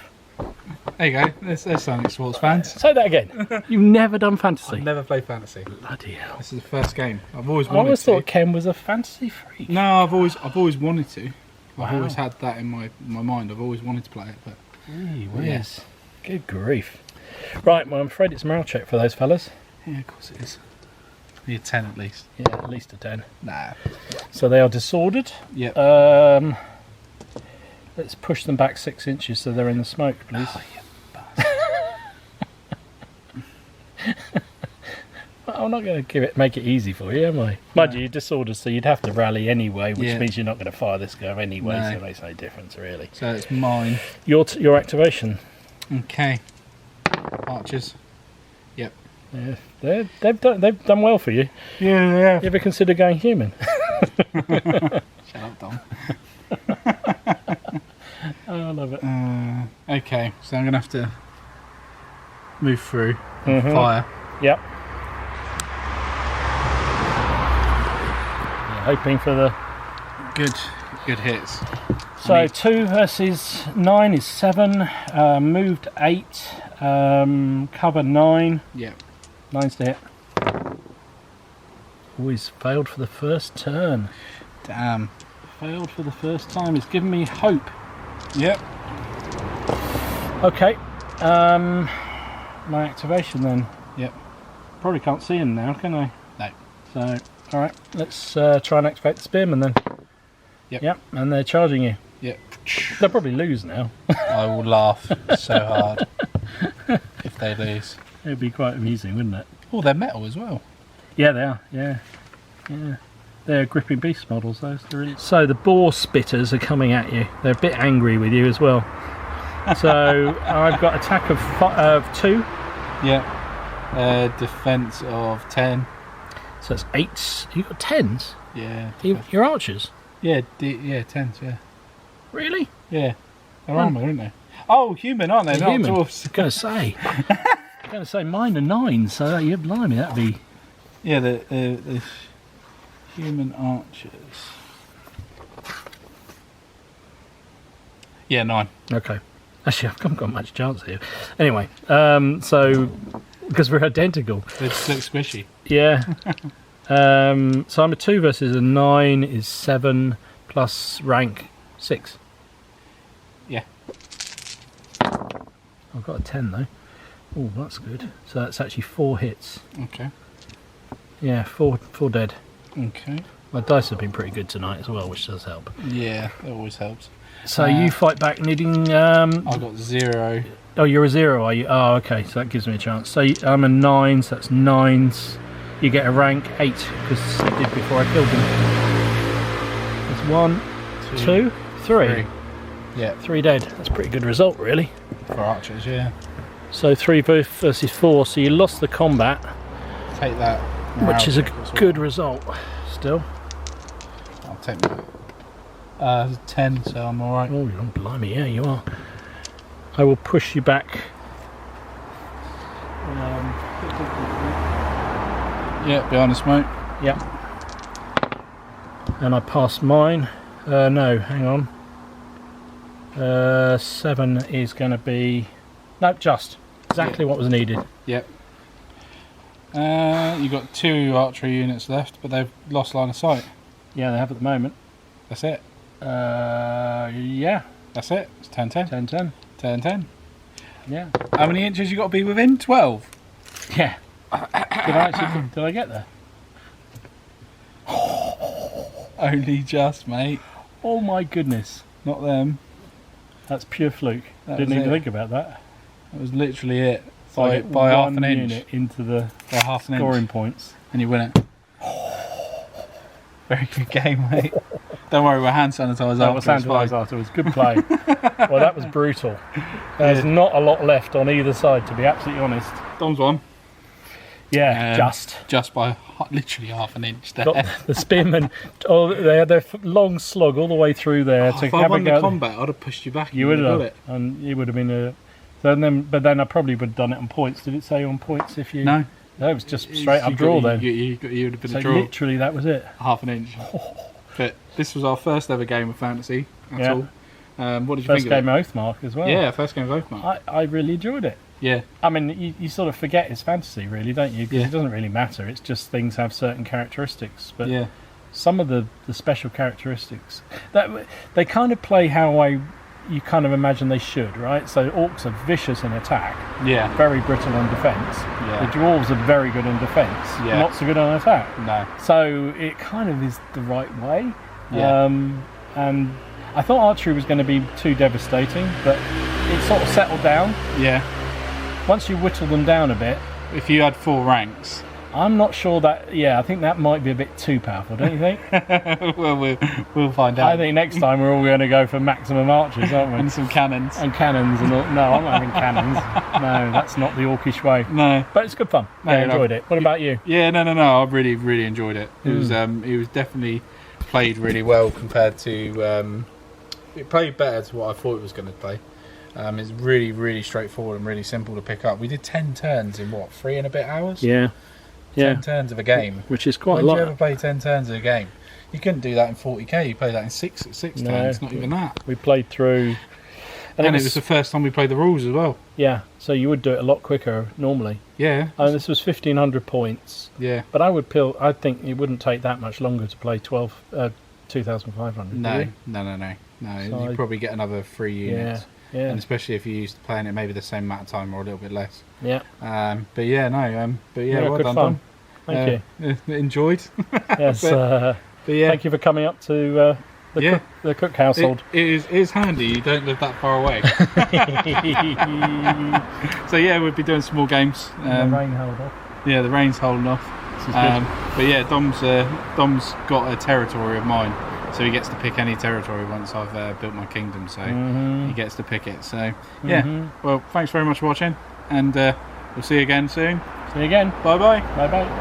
There you go. There's something sports fans. Say that again. You've never done fantasy. I've never played fantasy. Bloody hell. This is the first game. I've always I wanted always to. thought Ken was a fantasy freak. No, I've always wanted to. I've Wow. always had that in my mind. I've always wanted to play it, but Gee whiz. Good grief. Right, well, I'm afraid it's morale check for those fellas. yeah, of course it is. Need 10 at least. Yeah, at least a 10. Nah. So they are disordered. Yep. Let's push them back 6 inches so they're in the smoke, please. Oh, I'm not going to make it easy for you, am I? Mind you, you're disordered, so you'd have to rally anyway, which means you're not going to fire this guy anyway, so it makes no difference, really. So it's mine. Your activation. Okay. Archers. Yep. Yeah, they've done well for you. Yeah. You ever consider going human? Shut up, Dom. Oh, I love it. Okay, so I'm going to have to move through and fire. Yep. Hoping for the Good hits. so 2 versus 9 is 7. Moved 8. Cover 9. Yep. 9's to hit. Always failed for the first turn. Damn. Failed for the first time. It's given me hope. Yep. Okay. My activation then. Yep. Probably can't see him now, can I? No. So, alright, let's try and activate the Spearmen then. Yep, and they're charging you. Yep. They'll probably lose now. I will laugh so hard if they lose. It would be quite amusing, wouldn't it? Oh, they're metal as well. Yeah, they are, yeah. They're gripping beast models, those. So the boar spitters are coming at you. They're a bit angry with you as well. So I've got attack of 2. Yeah. Defense of 10. So that's 8. You got 10s? Yeah. You're archers? Yeah, 10s, yeah. Really? Yeah. They're armour, aren't they? Oh, human, aren't they? They're Not human. dwarfs. I was going to say mine are 9, so you're blimey, that'd be... Yeah, the human archers. Yeah, 9. Okay. Actually, I've not got much chance here. Anyway, so because we're identical. They look squishy. Yeah. So I'm a 2 versus a 9 is 7 plus rank 6. Yeah. I've got a 10 though. Oh, that's good. So that's actually 4 hits. Okay. Yeah, 4 dead. Okay. My dice have been pretty good tonight as well, which does help. Yeah, that always helps. So you fight back needing... I got 0. Oh, you're a 0, are you? Oh, okay, so that gives me a chance. So I'm a 9, so that's 9s. You get a rank 8, because you did before I killed them. There's 1, 2, 3. Yeah. 3 dead. That's a pretty good result, really. For archers, yeah. So 3 versus 4, so you lost the combat. Take that. Which is a good result, still. I'll take that. 10, so I'm alright. Oh, you're blimey, yeah, you are. I will push you back. Yeah, be honest, mate. Yeah. And I passed mine. No, hang on. 7 is going to be... No, just. Exactly what was needed. Yep. You've got 2 archery units left, but they've lost line of sight. Yeah, they have at the moment. That's it. Yeah. That's it. It's 10-10. 10-10. 10-10. Yeah. How many inches you got to be within? 12. Yeah. Did I get there? Only just, mate. Oh my goodness. Not them. That's pure fluke. That Didn't was even it. think about that. That was literally it. So I By, get by half one an inch. unit into the By half an scoring inch. points. And you win it. Very good game, mate. Don't worry, we're hand sanitizer. That was sanitized afterwards. Good play. Well, that was brutal. There's not a lot left on either side, to be absolutely honest. Dom's one. Yeah, Just by literally half an inch there. Got the spearmen. Oh, they had their long slog all the way through there to if I have a won the go. combat, I'd have pushed you back. You would got have, it. and you would have been a. But then I probably would have done it on points. Did it say on points if you? No. No, it was just straight up draw then. You would have been So a draw. literally, that was it. Half an inch. But this was our first ever game of fantasy. That's all. What did you First think game of it? of Oathmark as well. Yeah, first game of Oathmark. I really enjoyed it. Yeah. I mean, you sort of forget it's fantasy, really, don't you? Because it doesn't really matter. It's just things have certain characteristics. But Yeah. some of the special characteristics that they kind of play how you kind of imagine they should, right? So orcs are vicious in attack, Yeah. very brittle on defence. Yeah. The dwarves are very good on defence, Yeah. not so good on attack. No. So it kind of is the right way. Yeah. And I thought archery was going to be too devastating, but it sort of settled down. Yeah. Once you whittle them down a bit, If you had 4 ranks, I'm not sure that... Yeah, I think that might be a bit too powerful, don't you think? well, we'll find out. I think next time we're all going to go for maximum archers, aren't we? And some cannons. And cannons and all. No, I'm not having cannons. No, that's not the orcish way. No. But it's good fun. No, I enjoyed it. What about you? Yeah, no. I really, really enjoyed it. It was definitely played really well compared to. It played better to what I thought it was going to play. It's really, really straightforward and really simple to pick up. We did 10 turns in what, 3 and a bit hours? Yeah. 10 turns of a game. Which is quite When a did you lot. ever play 10 turns of a game? You couldn't do that in 40k. You play that in 6 No. turns. Not even that. We played through... And it was the first time we played the rules as well. Yeah, so you would do it a lot quicker normally. Yeah. This was 1,500 points. Yeah. But I think it wouldn't take that much longer to play 2,500. No. So You'd probably get another 3 units. Yeah. And especially if you used to playing it maybe the same amount of time or a little bit less. Yeah. But yeah, well good done, fun. Dom. Thank you. Enjoyed. Yes. But yeah, Thank you for coming up to the cook household. it is handy. You don't live that far away. So yeah, we'll be doing small games. The rain held off. Yeah, the rain's holding off. This is good. But yeah, Dom's got a territory of mine, so he gets to pick any territory once I've built my kingdom. So he gets to pick it. So yeah, well, thanks very much for watching, and we'll see you again soon. See you again. Bye bye. Bye bye.